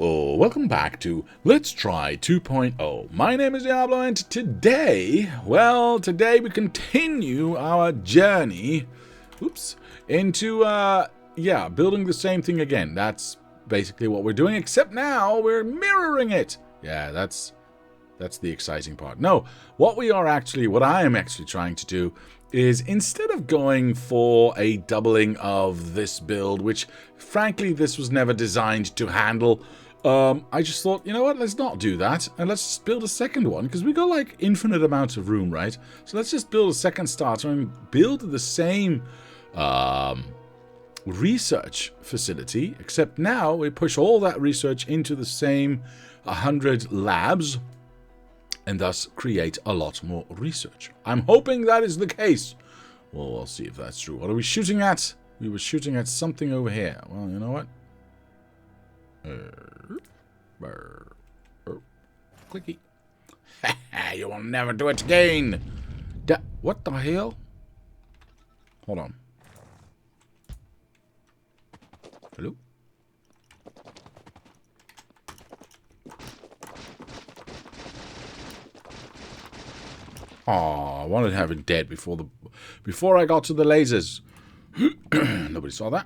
Welcome back to Let's Try 2.0. My name is Diablo, and today we continue our journey, into, building the same thing again. That's basically what we're doing, except now we're mirroring it. Yeah, that's the exciting part. No, what I am actually trying to do is, instead of going for a doubling of this build, which frankly this was never designed to handle, I just thought, you know what, let's not do that, and let's just build a second one, because we got like infinite amounts of room, right? So let's just build a second starter and build the same research facility, except now we push all that research into the same 100 labs, and thus create a lot more research. I'm hoping that is the case. Well, we'll see if that's true. What are we shooting at? We were shooting at something over here. Well, you know what? Clicky. You will never do it again. What the hell? Hold on. Hello? Aw, I wanted to have it dead before I got to the lasers. Nobody saw that.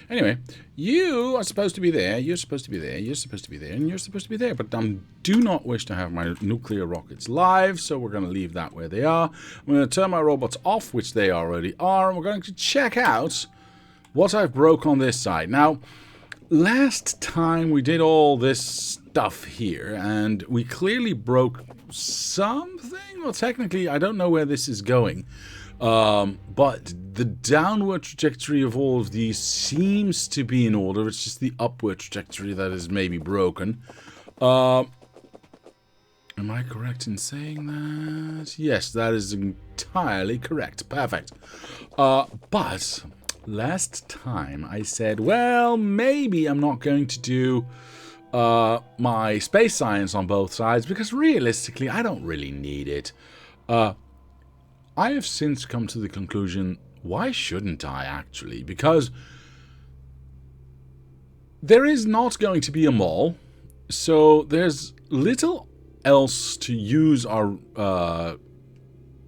Anyway, you are supposed to be there, you're supposed to be there, you're supposed to be there, and you're supposed to be there. But I do not wish to have my nuclear rockets live, so we're going to leave that where they are. I'm going to turn my robots off, which they already are, and we're going to check out what I've broke on this side. Now, last time we did all this stuff here, and we clearly broke something. Well, technically, I don't know where this is going. But the downward trajectory of all of these seems to be in order. It's just the upward trajectory that is maybe broken. Am I correct in saying that? Yes, that is entirely correct. Perfect. But last time I said, well, maybe I'm not going to do my space science on both sides, because realistically, I don't really need it. I have since come to the conclusion, why shouldn't I actually? Because there is not going to be a mall, so there's little else to use our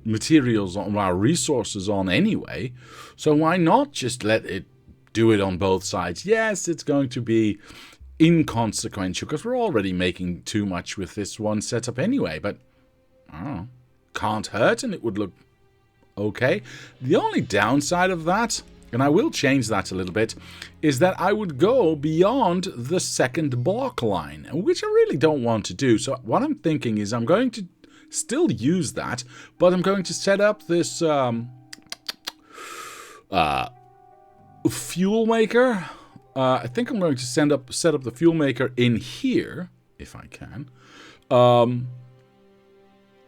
materials on, our resources on anyway. So why not just let it do it on both sides? Yes, it's going to be inconsequential, because we're already making too much with this one setup anyway, but I don't know, can't hurt, and it would look okay. The only downside of that, and I will change that a little bit, is that I would go beyond the second block line, which I really don't want to do. So what I'm thinking is I'm going to still use that, but I'm going to set up this fuel maker. I think I'm going to set up the fuel maker in here, if I can.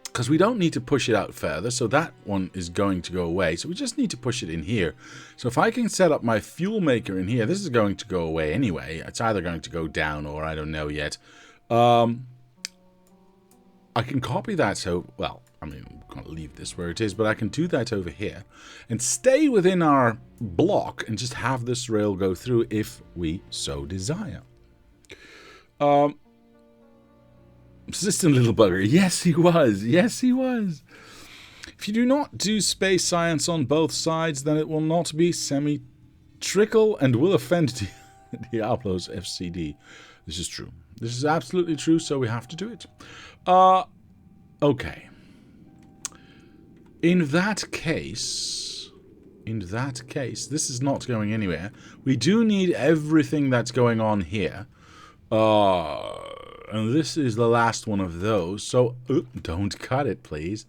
Because we don't need to push it out further, so that one is going to go away. So we just need to push it in here. So if I can set up my fuel maker in here, this is going to go away anyway. It's either going to go down or I don't know yet. I can copy that, so, well, I mean, I'm going to leave this where it is, but I can do that over here and stay within our block and just have this rail go through if we so desire. Persistent little bugger. Yes, he was. Yes, he was. If you do not do space science on both sides, then it will not be semi-trickle and will offend Diablo's FCD. This is true. This is absolutely true, so we have to do it. Okay. In that case, this is not going anywhere. We do need everything that's going on here. And this is the last one of those, so don't cut it, please.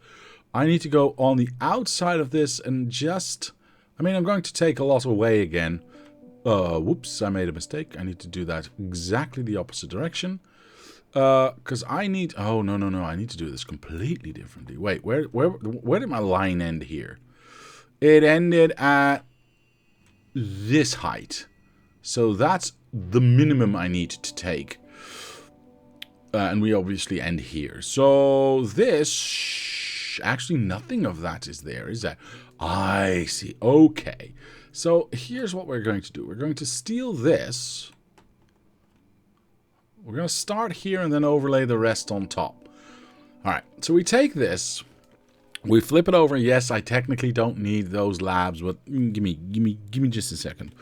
I need to go on the outside of this and just... I mean, I'm going to take a lot away again. Whoops, I made a mistake. I need to do that exactly the opposite direction. Because I need... Oh, no. I need to do this completely differently. Wait, where did my line end here? It ended at this height. So that's the minimum I need to take. And we obviously end here. So this Actually, nothing of that is there, is there? I see. Okay. So here's what we're going to do. We're going to steal this. We're going to start here and then overlay the rest on top. All right. So we take this. We flip it over. Yes, I technically don't need those labs, but give me just a second.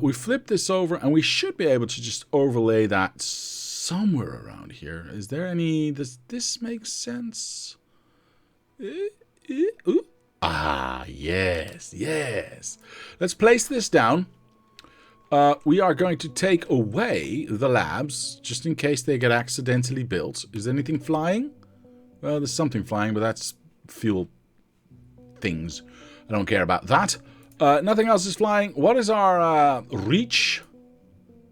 We flip this over, and we should be able to just overlay that somewhere around here. Is there any? Does this make sense? Ah, yes, yes. Let's place this down. We are going to take away the labs, just in case they get accidentally built. Is anything flying? Well, there's something flying, but that's fuel things. I don't care about that. Nothing else is flying. What is our reach?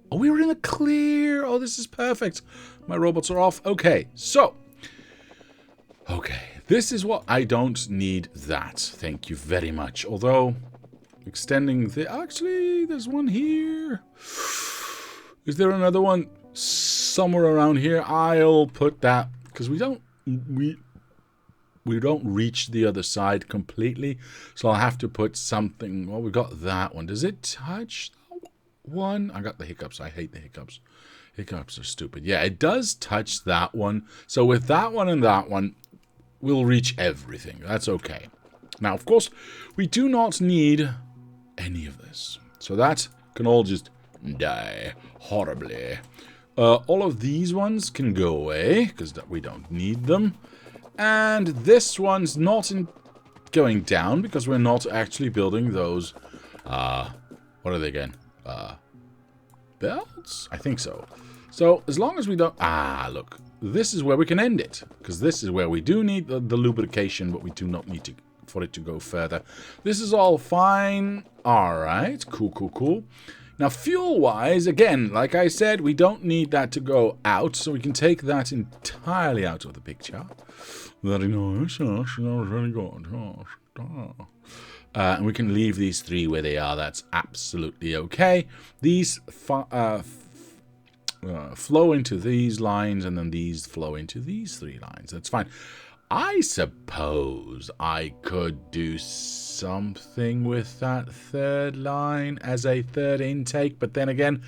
Oh, we were in the clear. Oh, this is perfect. My robots are off. Okay, so. Okay, this is what I don't need that. Thank you very much. Although, extending the... Actually, there's one here. Is there another one somewhere around here? I'll put that, because we don't reach the other side completely, so I'll have to put something. Well, we got that one. Does it touch that one? I got the hiccups. I hate the hiccups. Hiccups are stupid. Yeah, it does touch that one. So with that one and that one, we'll reach everything. That's okay. Now, of course, we do not need any of this. So that can all just die horribly. All of these ones can go away, because we don't need them. And this one's not going down, because we're not actually building those, what are they again? Belts? I think so. So, as long as we don't... Ah, look. This is where we can end it, because this is where we do need the lubrication, but we do not need for it to go further. This is all fine. Alright, cool. Now, fuel-wise, again, like I said, we don't need that to go out, so we can take that entirely out of the picture. Very nice. Yes, very good. And we can leave these three where they are. That's absolutely okay. These flow into these lines, and then these flow into these three lines. That's fine. I suppose I could do something with that third line as a third intake, but then again,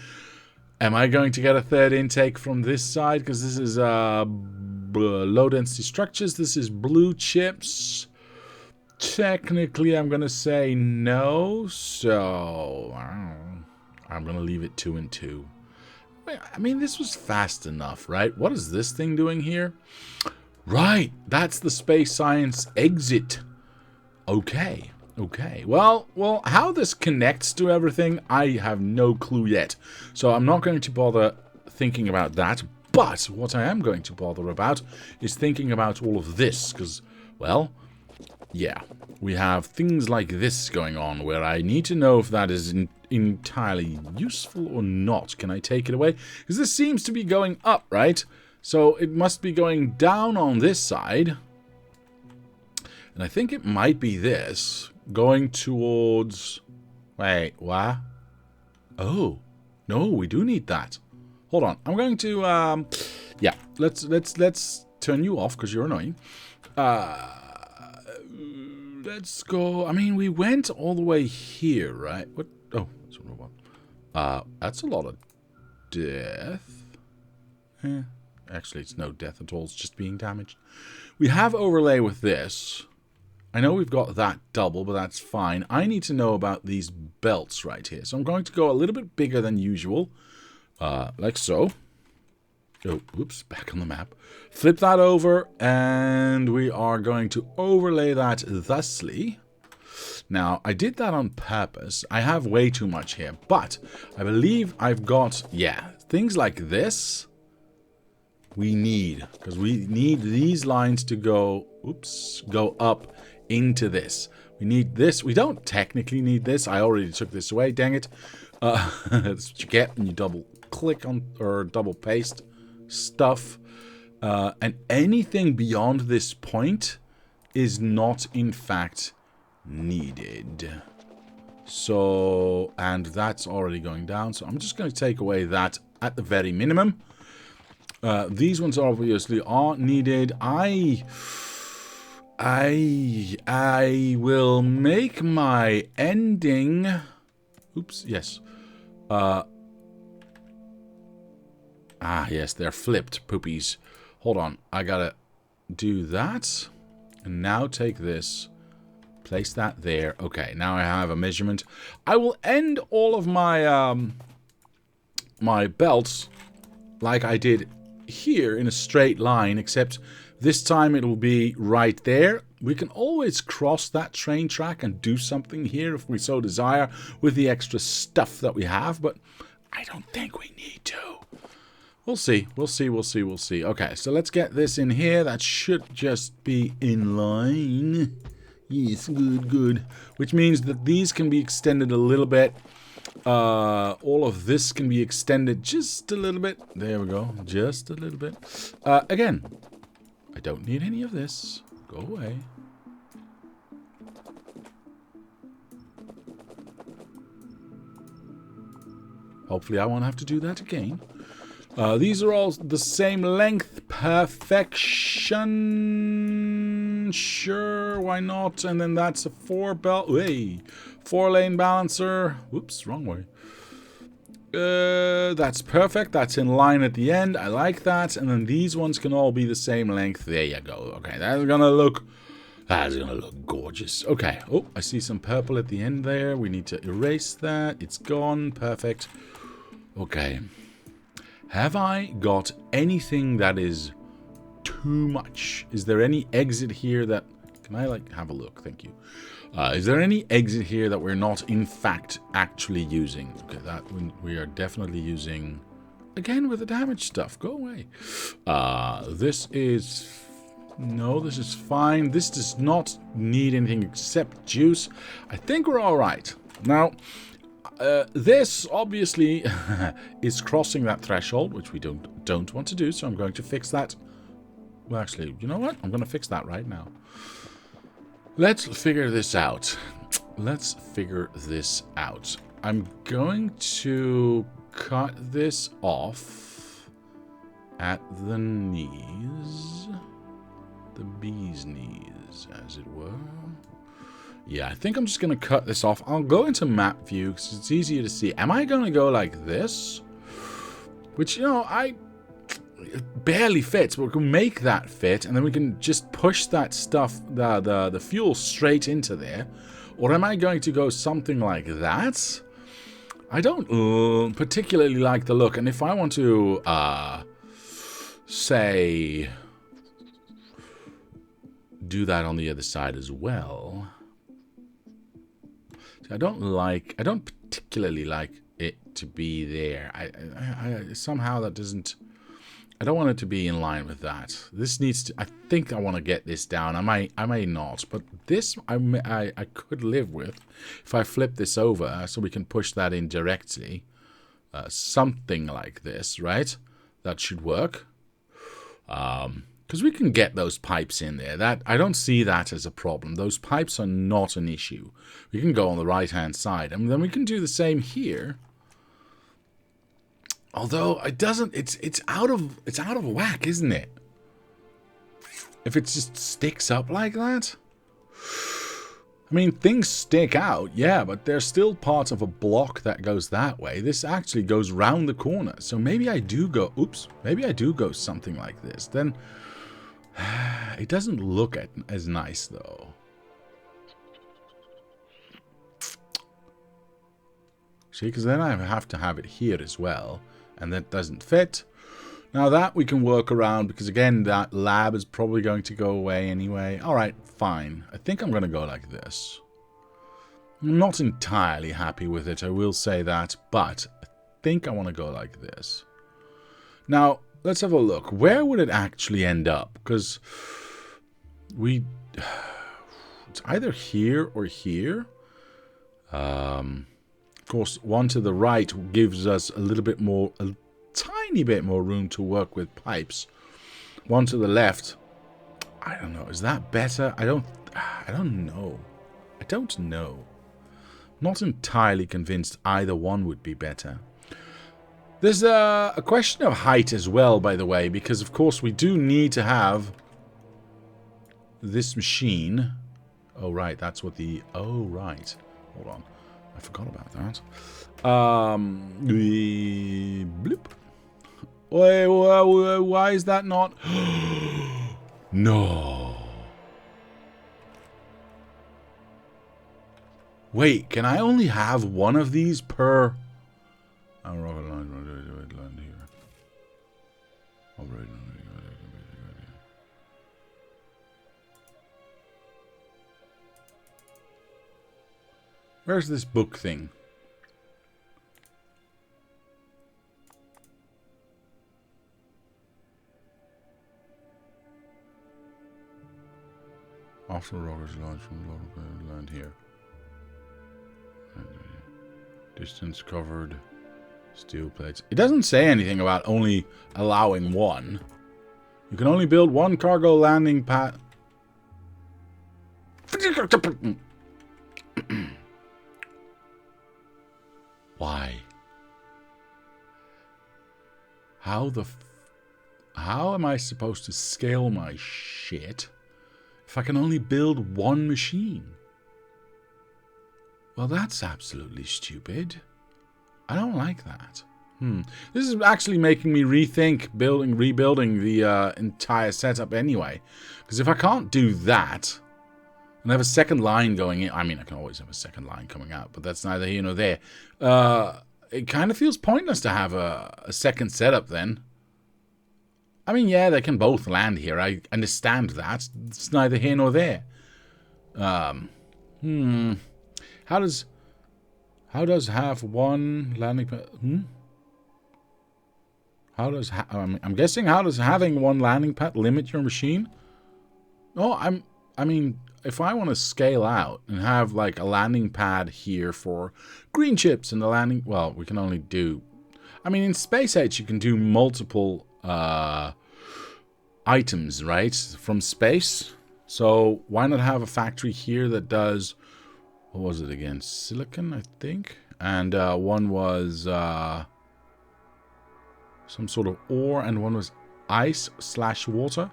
am I going to get a third intake from this side? Because this is low density structures. This is blue chips. Technically, I'm going to say no, so I'm going to leave it 2 and 2. I mean, this was fast enough, right? What is this thing doing here? Right, that's the space science exit. Okay. Well, how this connects to everything, I have no clue yet. So I'm not going to bother thinking about that. But what I am going to bother about is thinking about all of this. Because, well, yeah, we have things like this going on where I need to know if that is entirely useful or not. Can I take it away? Because this seems to be going up, right? So it must be going down on this side. And I think it might be this. Going towards... Wait, what? Oh. No, we do need that. Hold on. I'm going to... yeah, let's turn you off because you're annoying. Let's go... I mean, we went all the way here, right? What? Oh, that's a robot. That's a lot of death. Actually, it's no death at all. It's just being damaged. We have overlay with this. I know we've got that double, but that's fine. I need to know about these belts right here. So I'm going to go a little bit bigger than usual. Like so. Oh, oops, back on the map. Flip that over, and we are going to overlay that thusly. Now, I did that on purpose. I have way too much here, but I believe I've got, yeah, things like this. We need, because we need these lines to go, oops, go up into this. We need this. We don't technically need this. I already took this away, dang it. That's what you get when you double click on, or double paste stuff. And anything beyond this point is not, in fact, needed. So, and that's already going down. So I'm just going to take away that at the very minimum. These ones obviously are needed. I I will make my ending. Oops, yes. Yes, they're flipped poopies. Hold on, I gotta do that. And now take this. Place that there. Okay, now I have a measurement. I will end all of my my belts like I did here in a straight line, except this time it will be right there. We can always cross that train track and do something here if we so desire with the extra stuff that we have, but I don't think we need to. We'll see. We'll see. We'll see. We'll see. Okay, so let's get this in here. That should just be in line. Yes, good, good. Which means that these can be extended a little bit. All of this can be extended just a little bit. There we go. Just a little bit. Again, I don't need any of this. Go away. Hopefully I won't have to do that again. These are all the same length. Perfection. Sure, why not? And then that's a 4-lane balancer. Whoops, wrong way. That's perfect. That's in line at the end. I like that. And then these ones can all be the same length. There you go. Okay, that's gonna look gorgeous. Okay. Oh, I see some purple at the end there. We need to erase that. It's gone. Perfect. Okay. Have I got anything that is too much? Is there any exit here that... Can I, like, have a look? Thank you. Is there any exit here that we're not, in fact, actually using? Okay, that we are definitely using... Again, with the damage stuff. Go away. This is... No, this is fine. This does not need anything except juice. I think we're all right. Now... this obviously is crossing that threshold, which we don't want to do, so I'm going to fix that. Well, actually, you know what? I'm going to fix that right now. Let's figure this out. Let's figure this out. I'm going to cut this off at the knees. The bee's knees, as it were. Yeah, I think I'm just going to cut this off. I'll go into map view because it's easier to see. Am I going to go like this? Which, you know, it barely fits, but we can make that fit, and then we can just push that stuff, the fuel straight into there. Or am I going to go something like that? I don't particularly like the look, and if I want to, say, do that on the other side as well... I don't particularly like it to be there. I somehow that doesn't... I don't want it to be in line with that. This needs to... I think I want to get this down. I may not, but this I could live with if I flip this over so we can push that in directly. Something like this, right? That should work. Because we can get those pipes in there. That I don't see that as a problem. Those pipes are not an issue. We can go on the right-hand side. And then we can do the same here. Although it doesn't... It's out of whack, isn't it? If it just sticks up like that. I mean, things stick out, yeah, but they're still part of a block that goes that way. This actually goes round the corner. So maybe I do go... Oops. Maybe I do go something like this. Then... It doesn't look as nice, though. See, because then I have to have it here as well. And that doesn't fit. Now that we can work around, because again, that lab is probably going to go away anyway. Alright, fine. I think I'm going to go like this. I'm not entirely happy with it, I will say that. But I think I want to go like this. Now... Let's have a look. Where would it actually end up? Because it's either here or here. Of course, one to the right gives us a tiny bit more room to work with pipes. One to the left, I don't know. Is that better? I don't know. I don't know. Not entirely convinced either one would be better. There's a question of height as well, by the way, because of course we do need to have this machine... Oh, right, that's what the... Oh, right. Hold on. I forgot about that. Bloop. Wait, why is that not... No. Wait, can I only have one of these per... Oh, rocket land here. Oh, right. Where's this book thing? Offshore rockets launched from local land here. Distance covered. Steel plates. It doesn't say anything about only allowing one. You can only build one cargo landing pad. Why? How am I supposed to scale my shit if I can only build one machine? Well, that's absolutely stupid. I don't like that. This is actually making me rethink rebuilding the entire setup anyway. Because if I can't do that, and have a second line going in... I mean, I can always have a second line coming out, but that's neither here nor there. It kind of feels pointless to have a second setup then. I mean, yeah, they can both land here. I understand that. It's neither here nor there. How does have one landing pad... I'm guessing how does having one landing pad limit your machine? No, I mean, if I want to scale out and have like a landing pad here for green chips and the landing... Well, we can only do... I mean, in Space Age, you can do multiple items, right? From space. So why not have a factory here that does... What was it again? Silicon, I think. And one was some sort of ore, and one was ice/water.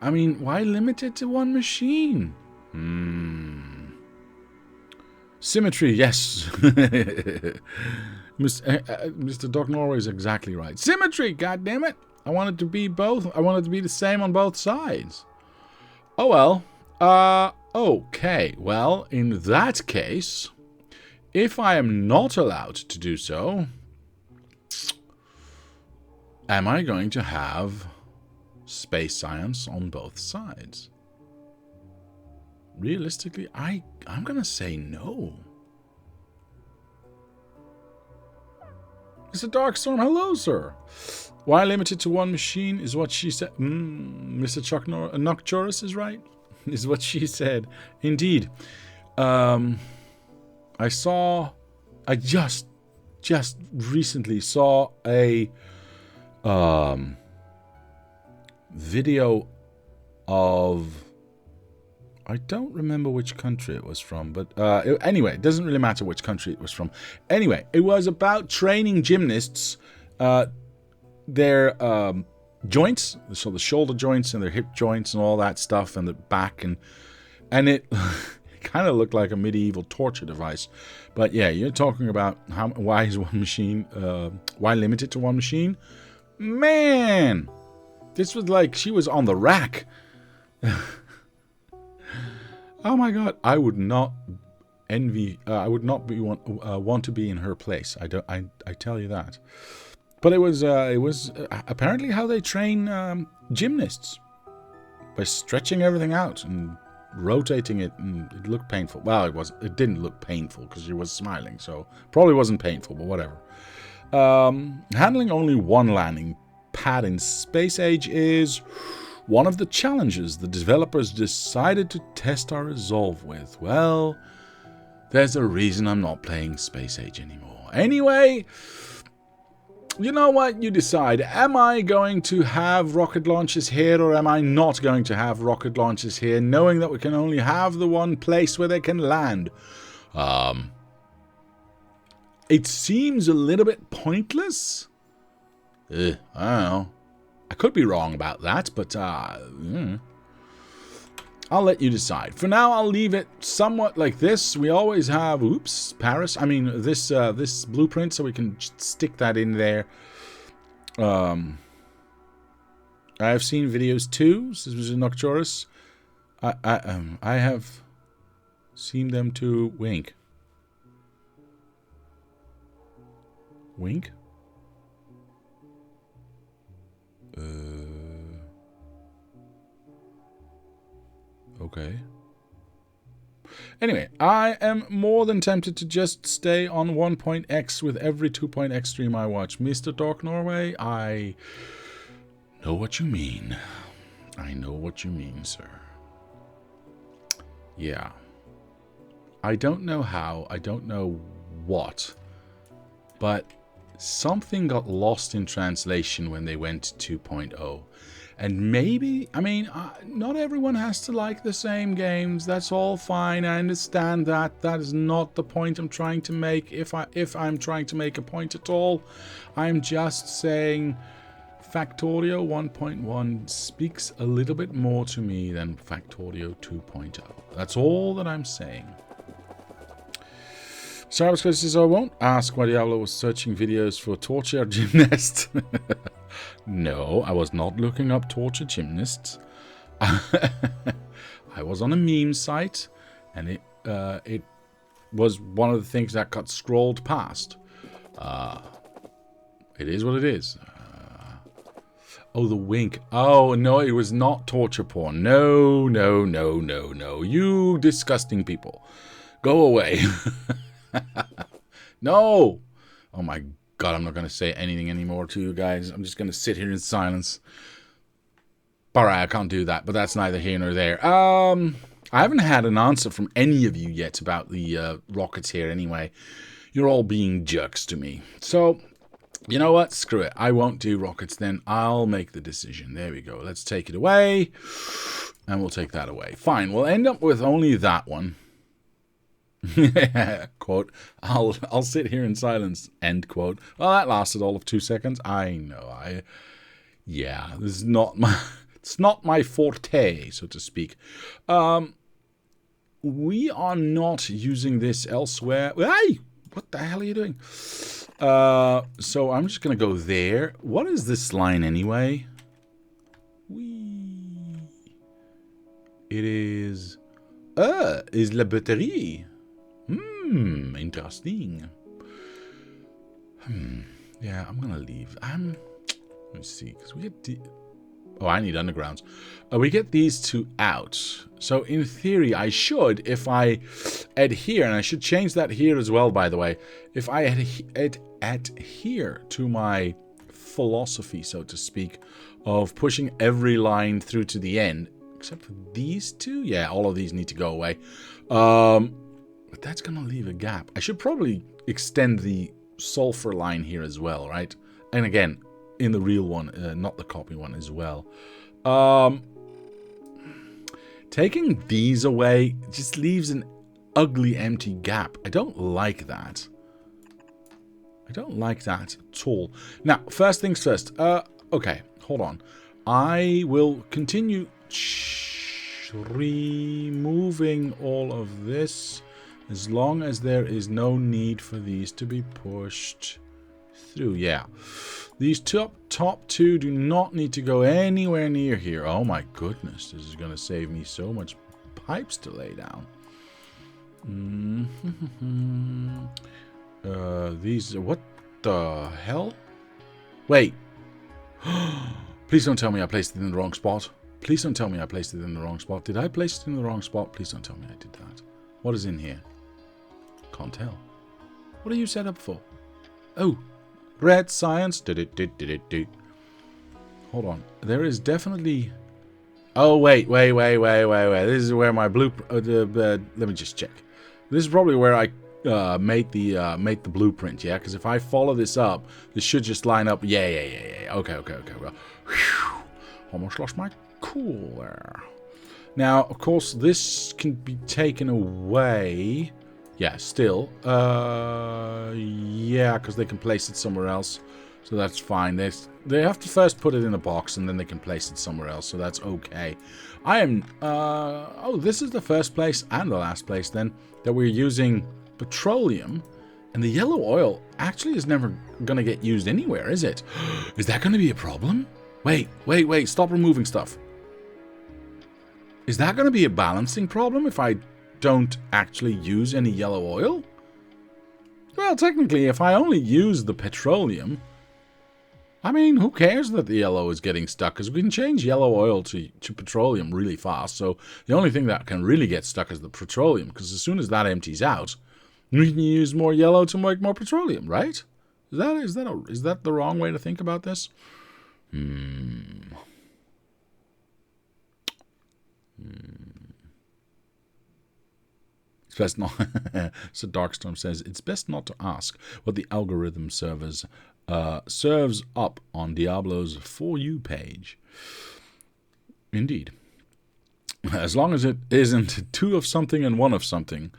I mean, why limit it to one machine? Symmetry, yes. Mr. Doc Norway is exactly right. Symmetry, goddammit! I want it to be both. I want it to be the same on both sides. Oh well. Okay. Well, in that case, if I am not allowed to do so, am I going to have space science on both sides? Realistically, I'm gonna say no. Mr. Darkstorm, hello, sir. Why limited to one machine is what she said. Mr. Chuck Nocturus is right. Is what she said. Indeed. I just recently saw a video of... I don't remember which country it was from, but anyway, it doesn't really matter which country it was from. Anyway, it was about training gymnasts, their joints, so the shoulder joints and their hip joints and all that stuff, and the back, and it kind of looked like a medieval torture device. But yeah, you're talking about why is one machine, why limit it to one machine? Man, this was like she was on the rack. Oh my god, I would not envy. I would not be want to be in her place. I tell you that. But it was apparently how they train gymnasts, by stretching everything out and rotating it, and it looked painful. Well, it didn't look painful because she was smiling, so probably wasn't painful, but whatever. Handling only one landing pad in Space Age is one of the challenges the developers decided to test our resolve with. Well, there's a reason I'm not playing Space Age anymore. Anyway, you know what? You decide. Am I going to have rocket launches here, or am I not going to have rocket launches here, knowing that we can only have the one place where they can land? It seems a little bit pointless. I don't know. I could be wrong about that, but I'll let you decide. For now, I'll leave it somewhat like this. We always have, oops, Paris. I mean, this blueprint, so we can just stick that in there. I've seen videos too. This was in Nocturus. I have seen them too. Wink. Wink? Okay. Anyway, I am more than tempted to just stay on 1.x with every 2.x stream I watch. Mr. Dark Norway, I know what you mean. I know what you mean, sir. Yeah. I don't know how, I don't know what, but something got lost in translation when they went to 2.0. And maybe, I mean, not everyone has to like the same games. That's all fine. I understand that. That is not the point I'm trying to make. If I'm trying to make a point at all, I'm just saying Factorio 1.1 speaks a little bit more to me than Factorio 2.0. That's all that I'm saying. Cyberspace says, I won't ask why Diablo was searching videos for torture gymnasts. No, I was not looking up torture gymnasts. I was on a meme site, and it was one of the things that got scrolled past. It is what it is. Oh, the wink. Oh, no, it was not torture porn. No, no, no, no, no. You disgusting people. Go away. No. Oh, my God, I'm not going to say anything anymore to you guys. I'm just going to sit here in silence. Alright, I can't do that, but that's neither here nor there. I haven't had an answer from any of you yet about the rockets here anyway. You're all being jerks to me. So, you know what? Screw it. I won't do rockets then. I'll make the decision. There we go. Let's take it away. And we'll take that away. Fine, we'll end up with only that one. Quote, I'll sit here in silence, end quote. Well, that lasted all of 2 seconds. I know. Yeah, this is not my... It's not my forte, so to speak. We are not using this elsewhere. Hey! What the hell are you doing? So I'm just going to go there. What is this line anyway? Whee. It is... is la batterie. Interesting. Yeah, I'm going to leave. Let me see, because we get... Oh, I need undergrounds. We get these two out. So in theory, I should, if I adhere, and I should change that here as well, by the way. If I adhere to my philosophy, so to speak, of pushing every line through to the end, except for these two. Yeah, all of these need to go away. But that's going to leave a gap. I should probably extend the sulfur line here as well, right? And again, in the real one, not the copy one as well. Taking these away just leaves an ugly empty gap. I don't like that. I don't like that at all. Now, first things first. Okay, hold on. I will continue removing all of this as long as there is no need for these to be pushed through. Yeah. These top two do not need to go anywhere near here. Oh my goodness, this is going to save me so much pipes to lay down. These, what the hell? Wait. Please don't tell me I placed it in the wrong spot. Please don't tell me I placed it in the wrong spot. Did I place it in the wrong spot? Please don't tell me I did that. What is in here? Can't tell. What are you set up for? Oh. Red science. Hold on. There is definitely... Oh, wait. This is where my blueprint... let me just check. This is probably where I made the blueprint, yeah? Because if I follow this up, this should just line up. Yeah. Okay. Well, whew, almost lost my cool there. Now, of course, this can be taken away... Yeah, still. Yeah, because they can place it somewhere else. So that's fine. They have to first put it in a box and then they can place it somewhere else. So that's okay. I am... oh, this is the first place and the last place then that we're using petroleum. And the yellow oil actually is never going to get used anywhere, is it? Is that going to be a problem? Wait. Stop removing stuff. Is that going to be a balancing problem if I don't actually use any yellow oil? Well, technically, if I only use the petroleum, I mean, who cares that the yellow is getting stuck? Because we can change yellow oil to petroleum really fast. So the only thing that can really get stuck is the petroleum. Because as soon as that empties out, we can use more yellow to make more petroleum, right? Is that the wrong way to think about this? It's best not. So Darkstorm says it's best not to ask what the algorithm serves up on Diablo's For You page. Indeed, as long as it isn't 2 of something and 1 of something.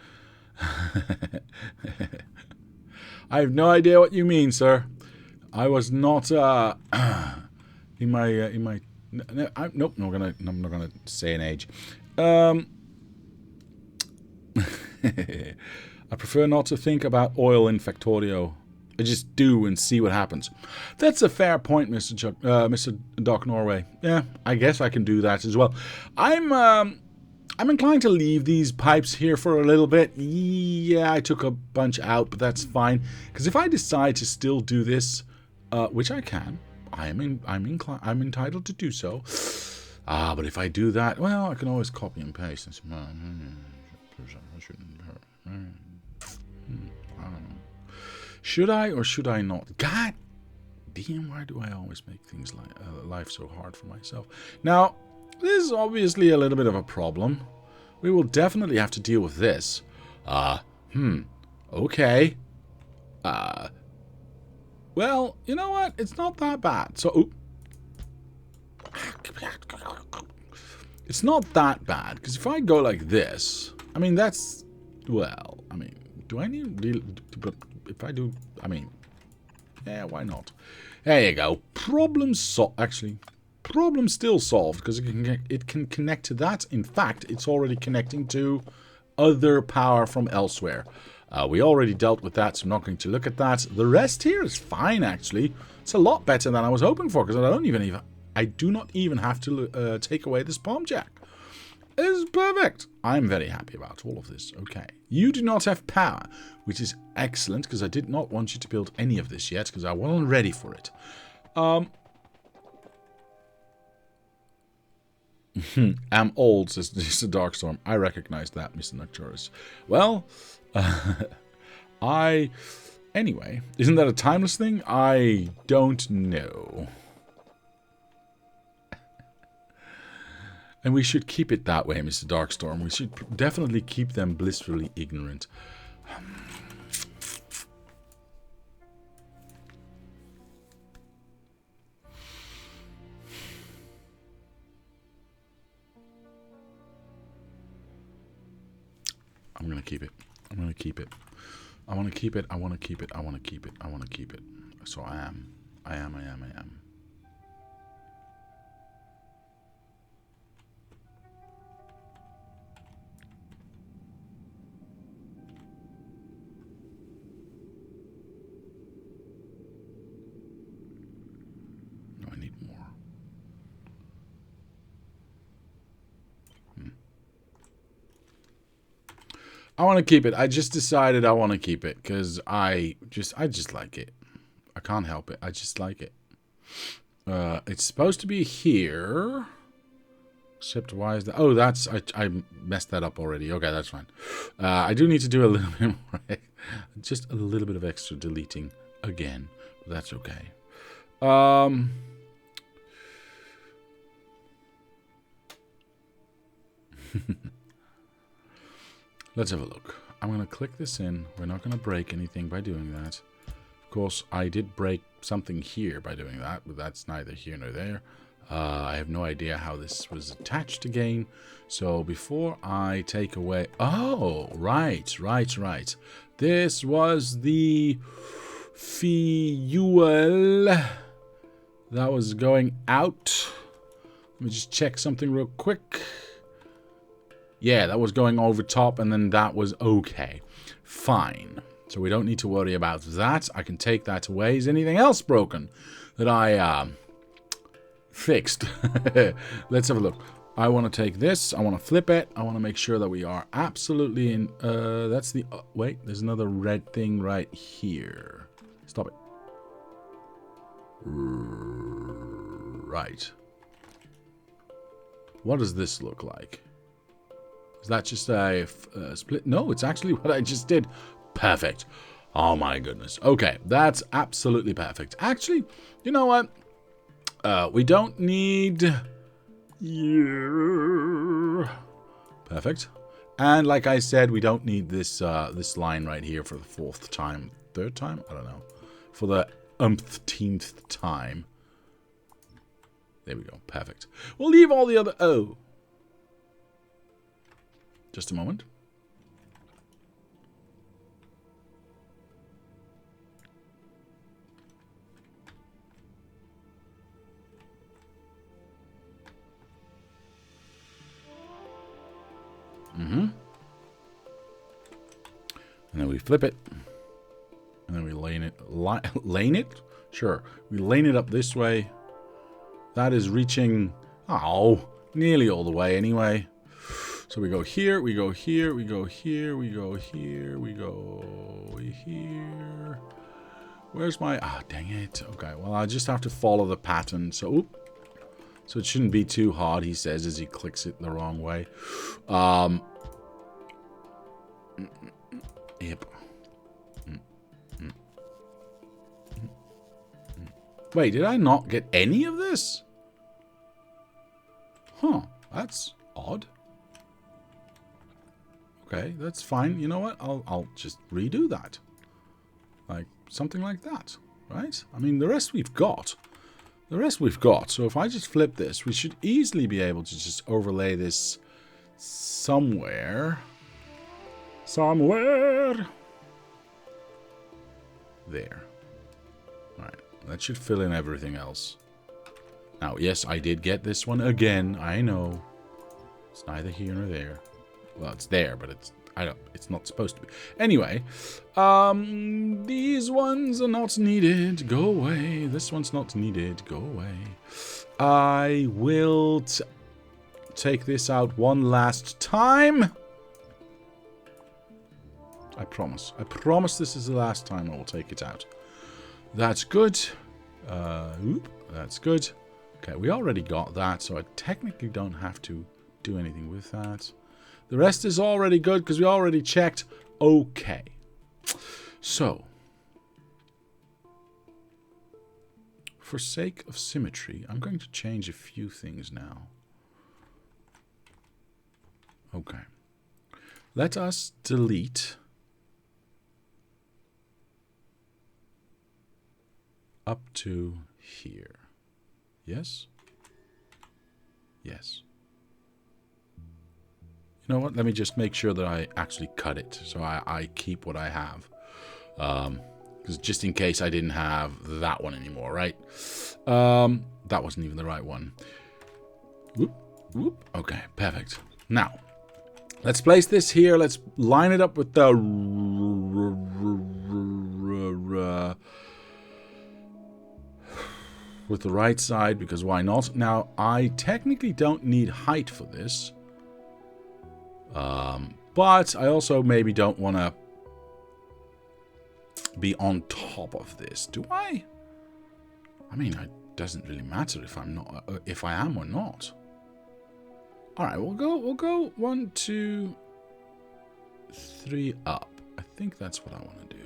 I have no idea what you mean, sir. I was not in my. Nope, I'm not gonna say an age. I prefer not to think about oil in Factorio. I just do and see what happens. That's a fair point, Mr. Doc Norway. Yeah, I guess I can do that as well. I'm inclined to leave these pipes here for a little bit. Yeah, I took a bunch out, but that's fine. Because if I decide to still do this, which I can, I'm entitled to do so. But if I do that, well, I can always copy and paste. I don't know. Should I or should I not? God damn, why do I always make things like life so hard for myself? Now, this is obviously a little bit of a problem. We will definitely have to deal with this. Okay. Well, you know what? It's not that bad. So, it's not that bad. Because if I go like this, I mean, that's, well, I mean, do I need, but if I do, I mean, yeah, why not? There you go. Problem solved. Actually, problem still solved because it can connect to that. In fact, it's already connecting to other power from elsewhere. We already dealt with that, so I'm not going to look at that. The rest here is fine, actually. It's a lot better than I was hoping for because I do not even have to take away this palm jack. It's perfect. I'm very happy about all of this. Okay. You do not have power, which is excellent because I did not want you to build any of this yet because I wasn't ready for it. I'm old, says Mr. Darkstorm. I recognize that, Mr. Nocturus. Well, anyway, isn't that a timeless thing? I don't know. And we should keep it that way, Mr. Darkstorm. We should definitely keep them blissfully ignorant. I'm going to keep it. I'm going to keep it. I want to keep it. I want to keep it. I want to keep it. I want to keep it. So I am. I am. No, I need more. I want to keep it. I just decided I want to keep it because I just like it. I can't help it. I just like it. It's supposed to be here. Except why is that? Oh, that's... I messed that up already. Okay, that's fine. I do need to do a little bit more... just a little bit of extra deleting again. But that's okay. Let's have a look. I'm going to click this in. We're not going to break anything by doing that. Of course, I did break something here by doing that, but that's neither here nor there. I have no idea how this was attached again. So before I take away... Oh, right. This was the fuel. That was going out. Let me just check something real quick. Yeah, that was going over top, and then that was okay. Fine. So we don't need to worry about that. I can take that away. Is anything else broken that I fixed? Let's have a look. I want to take this. I want to flip it. I want to make sure that we are absolutely in... that's the... wait, there's another red thing right here. Stop it. Right. What does this look like? Is that just a split? No, it's actually what I just did. Perfect. Oh my goodness. Okay, that's absolutely perfect. Actually, you know what? We don't need... Perfect. And like I said, we don't need this this line right here for the fourth time. Third time? I don't know. For the umpteenth time. There we go. Perfect. We'll leave all the other... Oh. Just a moment. And then we flip it. And then we lane it. Lane it? Sure. We lane it up this way. That is reaching... Oh, nearly all the way anyway. So we go here, we go here, we go here, we go here, we go here. Where's my... Ah, dang it. Okay, well, I just have to follow the pattern. So, so it shouldn't be too hard, he says, as he clicks it the wrong way. Yep. Wait, did I not get any of this? Huh, that's odd. Okay, that's fine. You know what? I'll just redo that. Like, something like that, right? I mean, the rest we've got. The rest we've got. So if I just flip this, we should easily be able to just overlay this somewhere. Somewhere. There. Alright, that should fill in everything else. Now, yes, I did get this one again. I know. It's neither here nor there. Well, it's there, but it's not supposed to be. Anyway, these ones are not needed. Go away. This one's not needed. Go away. I will take this out one last time. I promise. I promise this is the last time I will take it out. That's good. That's good. Okay, we already got that, so I technically don't have to do anything with that. The rest is already good because we already checked. Okay. So, for sake of symmetry, I'm going to change a few things now. Okay. Let us delete up to here. Yes? Yes. You know what? Let me just make sure that I actually cut it. So I keep what I have. Because just in case I didn't have that one anymore, right? That wasn't even the right one. Whoop, whoop. Okay, perfect. Now, let's place this here. Let's line it up with the... with the right side, because why not? Now, I technically don't need height for this. But I also maybe don't want to be on top of this. Do I? I mean, it doesn't really matter if I'm not, if I am or not. All right, we'll go 1, 2, 3 up. I think that's what I want to do.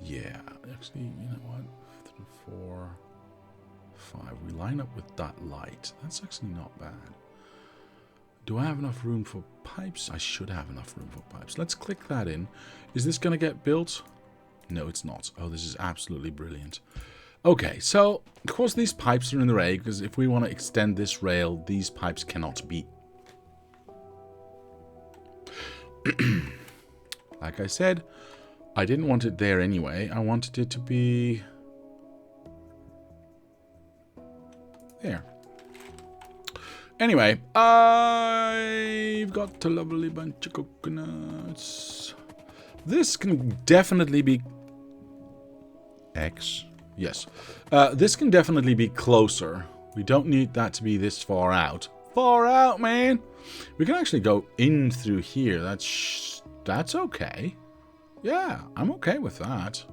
Yeah, actually, you know what? 3, 4, 5. We line up with that light. That's actually not bad. Do I have enough room for pipes? I should have enough room for pipes. Let's click that in. Is this going to get built? No, it's not. Oh, this is absolutely brilliant. Okay, so, of course, these pipes are in the rail, because if we want to extend this rail, these pipes cannot be... Like I said, I didn't want it there anyway. I wanted it to be there. Anyway, I've got a lovely bunch of coconuts. This can definitely be X. Yes. This can definitely be closer. We don't need that to be this far out. Far out, man! We can actually go in through here. That's okay. Yeah, I'm okay with that.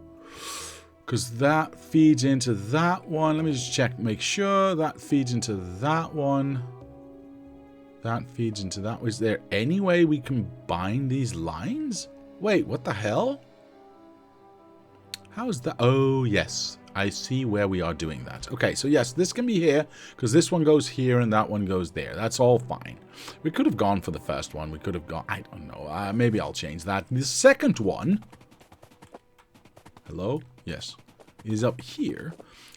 Because that feeds into that one. Let me just check, make sure. That feeds into that one. That feeds into that. Is there any way we combine these lines? Wait, what the hell? How is that? Oh, yes. I see where we are doing that. Okay, so yes, this can be here, because this one goes here and that one goes there. That's all fine. We could have gone for the first one. We could have gone... I don't know. Maybe I'll change that. The second one... Hello? Yes. Is up here.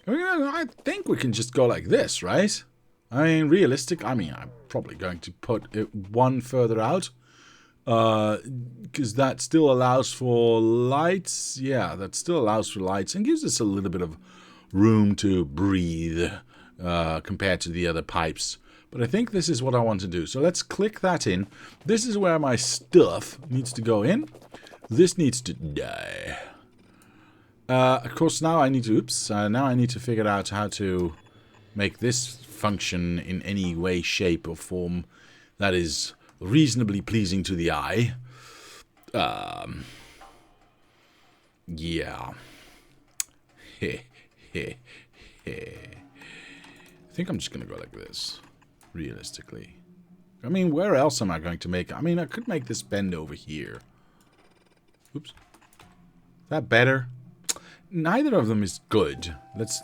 I think we can just go like this, right? I mean, realistic. I mean, I'm probably going to put it one further out. Because that still allows for lights. Yeah, that still allows for lights and gives us a little bit of room to breathe compared to the other pipes. But I think this is what I want to do. So let's click that in. This is where my stuff needs to go in. This needs to die. Of course, now I need to... Oops. Now I need to figure out how to make this function in any way, shape, or form that is reasonably pleasing to the eye. Yeah. I think I'm just going to go like this, realistically. I mean, where else am I going to make... I mean, I could make this bend over here. Oops. Is that better? Neither of them is good. Let's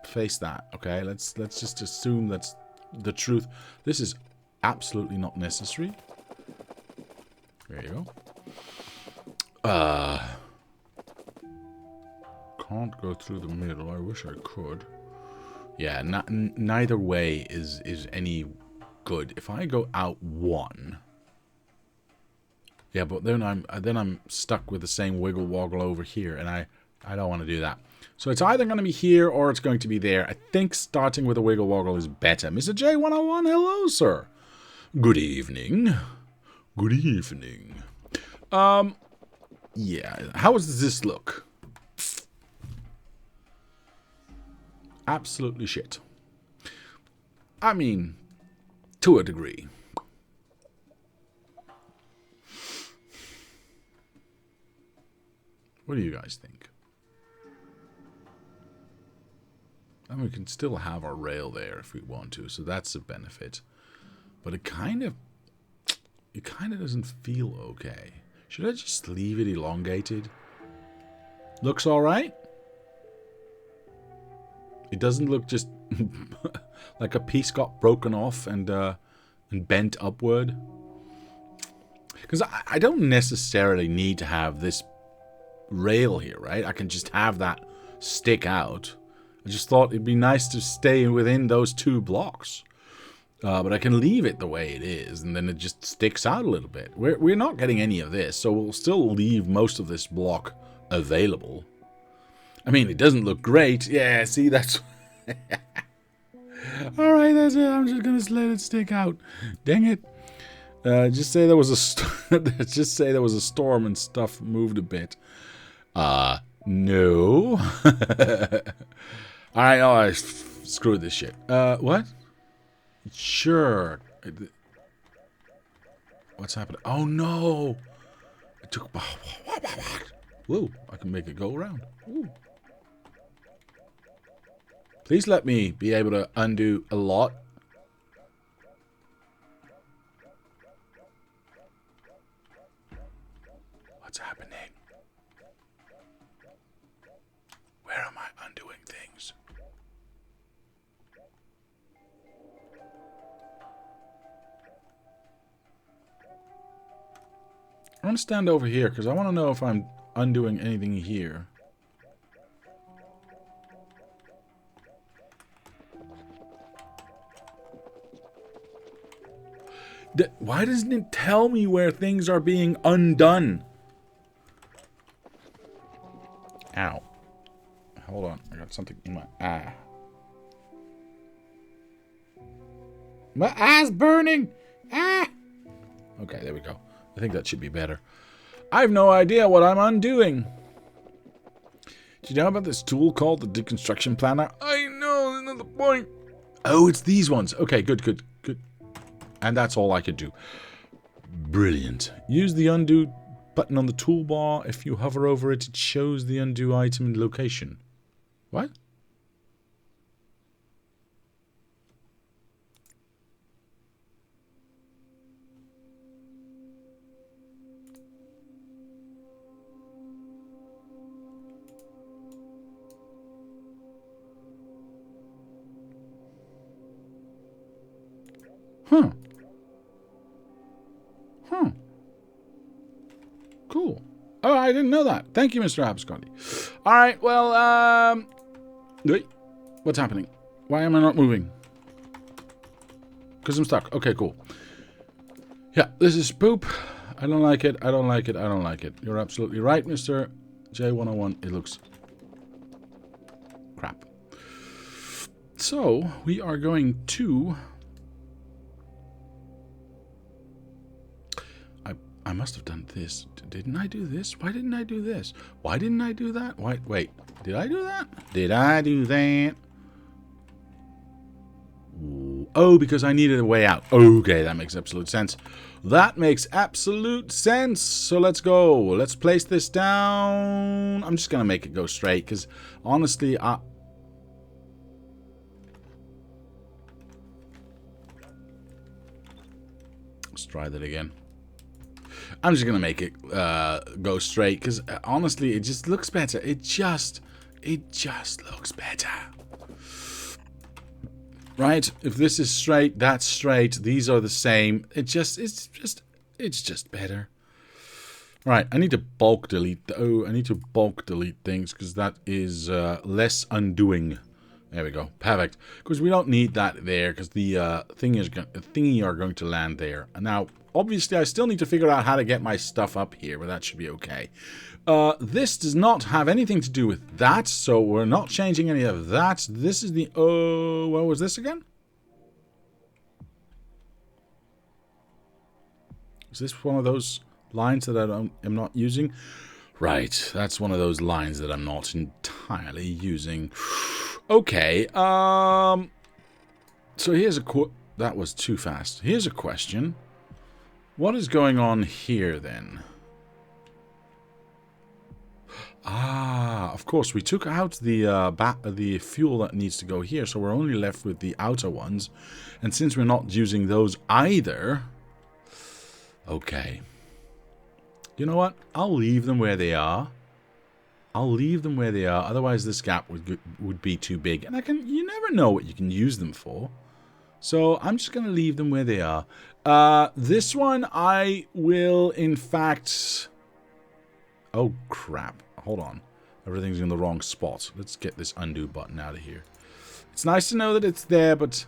face that, okay? Let's just assume that's the truth. This is absolutely not necessary. There you go. Can't go through the middle. I wish I could. Yeah, neither way is any good. If I go out one, yeah, but then I'm stuck with the same wiggle woggle over here, and I don't want to do that. So it's either going to be here or it's going to be there. I think starting with a wiggle woggle is better. Mr. J101, hello, sir. Good evening. Good evening. Yeah. How does this look? Absolutely shit. I mean, to a degree. What do you guys think? And we can still have our rail there if we want to, so that's a benefit. But it kind of doesn't feel okay. Should I just leave it elongated? Looks all right. It doesn't look just like a piece got broken off and bent upward. Because I don't necessarily need to have this rail here, right? I can just have that stick out. I just thought it'd be nice to stay within those two blocks. But I can leave it the way it is, and then it just sticks out a little bit. We're not getting any of this, so we'll still leave most of this block available. I mean, it doesn't look great. Yeah, see, that's... Alright, that's it. I'm just gonna let it stick out. Dang it. Just say there was a... just say there was a storm and stuff moved a bit. No. Alright, oh, I screwed this shit. What? Sure. What's happening? Oh no! It took... Whoa, I can make it go around. Ooh. Please let me be able to undo a lot. What's happening? Where am I undoing things? I'm going to stand over here because I want to know if I'm undoing anything here. Why doesn't it tell me where things are being undone? Ow. Hold on. I got something in my eye. My eye's burning. Ah. Okay, there we go. I think that should be better. I have no idea what I'm undoing. Do you know about this tool called the Deconstruction Planner? I know, that's not the point. Oh, it's these ones. Okay, good, good, good. And that's all I could do. Brilliant. Use the undo button on the toolbar. If you hover over it, it shows the undo item and location. What? Huh. Huh. Cool. Oh, I didn't know that. Thank you, Mr. Abscondy. All right, well, wait. What's happening? Why am I not moving? Because I'm stuck. Okay, cool. Yeah, this is poop. I don't like it. I don't like it. I don't like it. You're absolutely right, Mr. J101. It looks crap. So, we are going to... I must have done this. Didn't I do this? Why didn't I do this? Why didn't I do that? Why? Wait. Did I do that? Did I do that? Oh, because I needed a way out. Okay, that makes absolute sense. That makes absolute sense. So let's go. Let's place this down. I'm just going to make it go straight because honestly, let's try that again. I'm just going to make it go straight because honestly, it just looks better. It just looks better. Right? If this is straight, that's straight. These are the same. It's just better. Right, I need to bulk delete. Oh, I need to bulk delete things because that is less undoing. There we go. Perfect. Because we don't need that there because the thingy are going to land there. And now, obviously, I still need to figure out how to get my stuff up here, but that should be okay. This does not have anything to do with that, so we're not changing any of that. This is the... Oh, what was this again? Is this one of those lines that am not using? Right, that's one of those lines that I'm not entirely using. Okay, so here's a... That was too fast. Here's a question. What is going on here, then? Ah, of course, we took out the fuel that needs to go here, so we're only left with the outer ones. And since we're not using those either... Okay. You know what? I'll leave them where they are. I'll leave them where they are, otherwise this gap would be too big. And you never know what you can use them for. So I'm just going to leave them where they are. This one I will, in fact... Oh, crap. Hold on. Everything's in the wrong spot. Let's get this undo button out of here. It's nice to know that it's there, but...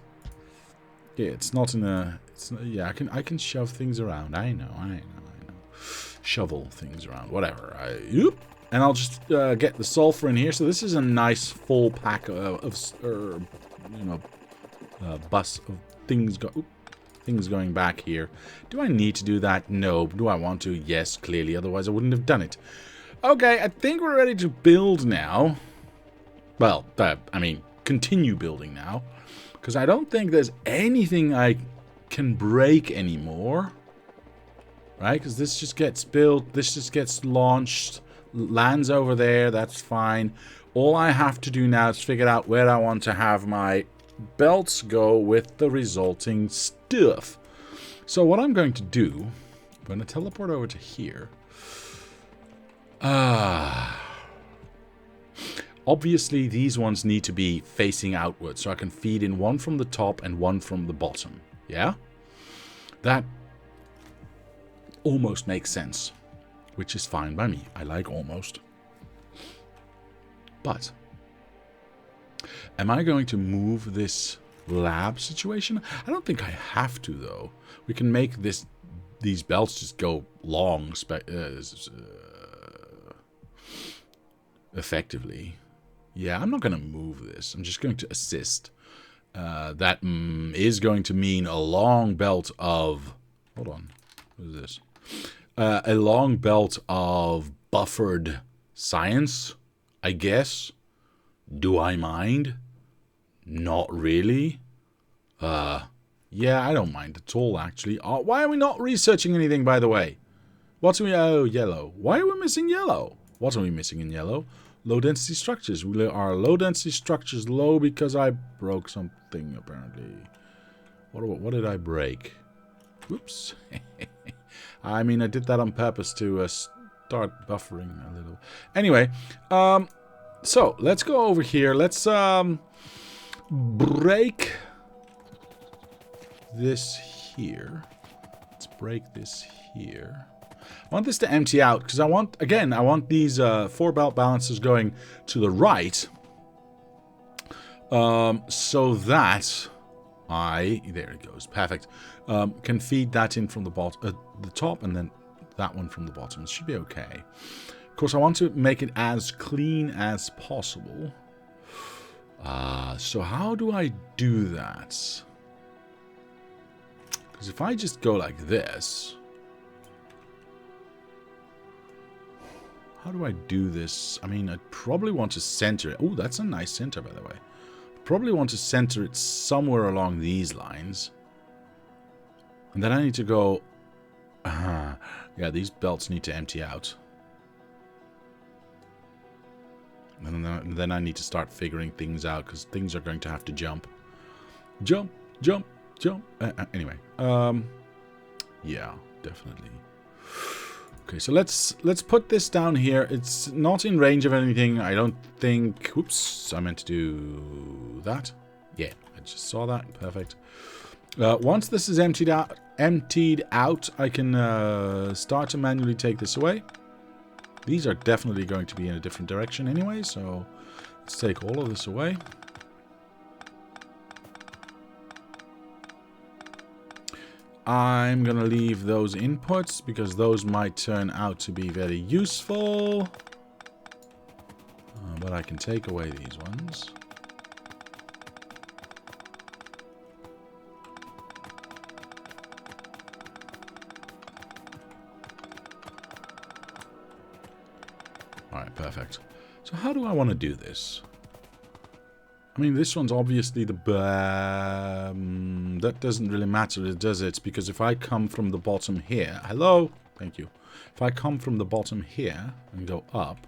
Yeah, it's not in a... yeah, I can shove things around. I know. Shovel things around. Whatever. And I'll just get the sulfur in here. So this is a nice full pack bus of things things going back here. Do I need to do that? No. Do I want to? Yes, clearly. Otherwise, I wouldn't have done it. Okay, I think we're ready to build now. Well, I mean, continue building now. Because I don't think there's anything I can break anymore. Right? Because this just gets built. This just gets launched. Lands over there. That's fine. All I have to do now is figure out where I want to have my belts go with the resulting stuff. So what I'm going to do, I'm going to teleport over to here. Obviously these ones need to be facing outwards, so I can feed in one from the top and one from the bottom. Yeah? That almost makes sense, which is fine by me. I like almost. But am I going to move this lab situation? I don't think I have to, though. We can make these belts just go long. effectively. Yeah, I'm not going to move this. I'm just going to assist. That is going to mean a long belt of... Hold on. What is this? A long belt of buffered science, I guess. Do I mind? Not really. Yeah, I don't mind at all, actually. Why are we not researching anything, by the way? What are we... Oh, yellow. Why are we missing yellow? What are we missing in yellow? Low-density structures. Are low-density structures low because I broke something, apparently. What did I break? Whoops. I mean, I did that on purpose to start buffering a little. Anyway, so let's go over here. Let's break this here. Let's break this here. I want this to empty out because I want these 4 belt balances going to the right, so that there it goes, perfect. Can feed that in from the the top, and then that one from the bottom. It should be okay. Of course, I want to make it as clean as possible. So how do I do that? Because if I just go like this, how do I do this? I mean, I'd probably want to center it. Oh, that's a nice center, by the way. Probably want to center it somewhere along these lines. And then I need to go... yeah, these belts need to empty out. And then I need to start figuring things out, because things are going to have to jump. Jump, jump, jump. Anyway. Yeah, definitely. Okay, so let's put this down here. It's not in range of anything, I don't think. Oops, I meant to do that. Yeah, I just saw that. Perfect. Once this is emptied out, I can start to manually take this away. These are definitely going to be in a different direction anyway, so let's take all of this away. I'm going to leave those inputs because those might turn out to be very useful. But I can take away these ones. Alright, perfect. So how do I want to do this? I mean, this one's obviously the... that doesn't really matter, does it? Because if I come from the bottom here... Hello? Thank you. If I come from the bottom here and go up...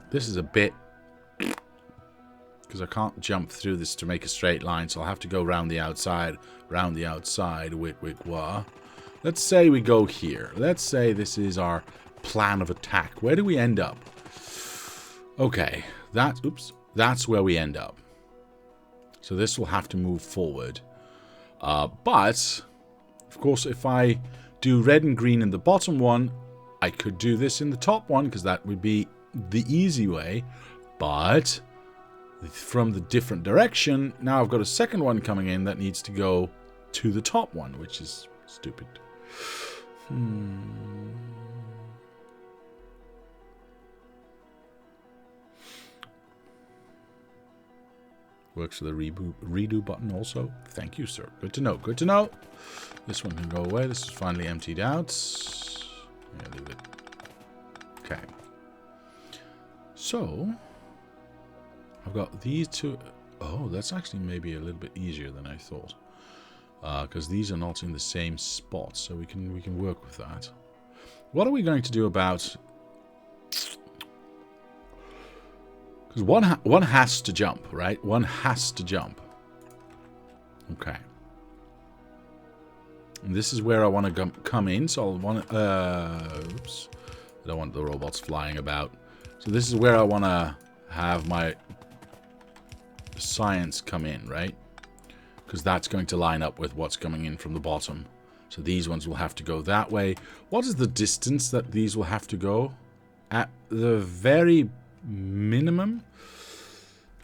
this is a bit... Because I can't jump through this to make a straight line, so I'll have to go round the outside, wick, wick, wah. Let's say we go here. Let's say this is our plan of attack. Where do we end up? Okay, that's where we end up. So this will have to move forward. But, of course, if I do red and green in the bottom one, I could do this in the top one, because that would be the easy way. But, from the different direction, now I've got a second one coming in that needs to go to the top one, which is stupid. Works for the redo button also. Thank you, sir. Good to know. Good to know. This one can go away. This is finally emptied out. Yeah, leave it. Okay. So, I've got these two. Oh, that's actually maybe a little bit easier than I thought. Because these are not in the same spot, so we can work with that. What are we going to do about... Because one has to jump, right? One has to jump. Okay. And this is where I want to come in. So I'll want to... oops. I don't want the robots flying about. So this is where I want to have my science come in, right? Because that's going to line up with what's coming in from the bottom. So these ones will have to go that way. What is the distance that these will have to go? At the very... minimum.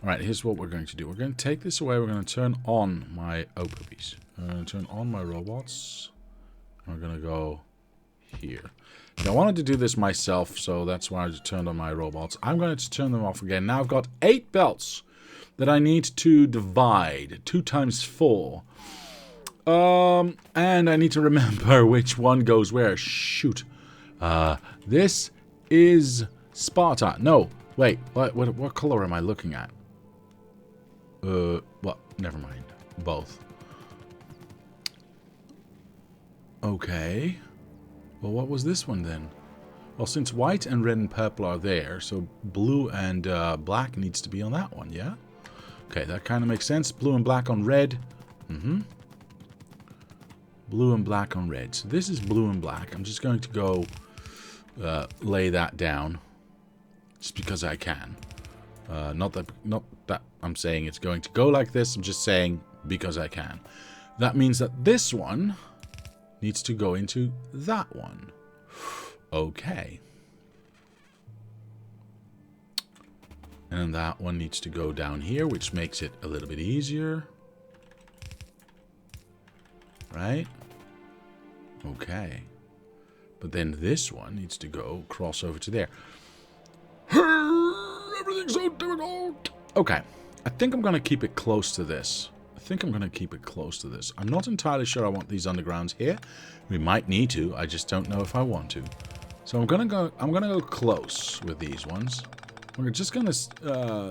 Alright, here's what we're going to do. We're going to take this away. We're going to turn on my... Oh, poopies. We're going to turn on my robots. We're going to go here. Now, I wanted to do this myself, so that's why I turned on my robots. I'm going to turn them off again. Now I've got 8 belts that I need to divide. 2 times 4. And I need to remember which one goes where. Shoot. This is Sparta. No, wait. What color am I looking at? Well, never mind. Both. Okay. Well, what was this one then? Well, since white and red and purple are there, so blue and black needs to be on that one, yeah? Okay, that kind of makes sense. Blue and black on red. Blue and black on red. So this is blue and black. I'm just going to go lay that down. Just because I can. Not that I'm saying it's going to go like this. I'm just saying because I can. That means that this one needs to go into that one. Okay. And then that one needs to go down here, which makes it a little bit easier. Right? Okay. But then this one needs to go cross over to there. Everything's so difficult. Okay. I think I'm going to keep it close to this. I'm not entirely sure I want these undergrounds here. We might need to. I just don't know if I want to. So I'm gonna go close with these ones. We're just gonna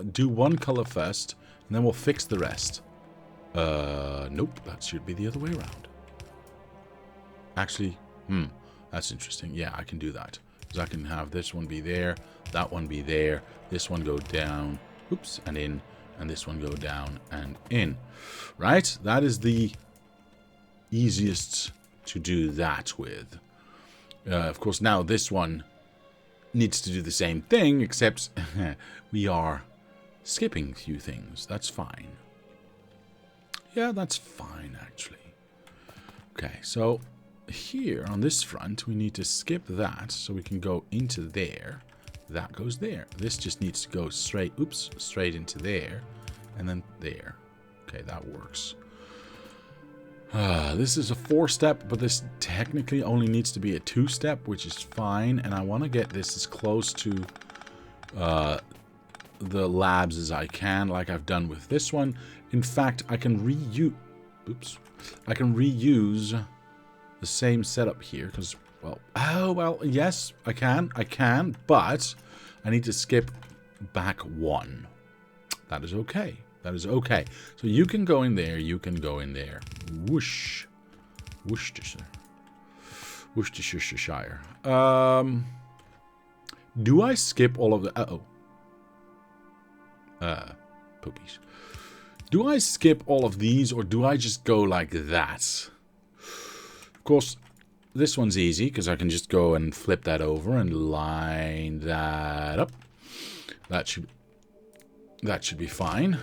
do one color first, and then we'll fix the rest. Nope, that should be the other way around. Actually, that's interesting. Yeah, I can do that. Because I can have this one be there, that one be there, this one go down, oops, and in, and this one go down and in. Right? That is the easiest to do that with. Of course, now this one needs to do the same thing, except we are skipping a few things. That's fine. Yeah, that's fine, actually. Okay, so here on this front, we need to skip that so we can go into there. That goes there. This just needs to go straight, oops, straight into there, and then there. Okay, that works. This is a 4-step, but this technically only needs to be a 2-step, which is fine. And I want to get this as close to the labs as I can, like I've done with this one. In fact, I can reuse. Oops, I can reuse the same setup here because, well, yes, I can, but I need to skip back 1. That is okay. That is okay. So you can go in there. You can go in there. Whoosh. Worcestershire. Worcestershire. Do I skip all of the... Poopies. Do I skip all of these or do I just go like that? Of course, this one's easy because I can just go and flip that over and line that up. That should be fine.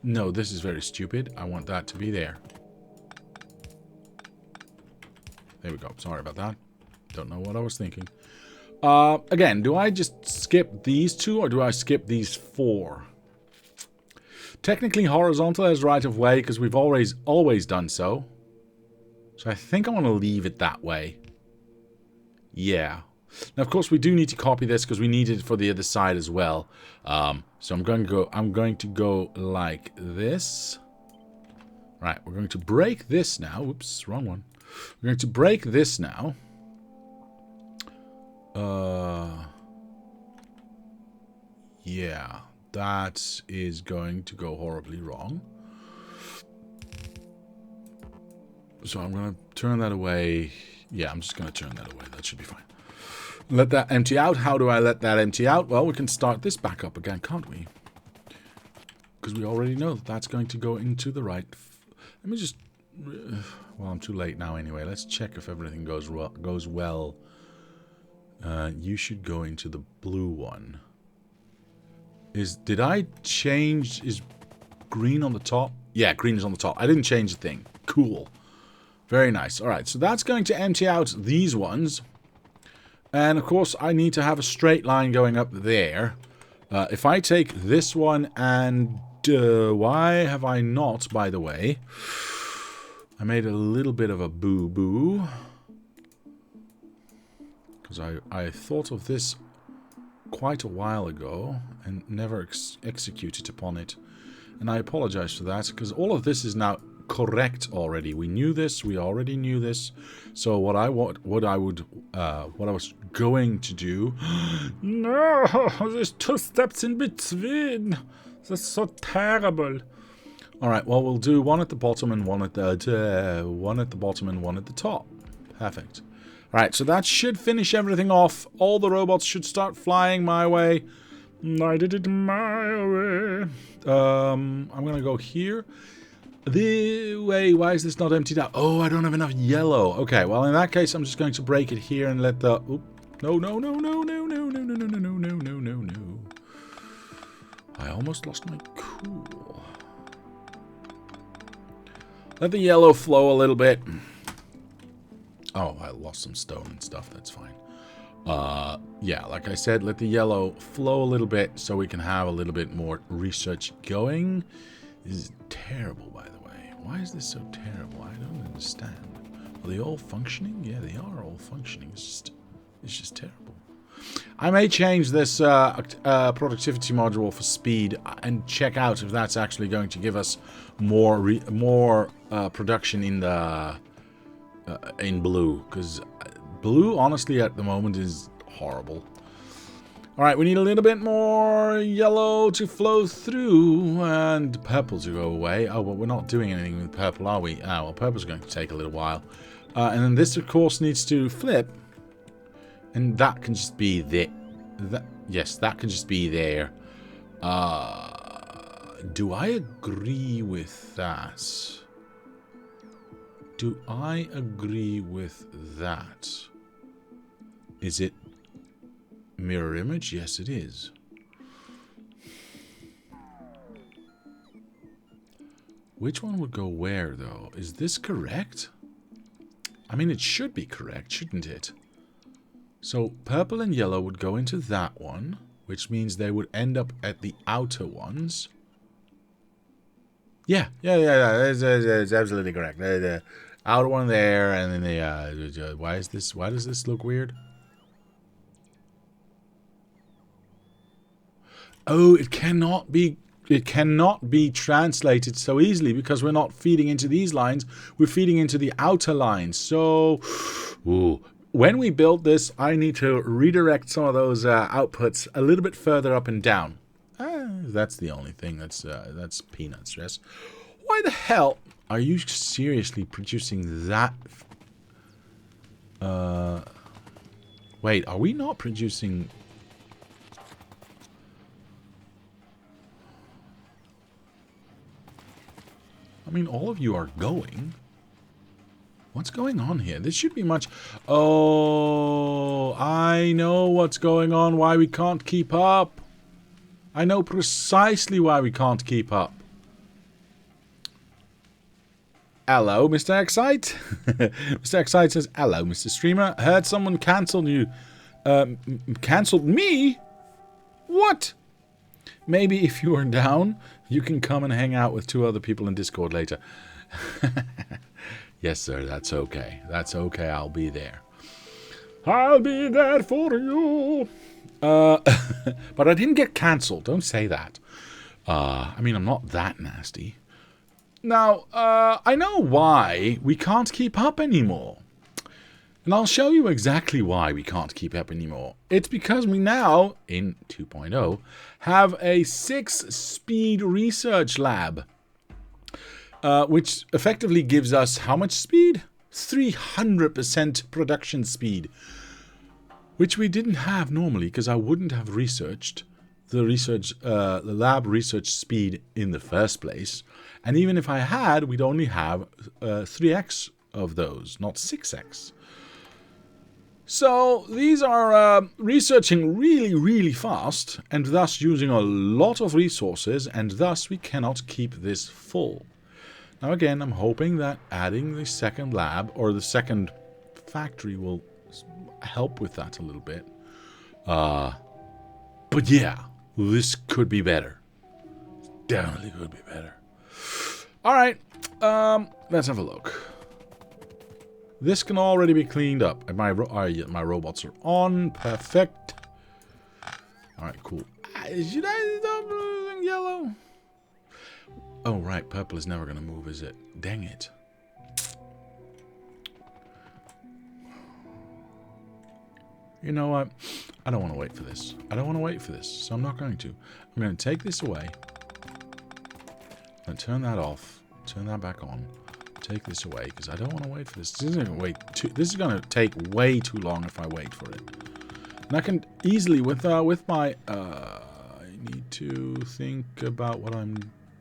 No, this is very stupid. I want that to be there. There we go. Sorry about that. Don't know what I was thinking. Again, do I just skip these 2 or do I skip these 4? Technically, horizontal has right of way because we've always done so. So I think I want to leave it that way. Yeah. Now, of course, we do need to copy this because we need it for the other side as well. So I'm going to go like this. Right, we're going to break this now. Oops, wrong one. We're going to break this now. Yeah, that is going to go horribly wrong. So I'm going to turn that away. Yeah, I'm just going to turn that away. That should be fine. Let that empty out. How do I let that empty out? Well, we can start this back up again, can't we? Because we already know that that's going to go into the right. Let me just... Well, I'm too late now anyway. Let's check if everything goes well. You should go into the blue one. Did I change... Is green on the top? Yeah, green is on the top. I didn't change the thing. Cool. Very nice. Alright, so that's going to empty out these ones. And, of course, I need to have a straight line going up there. If I take this one and Why have I not, by the way? I made a little bit of a boo-boo. Because I thought of this quite a while ago and never executed upon it. And I apologize for that, because all of this is now correct already. We knew this, we already knew this. So what I was going to do... No, there's 2 steps in between. That's so terrible. Alright, well, we'll do one at the bottom and one at the bottom and one at the top. Perfect. Alright, so that should finish everything off. All the robots should start flying my way. I did it my way. I'm gonna go here. The way, why is this not emptied out? Oh, I don't have enough yellow. Okay, well, in that case, I'm just going to break it here and let the... Oop. No. I almost lost my cool. Let the yellow flow a little bit. Oh, I lost some stone and stuff. That's fine. Yeah, like I said, let the yellow flow a little bit so we can have a little bit more research going. This is terrible, by the way. Why is this so terrible? I don't understand. Are they all functioning? Yeah, they are all functioning. It's just terrible. I may change this productivity module for speed and check out if that's actually going to give us more production in the in blue, because blue, honestly, at the moment is horrible. Alright, we need a little bit more yellow to flow through and purple to go away. Oh, but we're not doing anything with purple, are we? Ah, well, purple's going to take a little while. And then this, of course, needs to flip. And that can just be there. Yes, that can just be there. Do I agree with that? Do I agree with that? Is it mirror image? Yes, it is. Which one would go where, though? Is this correct? I mean, it should be correct, shouldn't it? So, purple and yellow would go into that one, which means they would end up at the outer ones. Yeah. It's absolutely correct. The outer one there, and then the... why does this look weird? Oh, it cannot be translated so easily because we're not feeding into these lines. We're feeding into the outer lines. So, when we build this, I need to redirect some of those outputs a little bit further up and down. That's the only thing. That's peanuts, yes. Why the hell are you seriously producing that? Wait, are we not producing... I mean, all of you are going. What's going on here? This should be much... Oh, I know what's going on, why we can't keep up. I know precisely why we can't keep up. Hello, Mr. Excite. Mr. Excite says, hello, Mr. Streamer. Heard someone cancelled you. Cancelled me? What? Maybe if you are down, you can come and hang out with 2 other people in Discord later. Yes, sir, that's okay. That's okay, I'll be there. I'll be there for you. But I didn't get cancelled. Don't say that. I mean, I'm not that nasty. Now, I know why we can't keep up anymore. And I'll show you exactly why we can't keep up anymore. It's because we now, in 2.0, have a 6-speed research lab. Which effectively gives us how much speed? 300% production speed. Which we didn't have normally, because I wouldn't have researched the lab research speed in the first place. And even if I had, we'd only have 3x of those, not 6x. So these are researching really, really fast, and thus using a lot of resources, and thus we cannot keep this full. Now again, I'm hoping that adding the second lab, or the second factory, will help with that a little bit. But yeah, this could be better. definitely could be better. All right, let's have a look. This can already be cleaned up. And my robots are on. Perfect. All right, cool. Should I stop using yellow? Oh, right. Purple is never going to move, is it? Dang it. You know what? I don't want to wait for this. I don't want to wait for this, so I'm not going to. I'm going to take this away. I'm going to turn that off. Turn that back on. Take this away, because I don't want to wait for this. This is going to take way too long if I wait for it. And I can easily, with my... I need to think about what I'm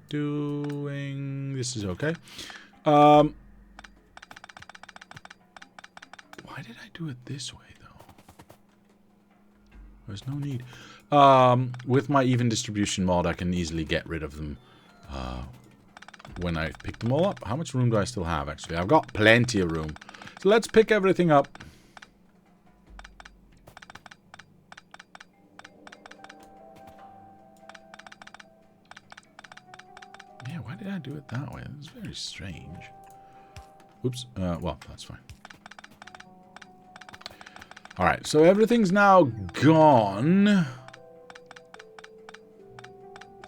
doing. This is okay. Why did I do it this way, though? There's no need. With my even distribution mod, I can easily get rid of them when I pick them all up. How much room do I still have, actually? I've got plenty of room. So let's pick everything up. Yeah, why did I do it that way? It's very strange. Oops. Well, that's fine. Alright, so everything's now gone. I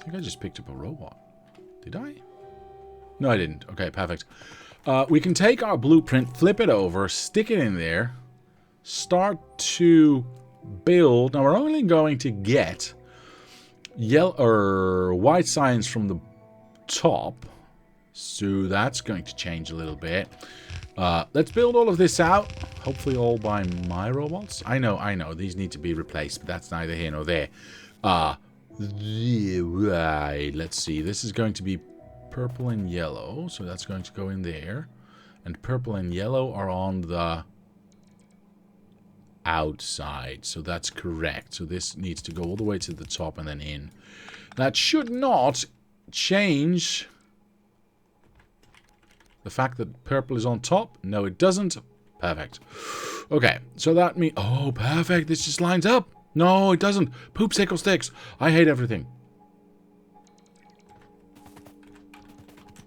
think I just picked up a robot. Did I? No, I didn't. Okay, perfect. We can take our blueprint, flip it over, stick it in there, start to build. Now, we're only going to get yellow or white signs from the top, so that's going to change a little bit. Let's build all of this out, hopefully all by my robots. I know, these need to be replaced, but that's neither here nor there. Right, let's see, this is going to be purple and yellow, so that's going to go in there. And purple and yellow are on the outside, so that's correct. So this needs to go all the way to the top and then in. That should not change the fact that purple is on top. No, it doesn't. Perfect. Okay, so that means... Oh, perfect. This just lines up. No, it doesn't. Poop, sickle, sticks. I hate everything.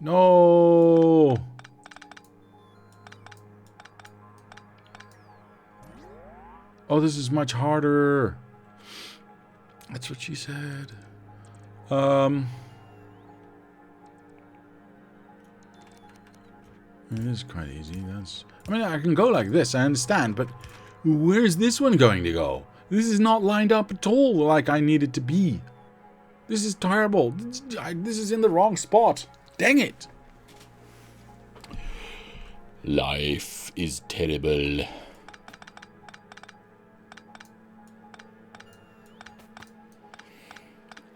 No. Oh, this is much harder. That's what she said. It is quite easy. I mean, I can go like this, I understand, but where's this one going to go? This is not lined up at all like I need it to be. This is terrible. This is in the wrong spot. Dang it. Life is terrible.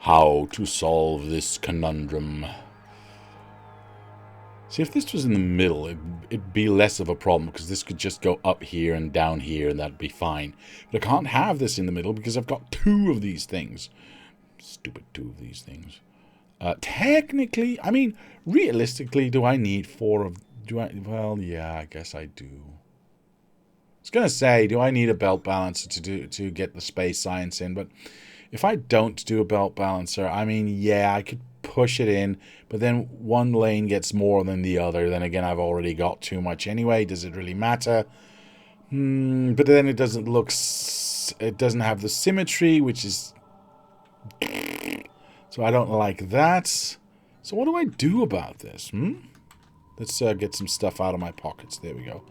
How to solve this conundrum? See, if this was in the middle, it'd be less of a problem, because this could just go up here and down here, and that'd be fine. But I can't have this in the middle, because I've got two of these things. Stupid two of these things. Technically, I mean, realistically, do I need four of... Well, yeah, I guess I do. I was going to say, do I need a belt balancer to get the space science in? But if I don't do a belt balancer, I mean, yeah, I could push it in, but then one lane gets more than the other. Then again, I've already got too much anyway. Does it really matter? But then it doesn't look... It doesn't have the symmetry, which is... So I don't like that. So what do I do about this? Let's get some stuff out of my pockets. There we go.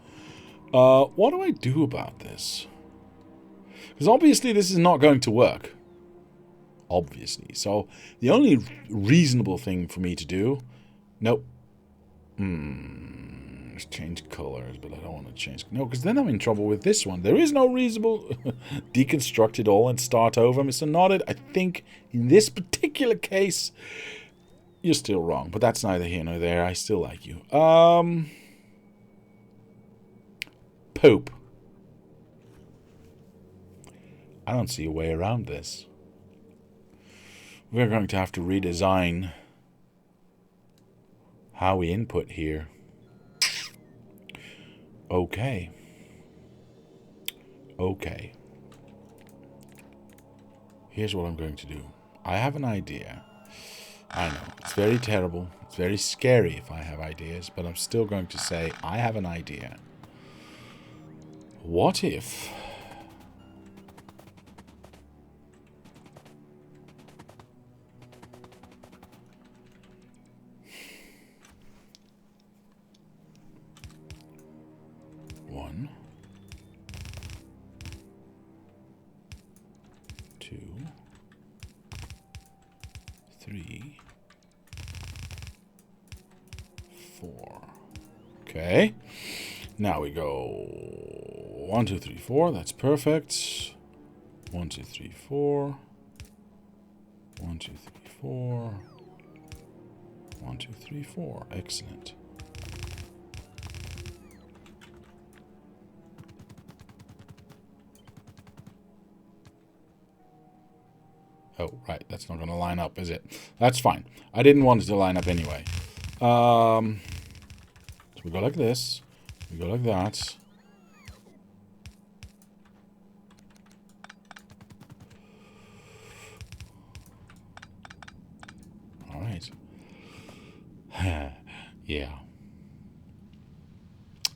What do I do about this? Because obviously this is not going to work. Obviously. So the only reasonable thing for me to do... Nope. Let's change colors, but I don't want to change... No, because then I'm in trouble with this one. There is no reasonable... Deconstruct it all and start over, Mr. Nodded. I think in this particular case... You're still wrong, but that's neither here nor there. I still like you. Poop. I don't see a way around this. We're going to have to redesign how we input here. Okay. Okay. Here's what I'm going to do. I have an idea. I know. It's very terrible. It's very scary if I have ideas, but I'm still going to say I have an idea. What if... One, two, three, four. Okay. Now we go 1, 2, 3, 4. That's perfect. 1, 2, 3, 4. 1, 2, 3, 4. 1, 2, 3, 4. Excellent. Oh, right. That's not going to line up, is it? That's fine. I didn't want it to line up anyway. So we go like this. We go like that. All right. Yeah.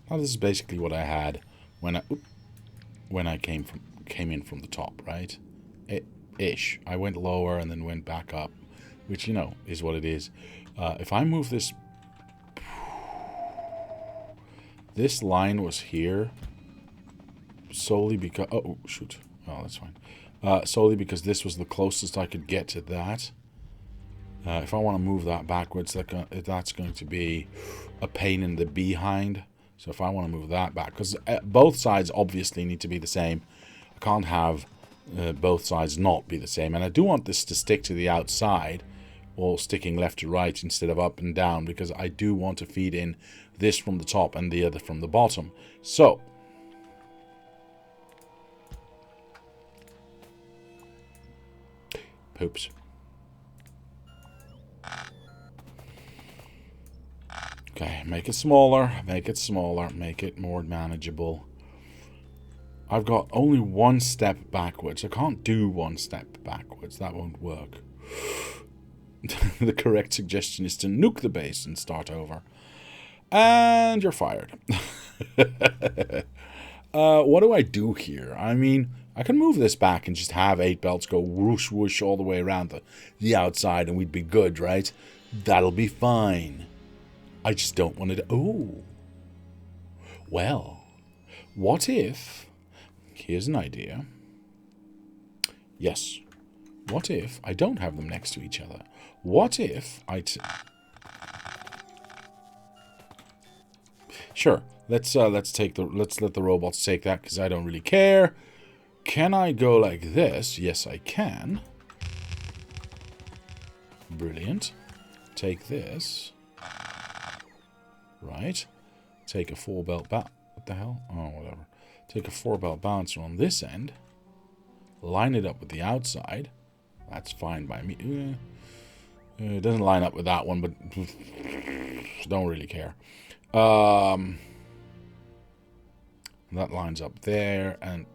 Now this is basically what I had when I came in from the top, right? Ish. I went lower and then went back up, which, you know, is what it is. If I move this... This line was here solely because... Oh, shoot. Oh, that's fine. Solely because this was the closest I could get to that. If I want to move that backwards, that's going to be a pain in the behind. So if I want to move that back... Because both sides obviously need to be the same. I can't have... both sides not be the same, and I do want this to stick to the outside, or sticking left to right instead of up and down, because I do want to feed in this from the top and the other from the bottom. So poops. Okay, make it smaller, make it more manageable. I've got only one step backwards. I can't do one step backwards. That won't work. The correct suggestion is to nuke the base and start over. And you're fired. What do I do here? I mean, I can move this back and just have 8 belts go whoosh whoosh all the way around the outside and we'd be good, right? That'll be fine. I just don't want to... Oh. Well, what if... Here's an idea. Yes. What if I don't have them next to each other? What if I... Sure. Let's let the robots take that because I don't really care. Can I go like this? Yes, I can. Brilliant. Take this. Right. Take a 4 belt back. What the hell? Oh, whatever. Take a 4 belt bouncer on this end. Line it up with the outside. That's fine by me. It doesn't line up with that one, but don't really care. That lines up there, and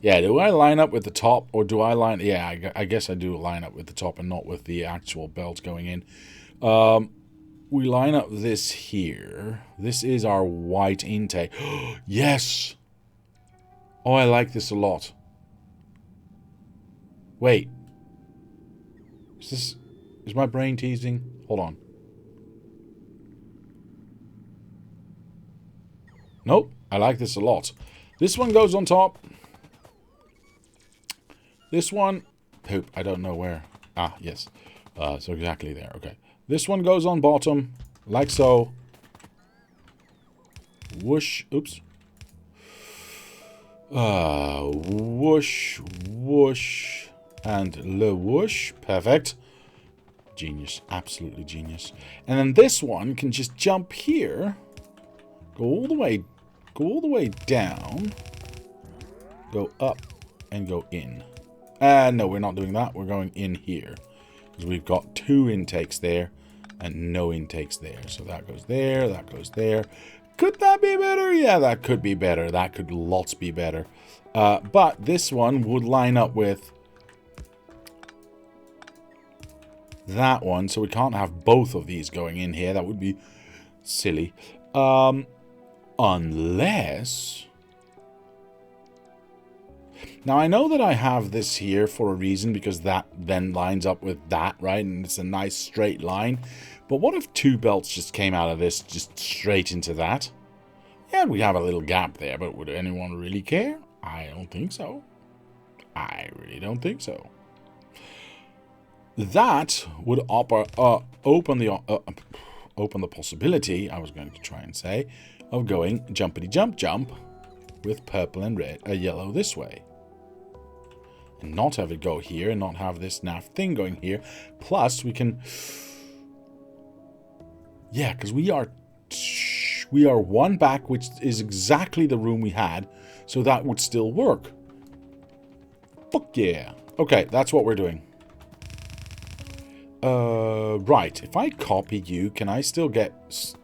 yeah, do I line up with the top, or do I line... Yeah, I guess I do line up with the top and not with the actual belt going in. We line up this here. This is our white intake. Yes! Oh, I like this a lot. Wait. Is my brain teasing? Hold on. Nope. I like this a lot. This one goes on top. This one... Poop. I don't know where. Ah, yes. So exactly there. Okay. This one goes on bottom. Like so. Whoosh. Oops. Whoosh. Whoosh. And le whoosh. Perfect. Genius. Absolutely genius. And then this one can just jump here. Go all the way down. Go up and go in. No, we're not doing that. We're going in here. Because we've got 2 intakes there and no intakes there. So that goes there, that goes there. Could that be better? Yeah, that could be better. That could lots be better. But this one would line up with that one, so we can't have both of these going in here. That would be silly. Unless... Now, I know that I have this here for a reason, because that then lines up with that, right? And it's a nice straight line. But what if 2 belts just came out of this, just straight into that? Yeah, we have a little gap there, but would anyone really care? I don't think so. I really don't think so. That would open the possibility, I was going to try and say, of going jumpity jump jump with purple and red, yellow this way. And not have it go here, and not have this naff thing going here. Plus, we can... Yeah, because we are 1 back, which is exactly the room we had. So that would still work. Fuck yeah. Okay, that's what we're doing. Right. If I copy you, can I still get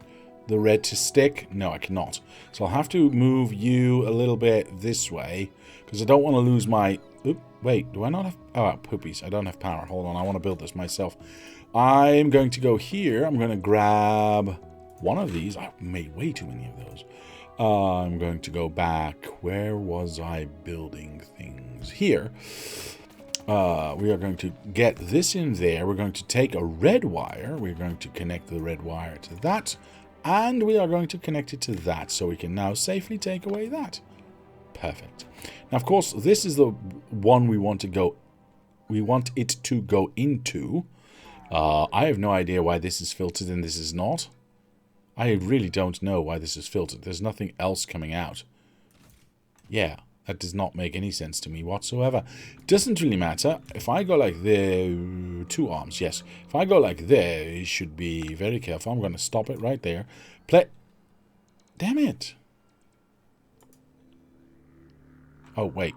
the red to stick? No, I cannot. So I'll have to move you a little bit this way, because I don't want to lose my... Oop, wait, do I not have... Oh, poopies. I don't have power. Hold on, I want to build this myself. I'm going to go here. I'm going to grab one of these. I've made way too many of those. I'm going to go back. Where was I building things? Here. We are going to get this in there. We're going to take a red wire. We're going to connect the red wire to that. And we are going to connect it to that. So we can now safely take away that. Perfect. Now, of course, this is the one we want to go... We want it to go into. I have no idea why this is filtered and this is not. I really don't know why this is filtered. There's nothing else coming out. Yeah, that does not make any sense to me whatsoever. Doesn't really matter. If I go like this... 2 arms, yes. If I go like this, you should be very careful. I'm going to stop it right there. Play... Damn it. Oh, wait.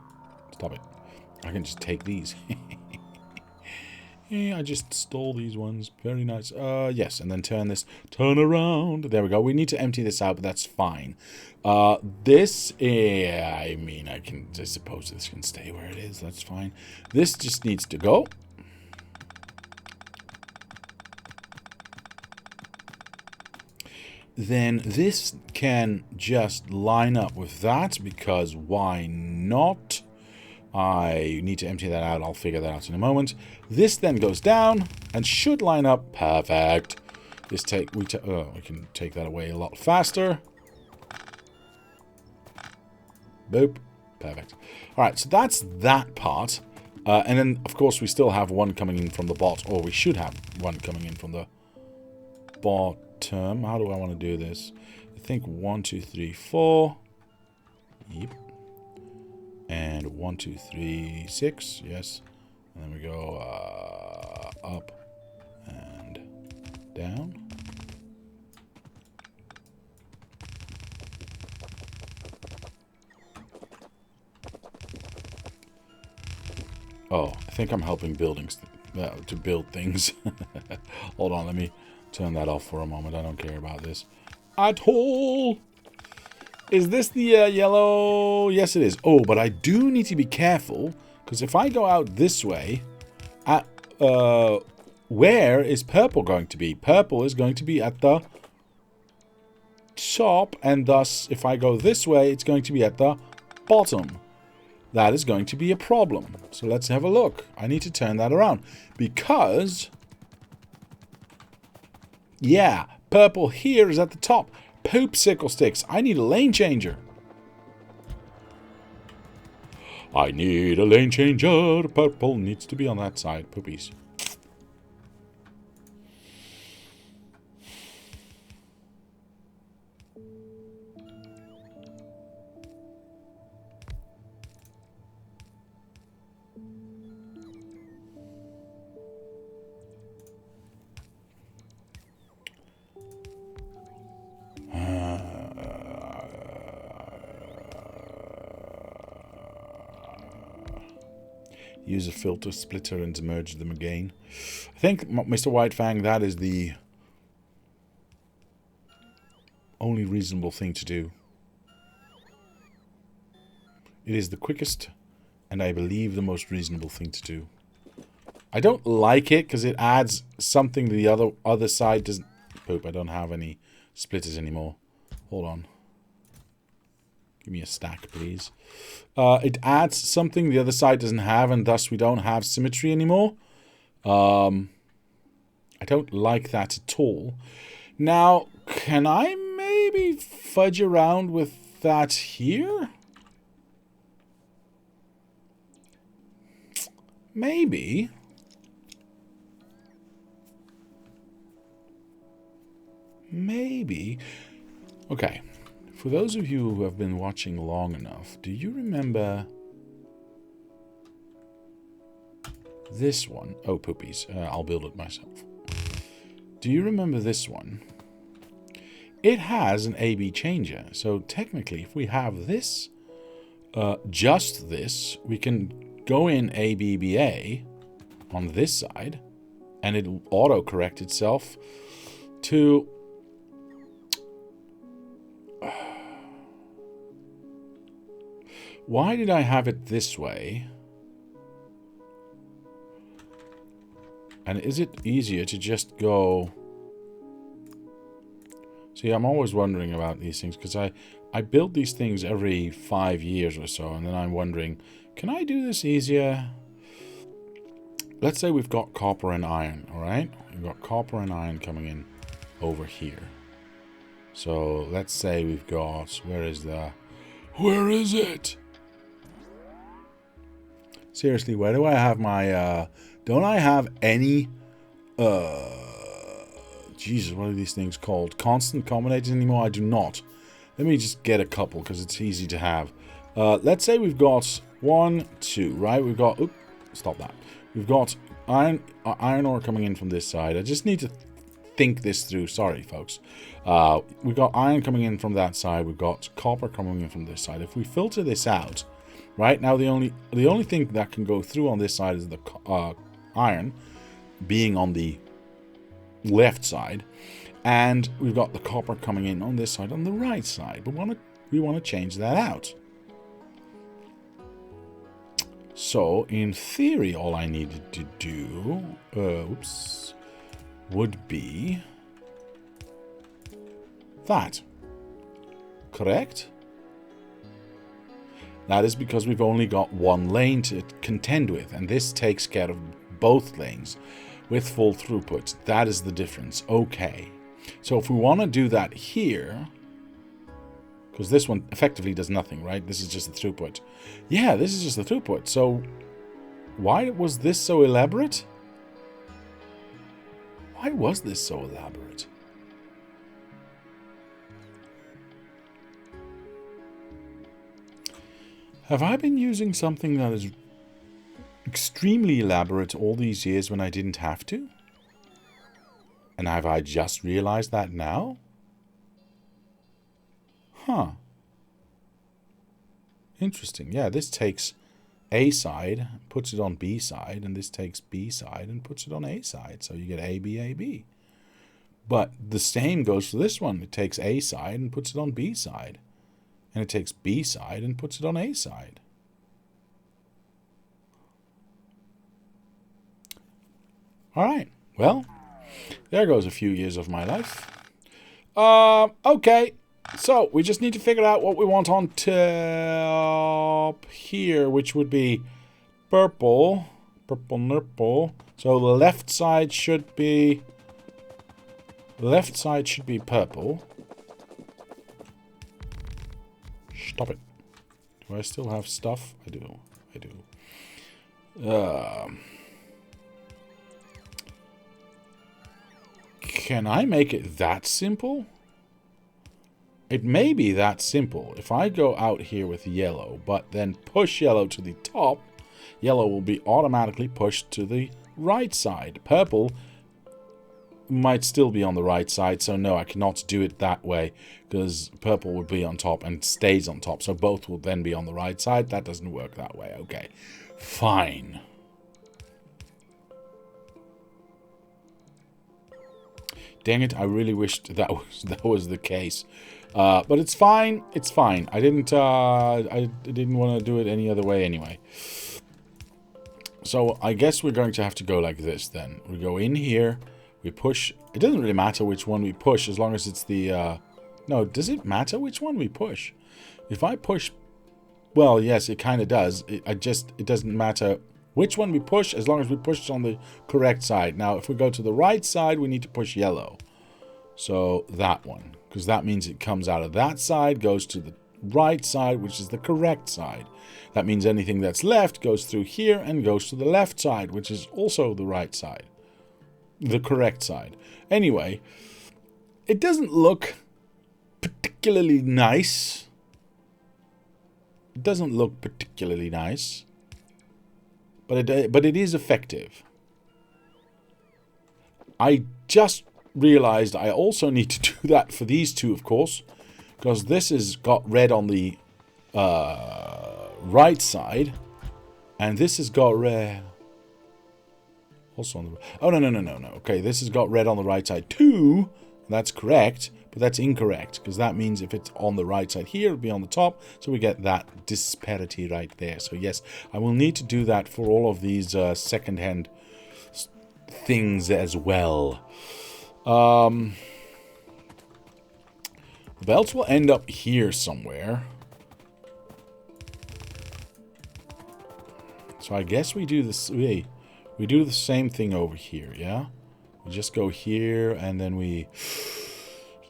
Stop it. I can just take these. Yeah, I just stole these ones. Very nice. Yes, and then turn around. There we go. We need to empty this out, but that's fine. This, I mean, I suppose this can stay where it is. That's fine. This just needs to go. Then this can just line up with that, because why not? I need to empty that out. I'll figure that out in a moment. This then goes down and should line up. Perfect. We can take that away a lot faster. Boop. Perfect. All right, so that's that part. And then, of course, we still have one coming in from the bottom, or we should have one coming in from the bottom. How do I want to do this? I think 1, 2, 3, 4. Yep. And 1, 2, 3, 6. Yes. And then we go up and down. Oh, I think I'm helping buildings to build things. Hold on, let me turn that off for a moment. I don't care about this at all. Is this the yellow? Yes, it is. Oh, but I do need to be careful, because if I go out this way, where is purple going to be? Purple is going to be at the top, and thus, if I go this way, it's going to be at the bottom. That is going to be a problem. So let's have a look. I need to turn that around, because, yeah, purple here is at the top. Poop sickle sticks. I need a lane changer. I need a lane changer. Purple needs to be on that side. Poopies. Use a filter splitter and merge them again. I think, Mr. Whitefang, that is the only reasonable thing to do. It is the quickest, and I believe the most reasonable thing to do. I don't like it because it adds something the other side doesn't. Poop, I don't have any splitters anymore. Hold on. Give me a stack, please. It adds something the other side doesn't have, and thus we don't have symmetry anymore. I don't like that at all. Now, can I maybe fudge around with that here? Maybe. Maybe. Okay. For those of you who have been watching long enough, do you remember this one? Oh, poopies. I'll build it myself. Do you remember this one? It has an A-B changer. So technically, if we have this, just this, we can go in A-B-B-A on this side, and it'll auto-correct itself to... Why did I have it this way? And is it easier to just go... See, I'm always wondering about these things, because I build these things every 5 years or so, and then I'm wondering, can I do this easier? Let's say we've got copper and iron, alright? We've got copper and iron coming in over here. So, let's say we've got... Where is it? Seriously, where do I have my, don't I have any, Jesus, what are these things called? Constant combinators anymore? I do not. Let me just get a couple, because it's easy to have. Let's say we've got 1, 2, right? We've got, oops, stop that. We've got iron ore coming in from this side. I just need to think this through. Sorry, folks. We've got iron coming in from that side. We've got copper coming in from this side. If we filter this out... Right now, the only thing that can go through on this side is the iron, being on the left side, and we've got the copper coming in on this side on the right side. But we want to change that out. So, in theory, all I needed to do, would be that. Correct? That is because we've only got one lane to contend with, and this takes care of both lanes with full throughput. That is the difference. Okay. So if we want to do that here, because this one effectively does nothing, right? This is just the throughput. Yeah, this is just the throughput. So why was this so elaborate? Why was this so elaborate? Have I been using something that is extremely elaborate all these years when I didn't have to? And have I just realized that now? Huh. Interesting. Yeah, this takes A side, puts it on B side, and this takes B side and puts it on A side. So you get A, B, A, B. But the same goes for this one. It takes A side and puts it on B side. And it takes B side and puts it on A side. Alright, well, there goes a few years of my life. Okay, so we just need to figure out what we want on top here, which would be purple. Purple. So the left side should be purple. Stop it. Do I still have stuff? I do. Can I make it that simple? It may be that simple. If I go out here with yellow, but then push yellow to the top, yellow will be automatically pushed to the right side. Purple might still be on the right side, so no, I cannot do it that way, because purple would be on top and stays on top, so both will then be on the right side. That doesn't work that way. Okay, fine. Dang it, I really wished that was the case. But it's fine. It's fine. I didn't want to do it any other way anyway. So I guess we're going to have to go like this then. We go in here, we push. It doesn't really matter which one we push as long as it's the... No, does it matter which one we push? If I push... Well, yes, it kind of does. It doesn't matter which one we push as long as we push it on the correct side. Now, if we go to the right side, we need to push yellow. So that one, because that means it comes out of that side, goes to the right side, which is the correct side. That means anything that's left goes through here and goes to the left side, which is also the right side. The correct side. Anyway, it doesn't look particularly nice. It doesn't look particularly nice. But it is effective. I just realized I also need to do that for these two, of course. Because this has got red on the right side. And this has got red... Also on the... Oh, no. Okay, this has got red on the right side too. That's correct. But that's incorrect. Because that means if it's on the right side here, it'll be on the top. So we get that disparity right there. So yes, I will need to do that for all of these second-hand things as well. The belts will end up here somewhere. So I guess we do this. We do the same thing over here, yeah? We just go here and then we...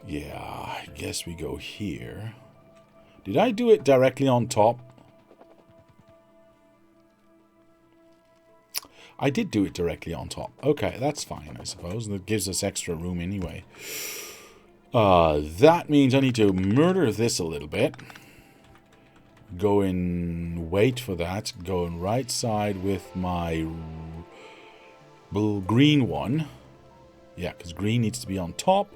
Yeah, I guess we go here. Did I do it directly on top? I did do it directly on top. Okay, that's fine, I suppose. That gives us extra room anyway. That means I need to murder this a little bit. Go in... Wait for that. Go in right side with my green one. Yeah, because green needs to be on top.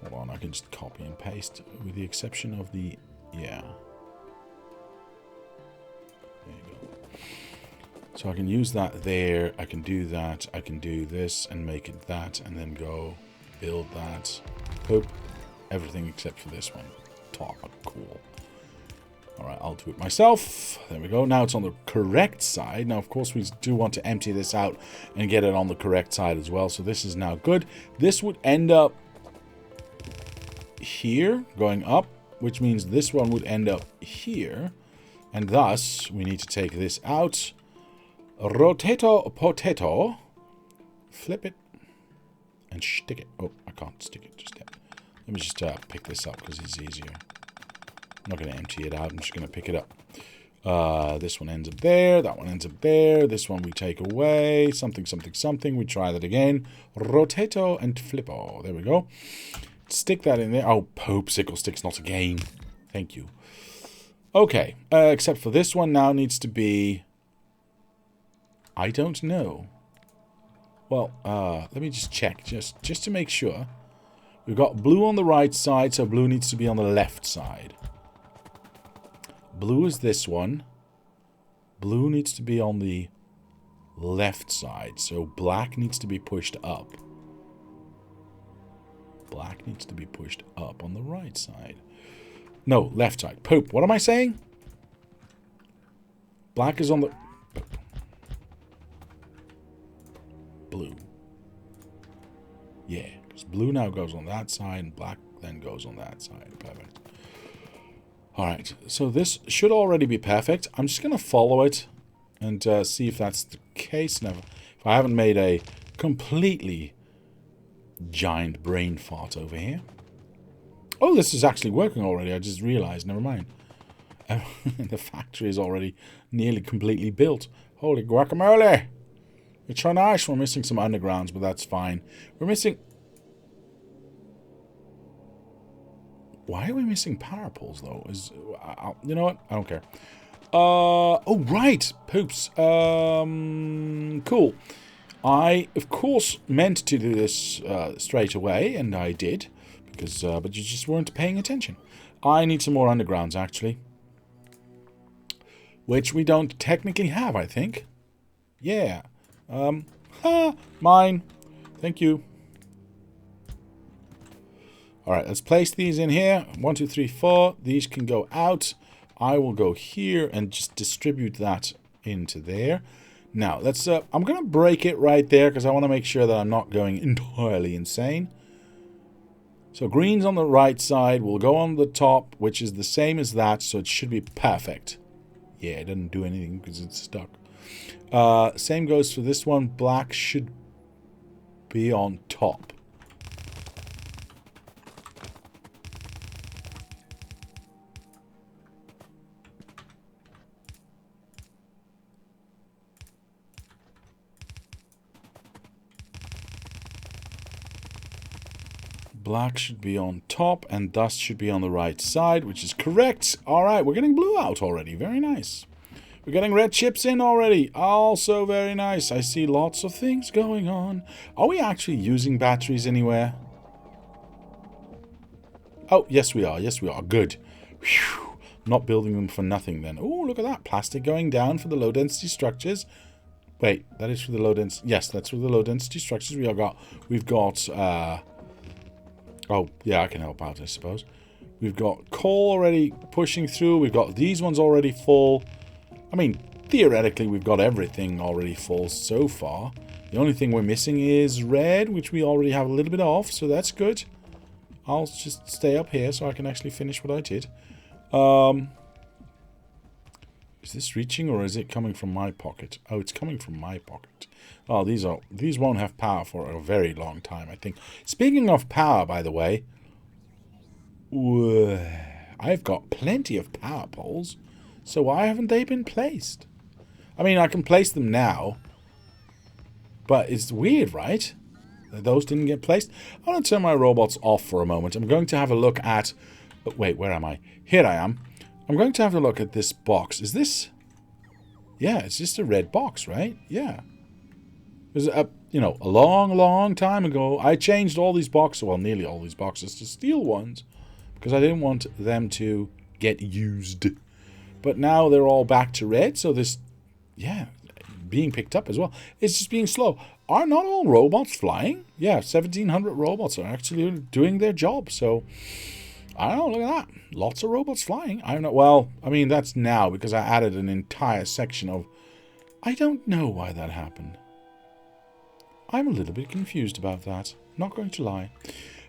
Hold on, I can just copy and paste with the exception of the... Yeah. There you go. So I can use that there. I can do that. I can do this and make it that. And then go build that. Poop. Everything except for this one. Top. Cool. Alright, I'll do it myself. There we go. Now it's on the correct side. Now, of course, we do want to empty this out and get it on the correct side as well. So this is now good. This would end up here, going up, which means this one would end up here. And thus, we need to take this out. Rotato potato. Flip it. And stick it. Oh, I can't stick it just yet. Let me just pick this up because it's easier. I'm not going to empty it out. I'm just going to pick it up. This one ends up there. That one ends up there. This one we take away. Something, something, something. We try that again. Rotato and flippo. There we go. Stick that in there. Oh, Pope sickle sticks, not again. Thank you. Okay. Except for this one now needs to be... I don't know. Well, let me just check. Just to make sure. We've got blue on the right side, so blue needs to be on the left side. Blue is this one. Blue needs to be on the left side, so black needs to be pushed up. Black needs to be pushed up on the right side. No, left side. Poop. What am I saying? Black is on the... Blue. Yeah, because blue now goes on that side and black then goes on that side. Perfect. Alright, so this should already be perfect. I'm just going to follow it and see if that's the case. Now, if I haven't made a completely giant brain fart over here. Oh, this is actually working already. I just realized. Never mind. The factory is already nearly completely built. Holy guacamole! It's so nice. We're missing some undergrounds, but that's fine. We're missing... Why are we missing power poles, though? You know what? I don't care. Oh, right. Poops. Cool. I, of course, meant to do this straight away, and I did. Because, but you just weren't paying attention. I need some more undergrounds, actually. Which we don't technically have, I think. Yeah. Mine. Thank you. Alright, let's place these in here. 1, 2, 3, 4. These can go out. I will go here and just distribute that into there. Now, let's. I'm going to break it right there because I want to make sure that I'm not going entirely insane. So green's on the right side. We'll go on the top, which is the same as that, so it should be perfect. Yeah, it doesn't do anything because it's stuck. Same goes for this one. Black should be on top. Black should be on top, and dust should be on the right side, which is correct. Alright, we're getting blue out already. Very nice. We're getting red chips in already. Also very nice. I see lots of things going on. Are we actually using batteries anywhere? Oh, yes we are. Yes we are. Good. Whew. Not building them for nothing then. Oh, look at that. Plastic going down for the low density structures. Wait, that is for the low density. Yes, that's for the low density structures. We've got oh, yeah, I can help out, I suppose. We've got coal already pushing through. We've got these ones already full. I mean, theoretically, we've got everything already full so far. The only thing we're missing is red, which we already have a little bit of, so that's good. I'll just stay up here so I can actually finish what I did. Is this reaching or is it coming from my pocket? Oh, it's coming from my pocket. Oh, these won't have power for a very long time, I think. Speaking of power, by the way, I've got plenty of power poles. So why haven't they been placed? I mean, I can place them now, but it's weird, right? That those didn't get placed. I want to turn my robots off for a moment. I'm going to have a look at... Wait, where am I? Here I am. I'm going to have a look at this box. Is this... Yeah, it's just a red box, right? Yeah. It was a long, long time ago. I changed all these boxes, well, nearly all these boxes, to steel ones because I didn't want them to get used. But now they're all back to red, so this, yeah, being picked up as well. It's just being slow. Are not all robots flying? Yeah, 1,700 robots are actually doing their job. So, I don't know, look at that. Lots of robots flying. I don't know. Well, I mean, that's now because I added an entire section of... I don't know why that happened. I'm a little bit confused about that. Not going to lie.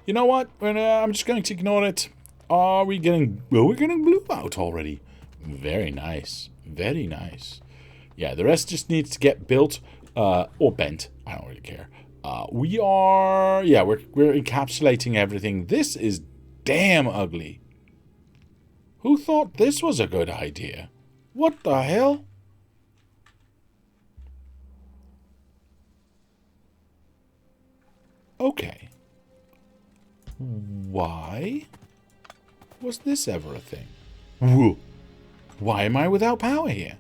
You know what? I'm just going to ignore it. Are we getting... Well, we're getting blue out already. Very nice. Very nice. Yeah, the rest just needs to get built or bent. I don't really care. We are... Yeah, we're encapsulating everything. This is damn ugly. Who thought this was a good idea? What the hell? Okay. Why was this ever a thing? Whoa. Why am I without power here?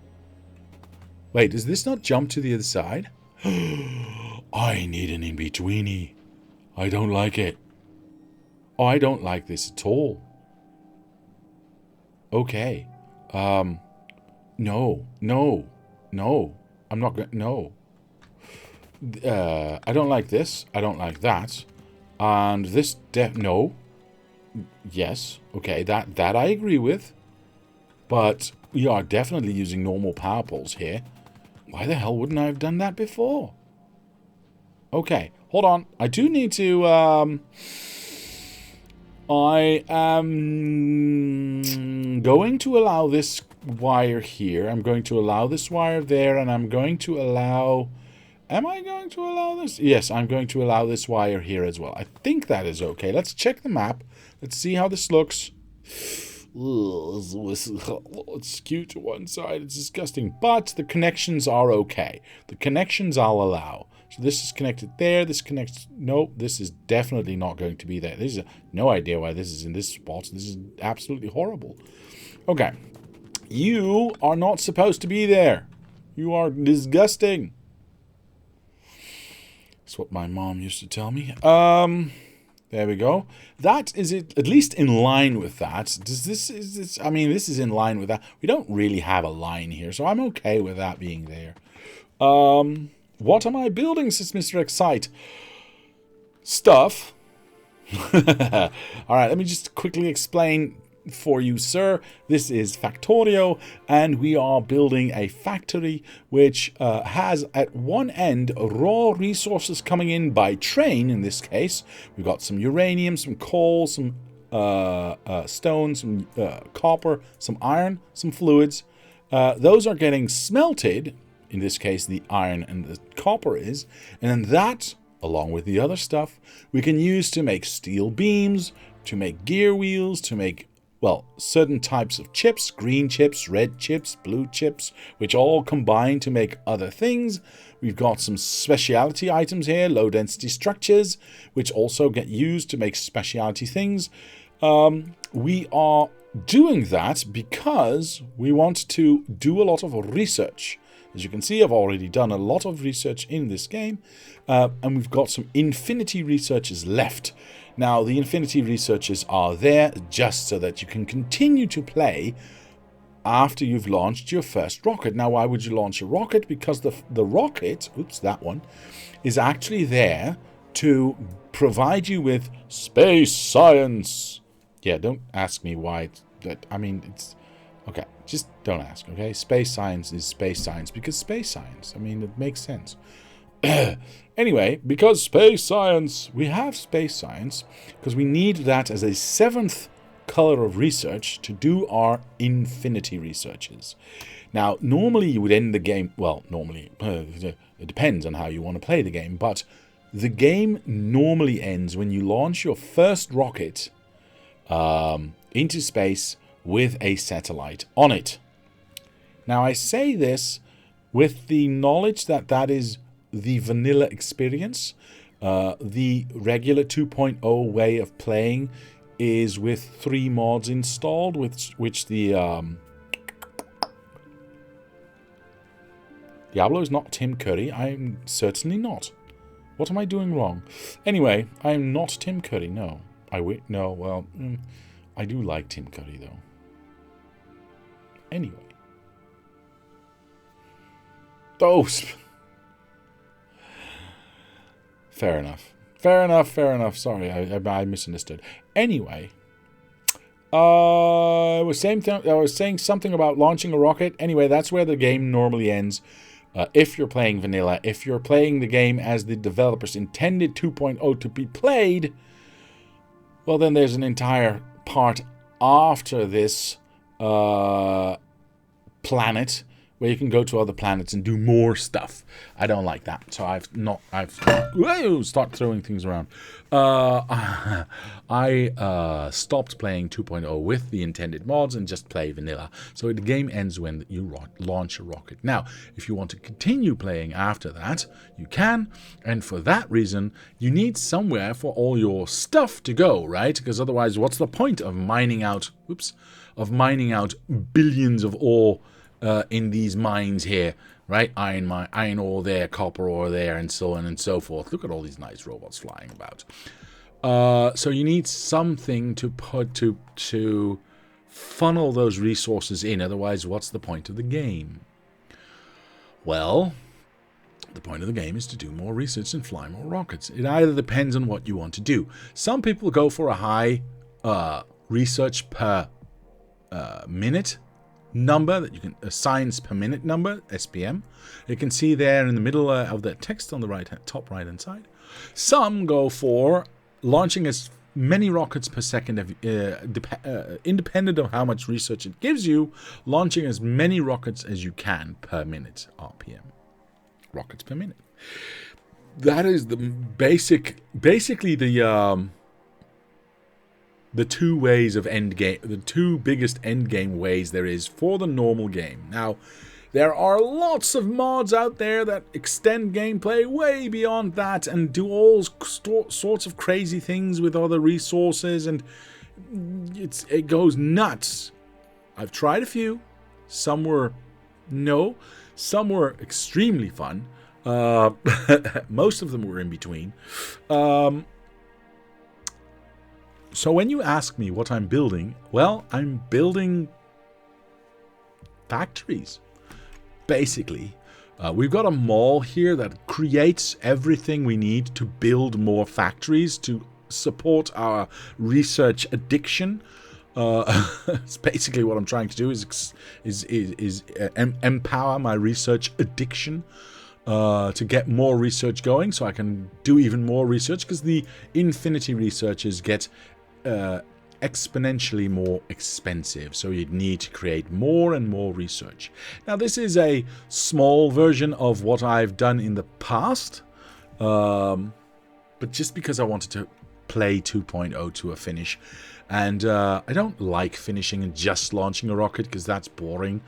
Wait, does this not jump to the other side? I need an in-betweenie. I don't like it. Oh, I don't like this at all. Okay. No. I'm not going to... No. I don't like this. I don't like that. And this... No. Yes. Okay, that I agree with. But we are definitely using normal power poles here. Why the hell wouldn't I have done that before? Okay, hold on. I do need to... I am going to allow this wire here. I'm going to allow this wire there. And I'm going to allow... Am I going to allow this? Yes, I'm going to allow this wire here as well. I think that is okay. Let's check the map. Let's see how this looks. It's skewed to one side. It's disgusting. But the connections are okay. The connections I'll allow. So this is connected there. This connects... Nope, this is definitely not going to be there. This is no idea why this is in this spot. This is absolutely horrible. Okay. You are not supposed to be there. You are disgusting. That's what my mom used to tell me. There we go. That is it, at least in line with that. I mean, this is in line with that. We don't really have a line here, so I'm okay with that being there. What am I building, says Mr. Excite? Stuff. Alright, let me just quickly explain. for you, sir. This is Factorio, and we are building a factory which has at one end raw resources coming in by train. In this case, we've got some uranium, some coal, some stone, some copper, some iron, some fluids. Those are getting smelted. In this case, the iron and the copper is, and then that, along with the other stuff, we can use to make steel beams, to make gear wheels, to make, well, certain types of chips, green chips, red chips, blue chips, which all combine to make other things. We've got some specialty items here, low density structures, which also get used to make specialty things. We are doing that because we want to do a lot of research. As you can see, I've already done a lot of research in this game, and we've got some infinity researches left. Now, the infinity researches are there just so that you can continue to play after you've launched your first rocket. Now, why would you launch a rocket? Because the rocket, oops, that one, is actually there to provide you with space science. Yeah, don't ask me why. I mean, it's... Okay, just don't ask, okay? Space science is space science because space science. I mean, it makes sense. Anyway, because space science, we have space science because we need that as a 7th color of research to do our infinity researches. Now, normally you would end the game, well, normally, it depends on how you want to play the game, but the game normally ends when you launch your first rocket into space with a satellite on it. Now, I say this with the knowledge that that is the vanilla experience. The regular 2.0 way of playing is with 3 mods installed, which the Diablo is not Tim Curry. I'm certainly not. What am I doing wrong? Anyway, I'm not Tim Curry. No, no. Well, I do like Tim Curry though. Anyway, those. Fair enough. Fair enough. Fair enough. Sorry, I misunderstood. Anyway, I was saying something about launching a rocket. Anyway, that's where the game normally ends. If you're playing vanilla, if you're playing the game as the developers intended 2.0 to be played, well, then there's an entire part after this planet where you can go to other planets and do more stuff. I don't like that, so start throwing things around. I stopped playing 2.0 with the intended mods and just play vanilla. So the game ends when you launch a rocket. Now, if you want to continue playing after that, you can, and for that reason, you need somewhere for all your stuff to go, right? Because otherwise, what's the point of mining out? Billions of ore in these mines here, right? Iron ore there, copper ore there, and so on and so forth. Look at all these nice robots flying about. So you need something to put to funnel those resources in. Otherwise, what's the point of the game? Well, the point of the game is to do more research and fly more rockets. It either depends on what you want to do. Some people go for a high research per minute number, that you can science per minute number, SPM. You can see there in the middle of the text on the top right hand side. Some go for launching as many rockets per second, independent of how much research it gives you, launching as many rockets as you can per minute, RPM, rockets per minute. That is the basically the two ways of end game, the two biggest end game ways there is for the normal game. Now, there are lots of mods out there that extend gameplay way beyond that and do all sorts of crazy things with other resources, and it goes nuts. I've tried a few. Some were some were extremely fun. Most of them were in between. So when you ask me what I'm building, well, I'm building factories. Basically, we've got a mall here that creates everything we need to build more factories to support our research addiction. It's basically what I'm trying to do is empower my research addiction to get more research going, so I can do even more research, because the Infinity researchers get exponentially more expensive, so you'd need to create more and more research. Now, this is a small version of what I've done in the past, but just because I wanted to play 2.0 to a finish, and I don't like finishing and just launching a rocket, because that's boring.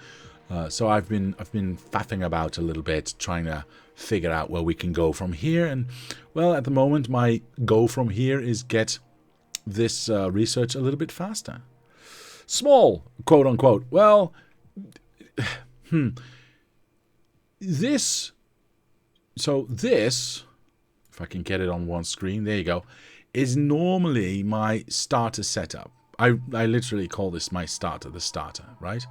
So I've been faffing about a little bit, trying to figure out where we can go from here. And, well, at the moment, my go from here is get this research a little bit faster. Small, quote unquote. Well, this, if I can get it on one screen, there you go, is normally my starter setup. I literally call this my starter, the starter, right?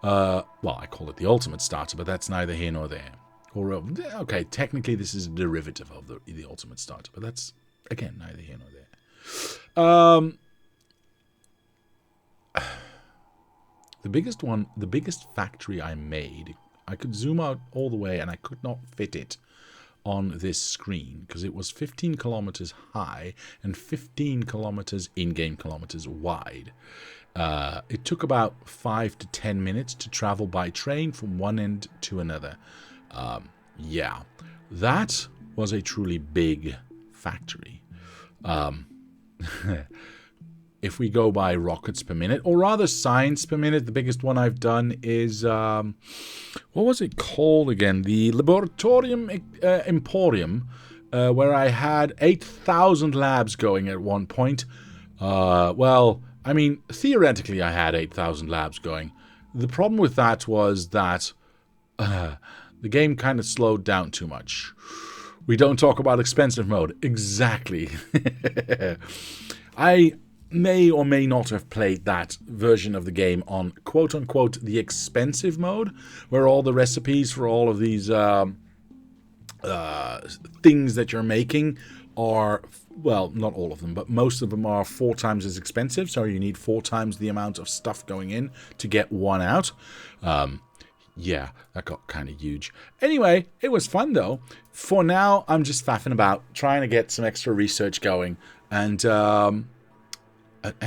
Well, I call it the ultimate starter, but that's neither here nor there. Or, okay, technically this is a derivative of the ultimate starter, but that's, again, neither here nor there. The biggest factory I made, I could zoom out all the way and I could not fit it on this screen because it was 15 kilometers high and 15 kilometers in-game kilometers wide. It took about 5 to 10 minutes to travel by train from one end to another. Yeah, that was a truly big factory. If we go by rockets per minute, or rather science per minute, the biggest one I've done is, what was it called again? The Laboratorium Emporium, where I had 8,000 labs going at one point. Well, I mean, theoretically I had 8,000 labs going. The problem with that was that the game kind of slowed down too much. We don't talk about expensive mode. Exactly. I may or may not have played that version of the game on quote-unquote the expensive mode, where all the recipes for all of these things that you're making are, well, not all of them, but most of them are 4 times as expensive, so you need 4 times the amount of stuff going in to get one out. Yeah, that got kind of huge. Anyway, it was fun though. For now, I'm just faffing about, trying to get some extra research going, and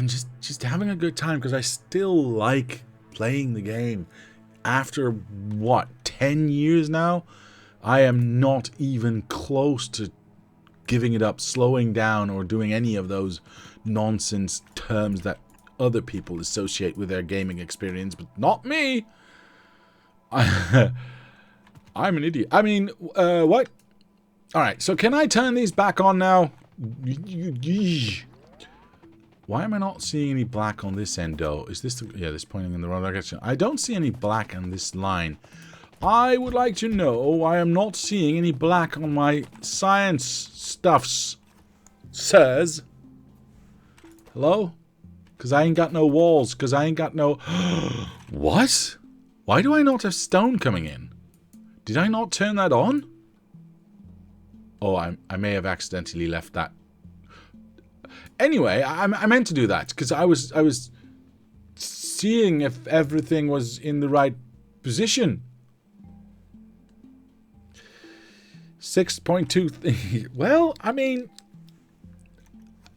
just having a good time, because I still like playing the game. After, what, 10 years now? I am not even close to giving it up, slowing down, or doing any of those nonsense terms that other people associate with their gaming experience, but not me. I'm an idiot. I mean, what? Alright, so can I turn these back on now? Why am I not seeing any black on this end, though? Is this the... Yeah, this pointing in the wrong direction. I don't see any black on this line. I would like to know why I'm not seeing any black on my science stuffs. Sirs? Hello? Because I ain't got no walls. Because I ain't got no... What? Why do I not have stone coming in? Did I not turn that on? Oh, I may have accidentally left that. Anyway, I meant to do that because I was seeing if everything was in the right position. 6.2. Well, I mean,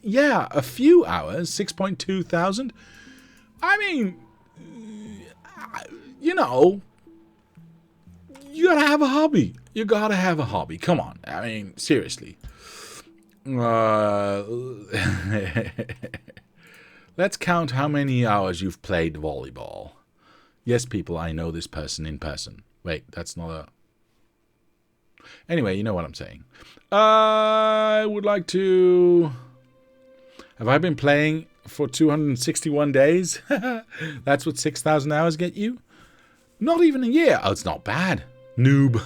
yeah, a few hours. 6.2 thousand. I mean, you know, you gotta have a hobby. You gotta have a hobby. Come on. I mean, seriously. Let's count how many hours you've played volleyball. Yes, people, I know this person in person. Wait, that's not a... Anyway, you know what I'm saying. I would like to... Have I been playing for 261 days? That's what 6,000 hours get you? Not even a year. Oh, it's not bad. Noob.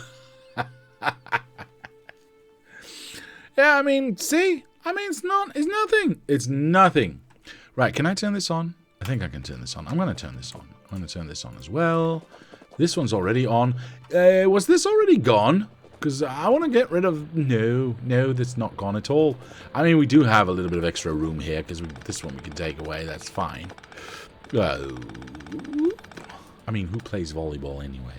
Yeah, I mean, see? I mean, it's nothing. It's nothing. Right, can I turn this on? I think I can turn this on. I'm going to turn this on. I'm going to turn this on as well. This one's already on. Was this already gone? because I want to get rid of... No, that's not gone at all. I mean, we do have a little bit of extra room here, because this one we can take away. That's fine. I mean, who plays volleyball anyway?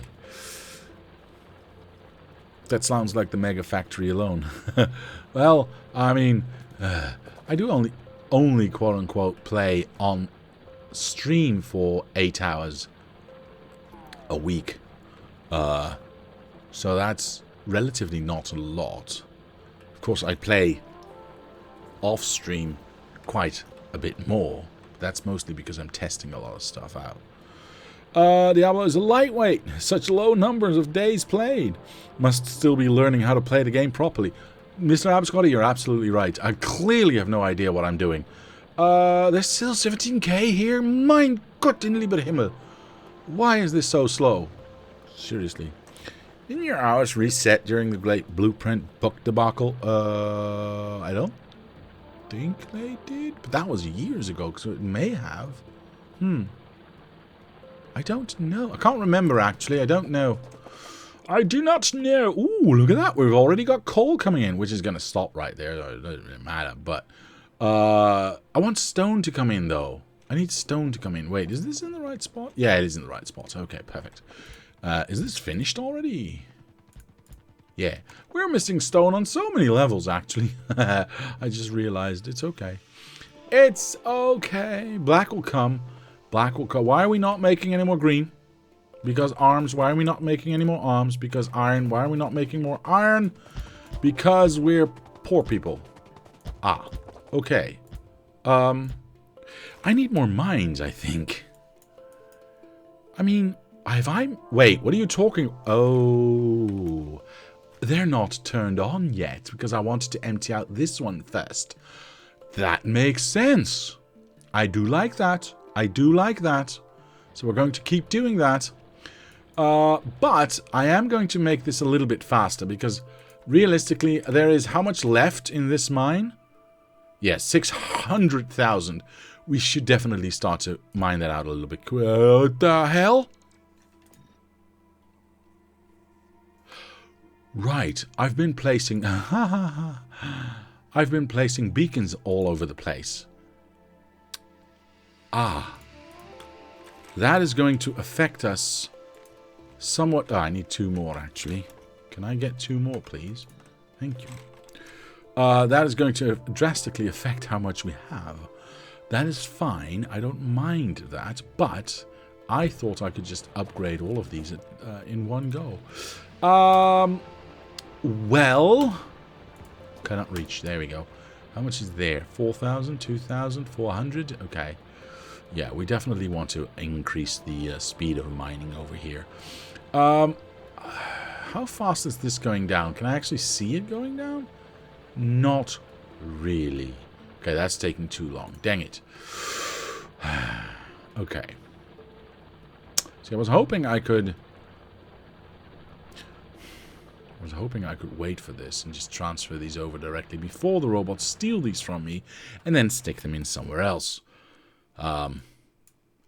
That sounds like the Mega Factory alone. Well, I mean, I do only quote-unquote play on stream for 8 hours a week. So that's relatively not a lot. Of course, I play off-stream quite a bit more. That's mostly because I'm testing a lot of stuff out. Diablo is a lightweight. Such low numbers of days played. Must still be learning how to play the game properly. Mr. Abscotty, you're absolutely right. I clearly have no idea what I'm doing. There's still 17k here? Mein Gott in lieber Himmel. Why is this so slow? Seriously. Didn't your hours reset during the Great Blueprint book debacle? I don't think they did. But that was years ago, so it may have. I don't know. I can't remember, actually. I don't know. I do not know. Ooh, look at that. We've already got coal coming in, which is going to stop right there. It doesn't really matter. But I want stone to come in, though. I need stone to come in. Wait, is this in the right spot? Yeah, it is in the right spot. Okay, perfect. Is this finished already? Yeah. We're missing stone on so many levels, actually. I just realized. It's okay. It's okay. Black will come. Black will come. Why are we not making any more green? Because arms. Why are we not making any more arms? Because iron. Why are we not making more iron? Because we're poor people. Ah. Okay. I need more mines, I think. I mean, wait, what are you talking? Oh. They're not turned on yet because I wanted to empty out this one first. That makes sense. I do like that. I do like that. So we're going to keep doing that. But I am going to make this a little bit faster because realistically, there is how much left in this mine? Yes, 600,000. We should definitely start to mine that out a little bit. What the hell? Right, I've been placing... I've been placing beacons all over the place. Ah. That is going to affect us somewhat... Oh, I need 2 more, actually. Can I get 2 more, please? Thank you. That is going to drastically affect how much we have. That is fine. I don't mind that. But I thought I could just upgrade all of these in one go. Well... Cannot reach. There we go. How much is there? 4,000? 2,000? 400? Okay. Yeah, we definitely want to increase the speed of mining over here. How fast is this going down? Can I actually see it going down? Not really. Okay, that's taking too long. Dang it. Okay. See, I was hoping I could wait for this and just transfer these over directly before the robots steal these from me and then stick them in somewhere else.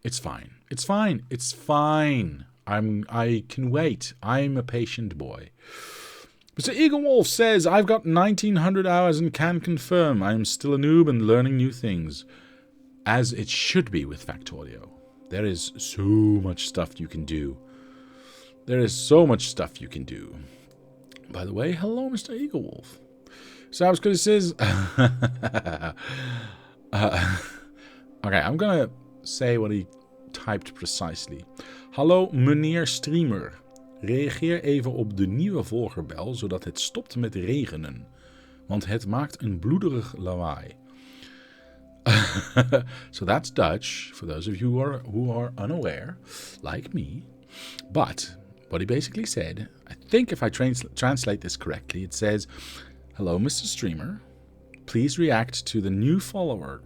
It's fine. It's fine. It's fine. I can wait. I'm a patient boy. Mr. Eagle Wolf says, I've got 1900 hours and can confirm I am still a noob and learning new things. As it should be with Factorio. There is so much stuff you can do. There is so much stuff you can do. By the way, hello, Mr. Eagle Wolf. Sabscotty says... okay, I'm gonna say what he typed precisely. Hallo, meneer streamer. Reageer even op de nieuwe volgerbel, zodat het stopt met regenen. Want het maakt een bloederig lawaai. So that's Dutch, for those of you who are unaware, like me. But what he basically said, I think if I translate this correctly, it says, hello, Mr. Streamer. Please react to the new follower.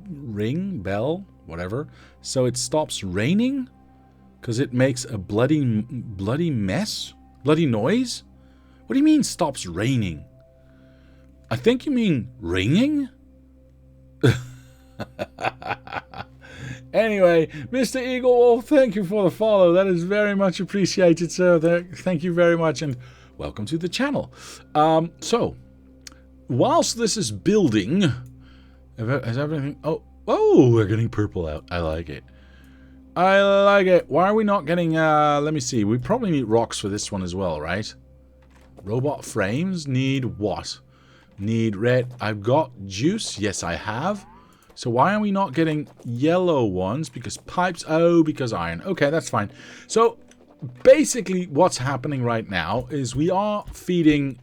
Ring, bell, whatever. So it stops raining? Because it makes a bloody mess? Bloody noise? What do you mean stops raining? I think you mean ringing? Anyway, Mr. Eagle Wolf, thank you for the follow. That is very much appreciated, sir. Thank you very much. And welcome to the channel. So, whilst this is building, has everything... Oh, we're getting purple out. I like it. I like it. Why are we not getting... let me see. We probably need rocks for this one as well, right? Robot frames need what? Need red. I've got juice. Yes, I have. So why are we not getting yellow ones? Because pipes. Oh, because iron. Okay, that's fine. So basically what's happening right now is we are feeding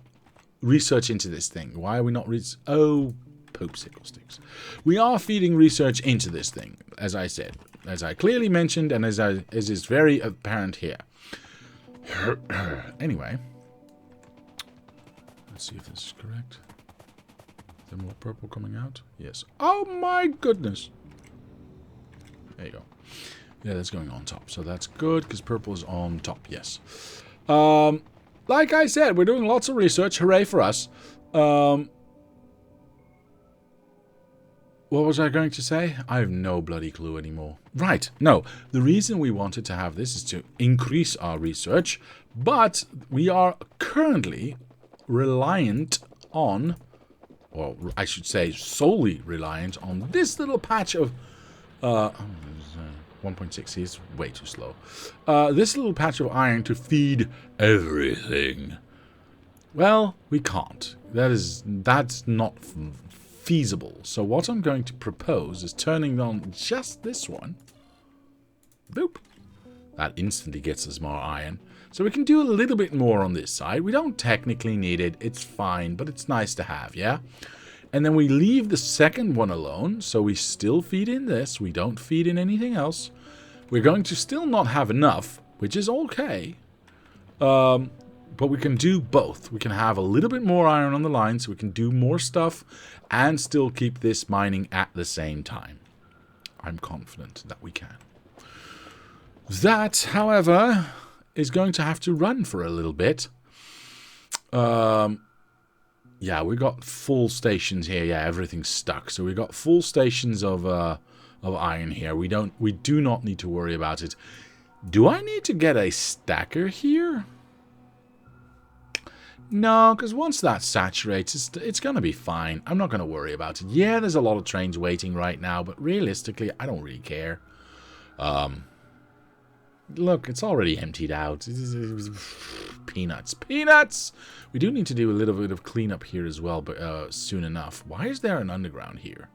research into this thing. Why are we not... Oh, poopsicle sticks. We are feeding research into this thing, as I said. As I clearly mentioned, and as is very apparent here. Anyway. Let's see if this is correct. Is there more purple coming out? Yes. Oh my goodness. There you go. Yeah, that's going on top. So that's good, because purple is on top. Yes. Like I said, we're doing lots of research. Hooray for us. What was I going to say? I have no bloody clue anymore. Right. No. The reason we wanted to have this is to increase our research. But we are currently reliant on, or I should say solely reliant on this little patch of... 1.6 is way too slow. This little patch of iron to feed everything. Well, we can't. That's not feasible. So what I'm going to propose is turning on just this one. Boop. That instantly gets us more iron. So we can do a little bit more on this side. We don't technically need it. It's fine, but it's nice to have, yeah? And then we leave the second one alone. So we still feed in this. We don't feed in anything else. We're going to still not have enough, which is okay. But we can do both. We can have a little bit more iron on the line, so we can do more stuff and still keep this mining at the same time. I'm confident that we can. That, however, is going to have to run for a little bit. Yeah, we got full stations here. Yeah, everything's stuck. So we got full stations of iron here. We do not need to worry about it. Do I need to get a stacker here? No, because once that saturates, it's going to be fine. I'm not going to worry about it. Yeah, there's a lot of trains waiting right now, but realistically, I don't really care. Look, it's already emptied out. Peanuts. Peanuts! We do need to do a little bit of cleanup here as well, but soon enough. Why is there an underground here?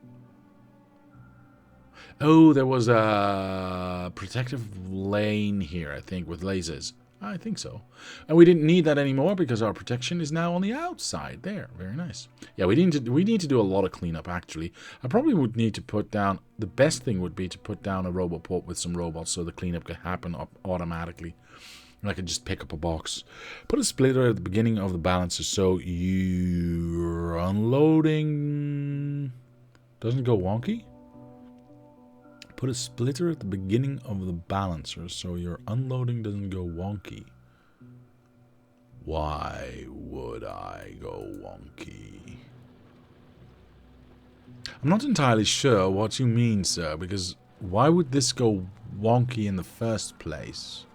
Oh, there was a protective lane here, I think, with lasers. I think so. And we didn't need that anymore because our protection is now on the outside. There. Very nice. Yeah, we need to do a lot of cleanup, actually. I probably would need to put down... The best thing would be to put down a robot port with some robots so the cleanup could happen automatically. And I could just pick up a box. Put a splitter at the beginning of the balancer so your unloading doesn't go wonky. Put a splitter at the beginning of the balancer so your unloading doesn't go wonky. Why would I go wonky? I'm not entirely sure what you mean, sir, because why would this go wonky in the first place?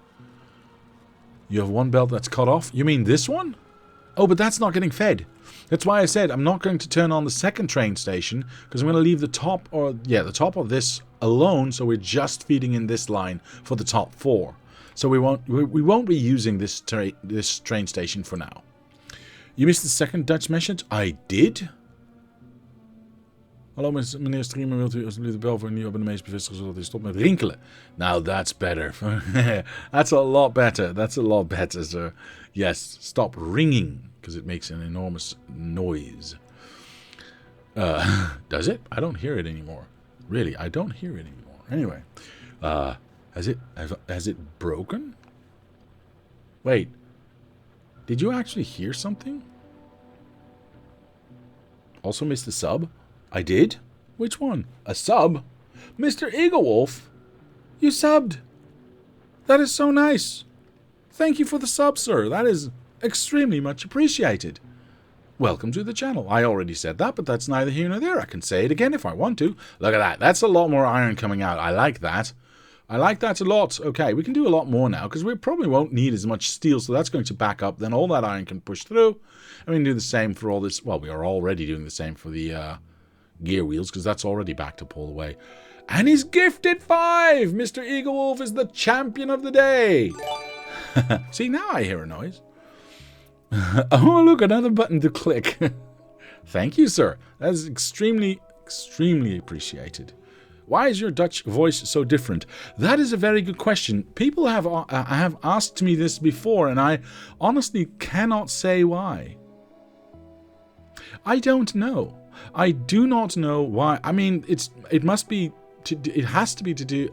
You have one belt that's cut off? You mean this one? Oh, but that's not getting fed. That's why I said I'm not going to turn on the second train station, because I'm going to leave the top, the top of this alone, so we're just feeding in this line for the top 4. So we won't be using this train station for now. You missed the second Dutch message? I did? Hallo meneer streamer, wilt u alsjeblieft de bel voor een nieuw abonnement bevestigen zodat hij stopt met rinkelen? Now that's better. That's a lot better. That's a lot better, sir. Yes, stop ringing, because it makes an enormous noise. Does it? I don't hear it anymore. Really, I don't hear it anymore. Anyway, has it broken? Wait, did you actually hear something? Also missed the sub? I did? Which one? A sub? Mr. Eaglewolf, you subbed. That is so nice. Thank you for the sub, sir. That is extremely much appreciated. Welcome to the channel. I already said that, but that's neither here nor there. I can say it again if I want to. Look at that. That's a lot more iron coming out. I like that. I like that a lot. Okay, we can do a lot more now because we probably won't need as much steel, so that's going to back up. Then all that iron can push through. And we can do the same for all this. Well, we are already doing the same for the gear wheels because that's already backed up all the way. And he's gifted 5! Mr. Eagle Wolf is the champion of the day. See, now I hear a noise. Oh, look, another button to click. Thank you, sir. That is extremely, extremely appreciated. Why is your Dutch voice so different? That is a very good question. People have asked me this before, and I honestly cannot say why. I don't know. I do not know why. I mean, it must be. It has to be to do.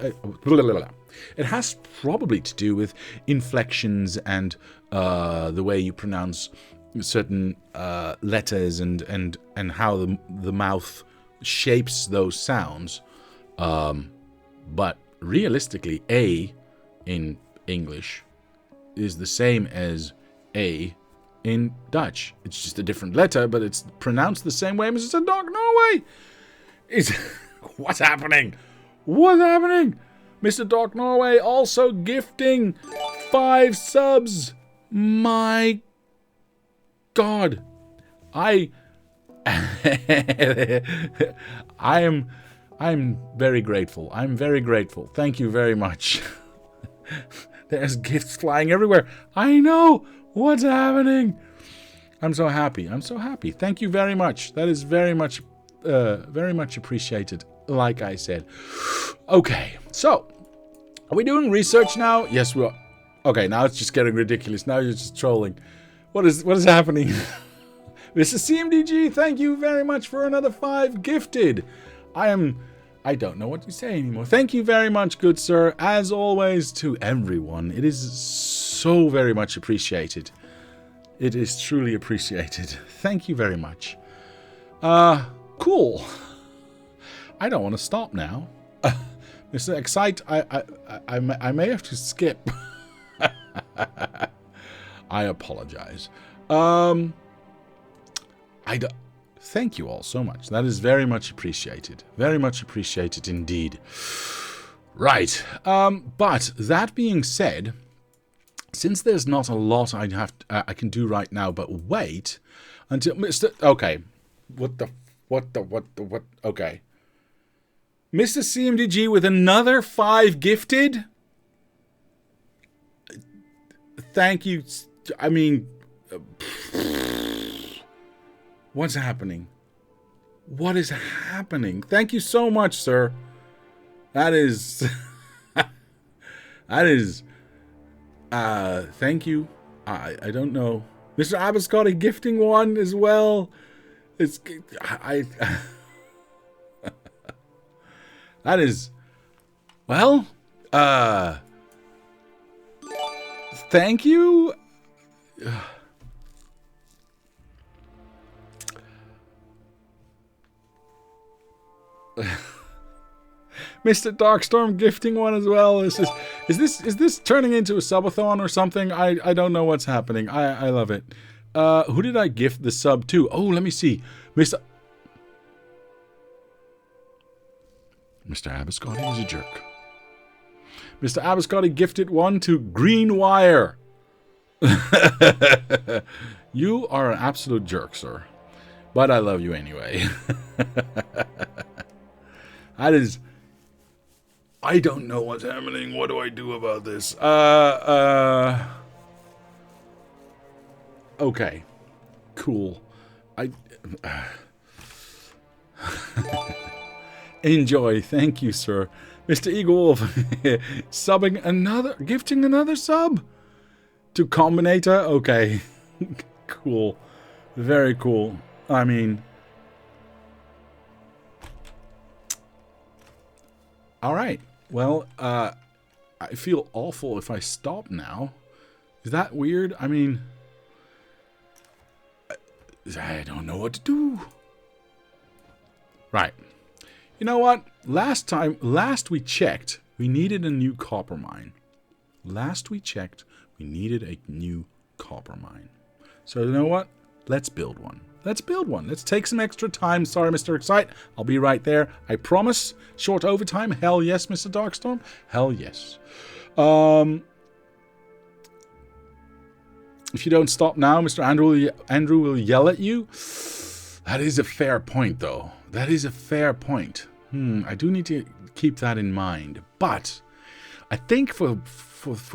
It has probably to do with inflections and the way you pronounce certain letters and how the mouth shapes those sounds. But realistically, A in English is the same as A in Dutch. It's just a different letter, but it's pronounced the same way. Mr. Dog Norway! What's happening? What's happening? Mr. Dog Norway also gifting 5 subs. My God. I'm very grateful. I'm very grateful. Thank you very much. There's gifts flying everywhere. I know. What's happening? I'm so happy. I'm so happy. Thank you very much. That is very much appreciated, like I said. Okay, so are we doing research now? Yes, we are. Okay, now it's just getting ridiculous. Now you're just trolling. What is happening? Mr. CMDG, thank you very much for another 5 gifted. I don't know what to say anymore. Thank you very much, good sir. As always, to everyone. It is so very much appreciated. It is truly appreciated. Thank you very much. Cool. I don't want to stop now. Mr. Excite, I may have to skip. I apologize. Thank you all so much. That is very much appreciated. Very much appreciated indeed. Right. But that being said, since there's not a lot I can do right now, but wait until Mr. Okay. What? Okay. Mr. CMDG with another 5 gifted? Thank you. I mean, what's happening? What is happening? Thank you so much, sir. That is... thank you. I don't know. Mr. Abascotti gifting 1 as well. It's... that is... Well, thank you. Mr. Darkstorm gifting 1 as well. Is this turning into a subathon or something? I don't know what's happening. I love it. Who did I gift the sub to? Oh, let me see. Mr. Abascotti is a jerk. Mr. Abascotti gifted 1 to Green Wire. You are an absolute jerk, sir. But I love you anyway. That is... I don't know what's happening. What do I do about this? Okay. Cool. Enjoy. Thank you, sir. Mr. Eagle Wolf gifting another sub to Combinator. Okay. Cool. Very cool. I mean, all right. Well, I feel awful if I stop now. Is that weird? I mean, I don't know what to do. Right. You know what? Last we checked, we needed a new copper mine. Last we checked, we needed a new copper mine. So you know what? Let's build one. Let's build one. Let's take some extra time. Sorry, Mr. Excite. I'll be right there. I promise. Short overtime. Hell yes, Mr. Darkstorm. Hell yes. If you don't stop now, Mr. Andrew will yell at you. That is a fair point, though. That is a fair point. I do need to keep that in mind. But I think for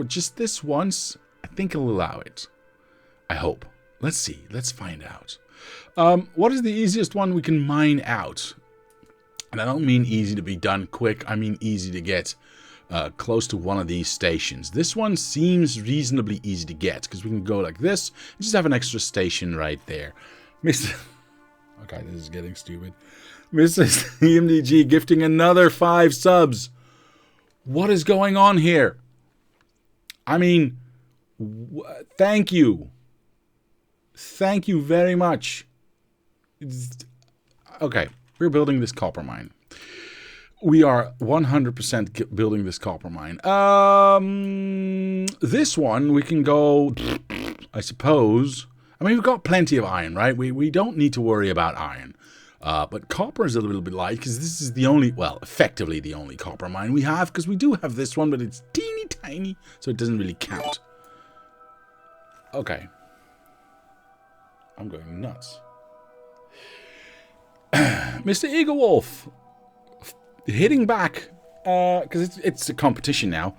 just this once, I think he'll allow it. I hope. Let's see. Let's find out. What is the easiest one we can mine out? And I don't mean easy to be done quick. I mean easy to get close to one of these stations. This one seems reasonably easy to get because we can go like this and just have an extra station right there. Mr. Okay, this is getting stupid. Mr. CMDG gifting another 5 subs. What is going on here? I mean, thank you. Thank you very much. Okay, we're building this copper mine. We are 100% building this copper mine. This one, we can go, I suppose. I mean, we've got plenty of iron, right? We don't need to worry about iron. But copper is a little bit light because this is the only, well, effectively the only copper mine we have. Because we do have this one, but it's teeny tiny, so it doesn't really count. Okay. I'm going nuts. Mr. Eagle Wolf. Hitting back. Because it's a competition now.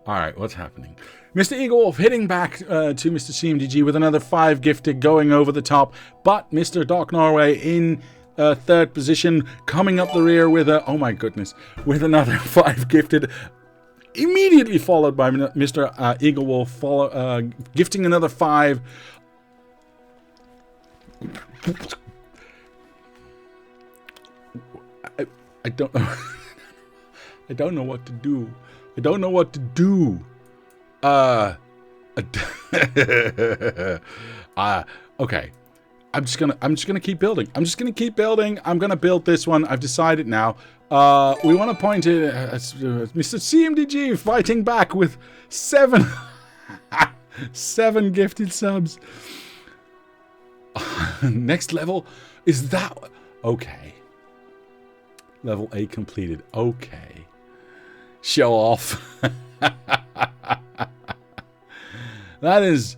Alright, what's happening? Mr. Eagle Wolf hitting back to Mr. CMDG with another 5 gifted going over the top. But Mr. Doc Norway in third position, coming up the rear with a, oh my goodness, with another 5 gifted. Immediately followed by Mr. Eagle Wolf gifting another 5. I don't know. I don't know what to do. I don't know what to do. Okay. I'm just gonna keep building. I'm just gonna keep building. I'm gonna build this one. I've decided now. We want to point it at Mr. CMDG fighting back with 7 gifted subs. Next level is that. Okay. Level 8 completed. Okay. Show off. That is.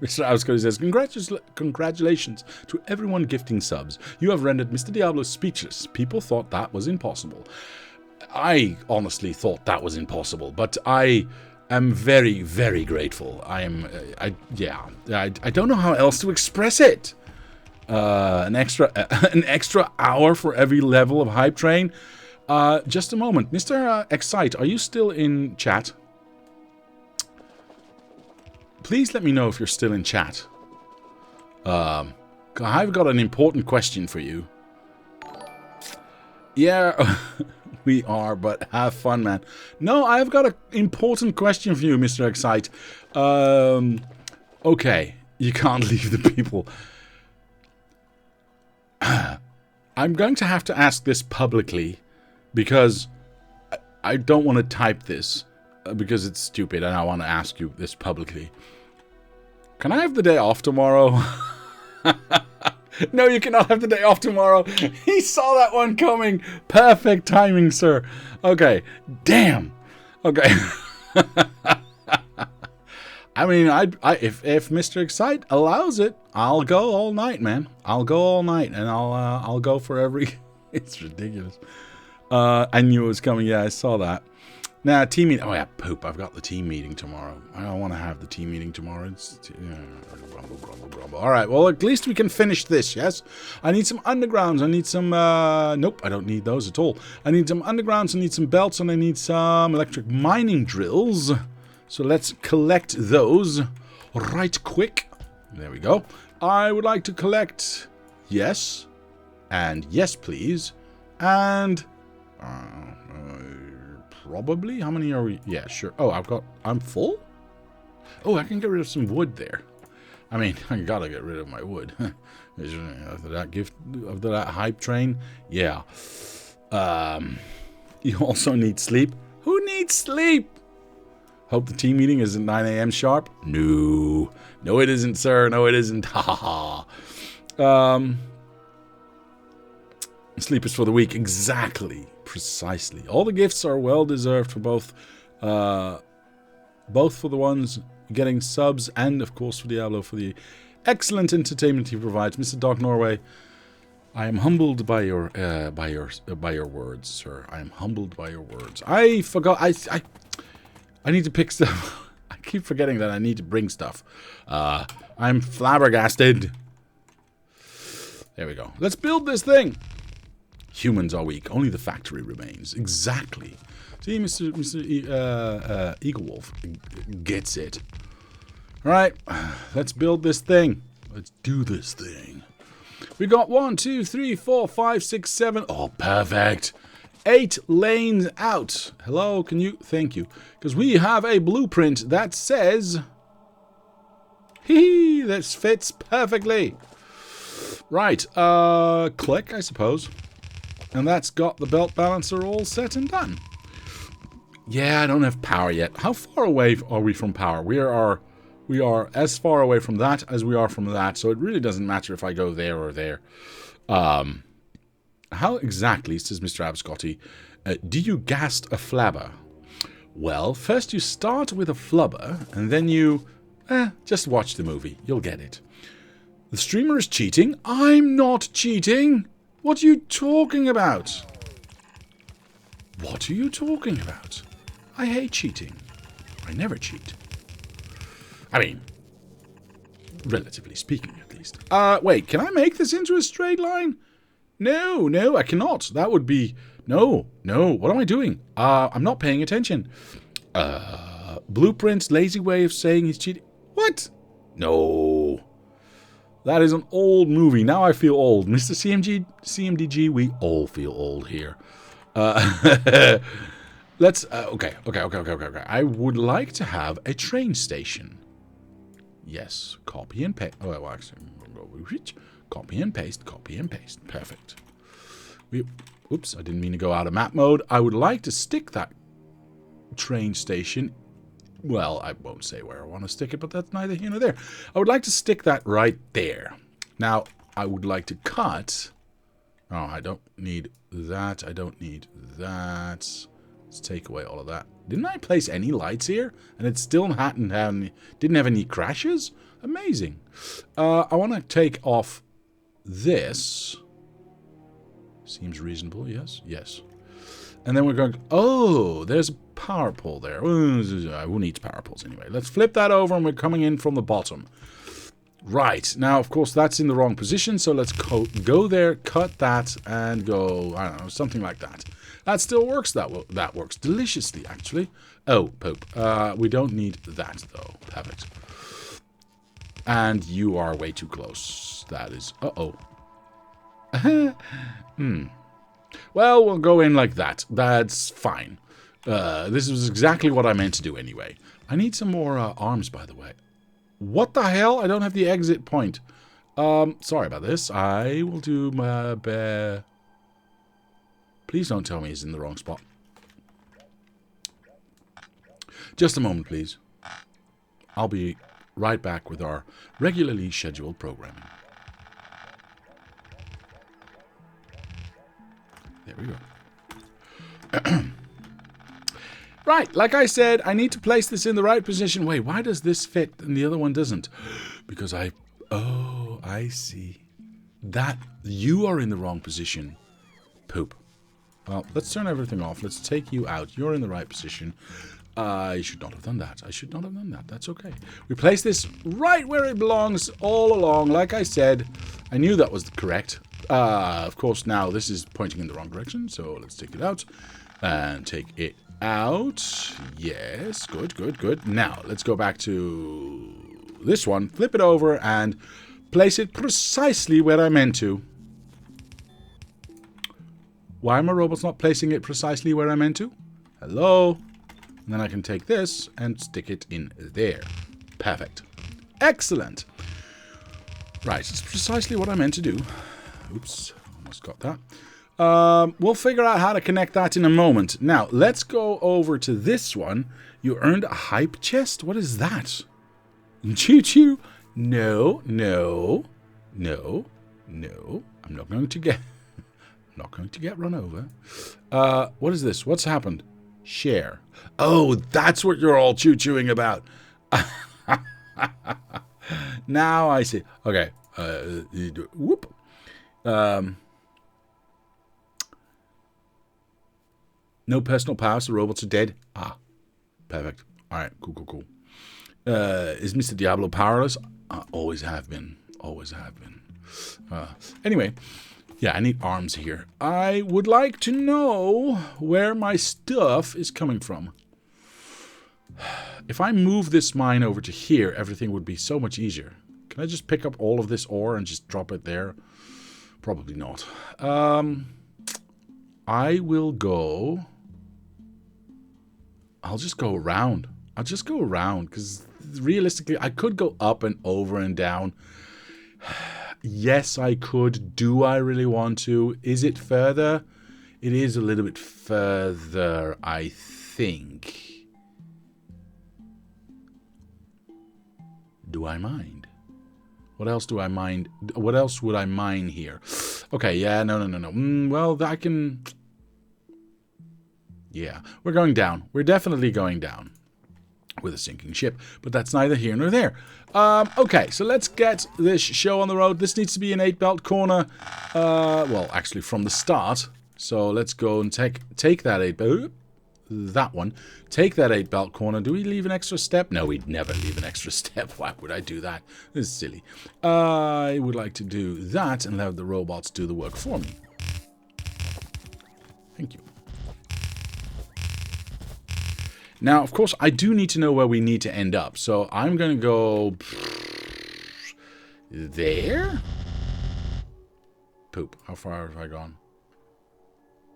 Mr. Auscody says, congratulations to everyone gifting subs. You have rendered Mr. Diablo speechless. People thought that was impossible. I honestly thought that was impossible, but I am very, very grateful. I don't know how else to express it. An extra hour for every level of Hype Train. Just a moment. Mr. Excite, are you still in chat? Please let me know if you're still in chat. I've got an important question for you. Yeah, we are, but have fun, man. No, I've got an important question for you, Mr. Excite. Okay, you can't leave the people. I'm going to have to ask this publicly because I don't want to type this. Because it's stupid and I want to ask you this publicly. Can I have the day off tomorrow? No, you cannot have the day off tomorrow. He saw that one coming. Perfect timing, sir. Okay. Damn. Okay. I mean, if Mr. Excite allows it, I'll go all night, man. I'll go all night and I'll go for every. It's ridiculous. I knew it was coming. Yeah, I saw that. Now, team meeting. Oh, yeah, poop. I've got the team meeting tomorrow. I don't want to have the team meeting tomorrow. It's grumble, grumble, grumble. All right, well, at least we can finish this, yes? I need some undergrounds. I need some, nope, I don't need those at all. I need some undergrounds. I need some belts, and I need some electric mining drills. So let's collect those right quick. There we go. I would like to collect yes, and yes, please, and... probably? How many are we? Yeah, sure. Oh, I'm full? Oh, I can get rid of some wood there. I mean, I gotta get rid of my wood. After that gift, after that hype train. Yeah. You also need sleep. Who needs sleep? Hope the team meeting is at 9 a.m. sharp? No. No, it isn't, sir. No, it isn't. Ha ha ha. Sleep is for the weak. Exactly. Precisely. All the gifts are well deserved for both for the ones getting subs and, of course, for Diablo for the excellent entertainment he provides. Mr. Doc Norway, I am humbled by your words, sir. I am humbled by your words. I forgot. I need to pick stuff. I keep forgetting that I need to bring stuff. I'm flabbergasted. There we go. Let's build this thing. Humans are weak. Only the factory remains. Exactly. See, Mr. Eagle Wolf gets it. All right. Let's build this thing. Let's do this thing. We got 1, 2, 3, 4, 5, 6, 7. Oh, perfect. 8 lanes out. Hello, can you? Thank you. Because we have a blueprint that says... Hee, this fits perfectly. Right, click, I suppose. And that's got the belt balancer all set and done. Yeah, I don't have power yet. How far away are we from power? We are as far away from that as we are from that, so it really doesn't matter if I go there or there. How exactly, says Mr. Abscotty, do you gast a flabber? Well, first you start with a flubber, and then you... just watch the movie. You'll get it. The streamer is cheating? I'm not cheating! What are you talking about? What are you talking about? I hate cheating. I never cheat. I mean, relatively speaking, at least. Wait, can I make this into a straight line? No, I cannot. That would be... No. What am I doing? I'm not paying attention. Blueprint's lazy way of saying he's cheating. What? No. That is an old movie. Now I feel old. Mr. CMDG, we all feel old here. Let's... Okay. I would like to have a train station. Yes. Copy and paste. Oh, well, actually... Copy and paste. Perfect. Oops, I didn't mean to go out of map mode. I would like to stick that train station... Well, I won't say where I want to stick it, but that's neither here nor there. I would like to stick that right there. Now, I would like to cut... Oh, I don't need that. I don't need that. Let's take away all of that. Didn't I place any lights here? And it still didn't have any crashes? Amazing. I want to take off this. Seems reasonable, yes? Yes. And then we're going... Oh, there's a power pole there. Who needs power poles anyway? Let's flip that over and we're coming in from the bottom. Right. Now, of course, that's in the wrong position. So let's go there, cut that, and go... I don't know, something like that. That still works. That works deliciously, actually. Oh, Pope. We don't need that, though. Perfect. And you are way too close. That is... Uh-oh. Well, we'll go in like that. That's fine. This was exactly what I meant to do anyway. I need some more arms, by the way. What the hell? I don't have the exit point. Sorry about this. I will do my best. Please don't tell me he's in the wrong spot. Just a moment, please. I'll be right back with our regularly scheduled programming. There we go. Right, like I said, I need to place this in the right position. Wait, why does this fit and the other one doesn't? Because oh, I see. That, you are in the wrong position. Poop. Well, let's turn everything off. Let's take you out. You're in the right position. I should not have done that. That's okay. We place this right where it belongs all along. Like I said, I knew that was correct. Of course, now this is pointing in the wrong direction. So let's take it out and take it out. Yes, good. Now, let's go back to this one. Flip it over and place it precisely where I meant to. Why are my robots not placing it precisely where I meant to? Hello? And then I can take this and stick it in there. Perfect. Excellent. Right, it's precisely what I meant to do. Oops, almost got that. We'll figure out how to connect that in a moment. Now, let's go over to this one. You earned a hype chest? What is that? Choo-choo. No, no, no, no. I'm not going to get... I'm not going to get run over. What is this? What's happened? Share. Oh, that's what you're all choo-chooing about. Now I see. Okay. Whoop. No personal powers. The robots are dead. Ah, perfect. All right. Cool, cool, cool. Is Mr. Diablo powerless? Always have been. Always have been. Anyway, yeah, I need arms here. I would like to know where my stuff is coming from. If I move this mine over to here, everything would be so much easier. Can I just pick up all of this ore and just drop it there? Probably not. I will go... I'll just go around. I'll just go around, because realistically, I could go up and over and down. Yes, I could. Do I really want to? Is it further? It is a little bit further, I think. Do I mind? What else do I mind? What else would I mine here? Okay, yeah, no. Well, I can... Yeah, we're going down. We're definitely going down with a sinking ship, but that's neither here nor there. Okay, so let's get this show on the road. This needs to be an 8-belt corner. Well, actually from the start. So let's go and take that 8-belt. That one. Take that 8-belt corner. Do we leave an extra step? No, we'd never leave an extra step. Why would I do that? This is silly. I would like to do that and have the robots do the work for me. Thank you. Now, of course, I do need to know where we need to end up. So I'm going to go... there? Poop. How far have I gone?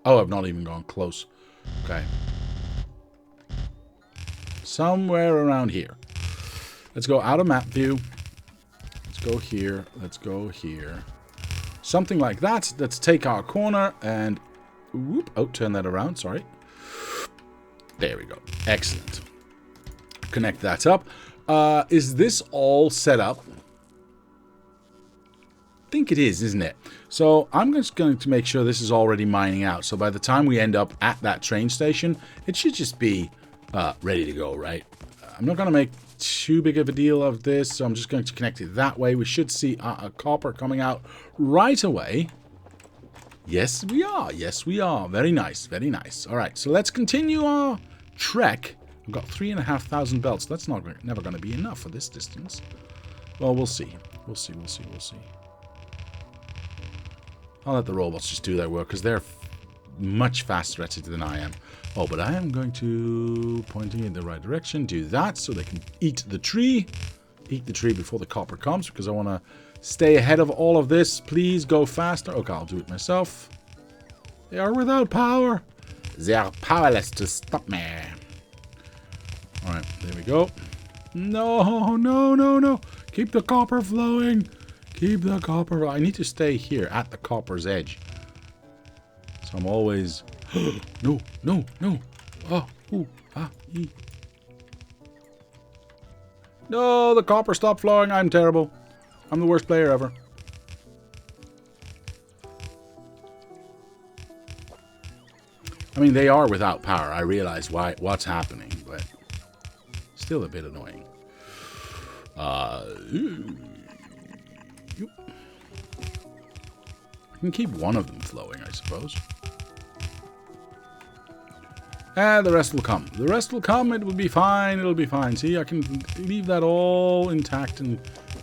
Oh, I've not even gone close. Okay. Somewhere around here. Let's go out of map view. Let's go here. Let's go here. Something like that. Let's take our corner and... Whoop. Oh, turn that around. Sorry. There we go. Excellent. Connect that up. Is this all set up? I think it is, isn't it? So I'm just going to make sure this is already mining out. So by the time we end up at that train station, it should just be ready to go, right? I'm not going to make too big of a deal of this. So I'm just going to connect it that way. We should see a copper coming out right away. Yes, we are. Yes, we are. Very nice. Very nice. All right. So let's continue our trek. We've got 3,500 belts. That's never going to be enough for this distance. Well, we'll see. We'll see. We'll see. We'll see. I'll let the robots just do their work because they're much faster at it than I am. Oh, but I am going to, pointing in the right direction, do that so they can eat the tree. Eat the tree before the copper comes because I want to stay ahead of all of this. Please go faster. Okay, I'll do it myself. They are without power. They are powerless to stop me. Alright, there we go. No, no, no, no. Keep the copper flowing. Keep the copper. I need to stay here at the copper's edge. So I'm always... no, no, no. Oh, ooh, ah, ee. No, the copper stopped flowing. I'm terrible. I'm the worst player ever. I mean, they are without power. I realize what's happening, but still a bit annoying. I can keep one of them flowing, I suppose. And the rest will come. The rest will come. It will be fine. It'll be fine. See, I can leave that all intact and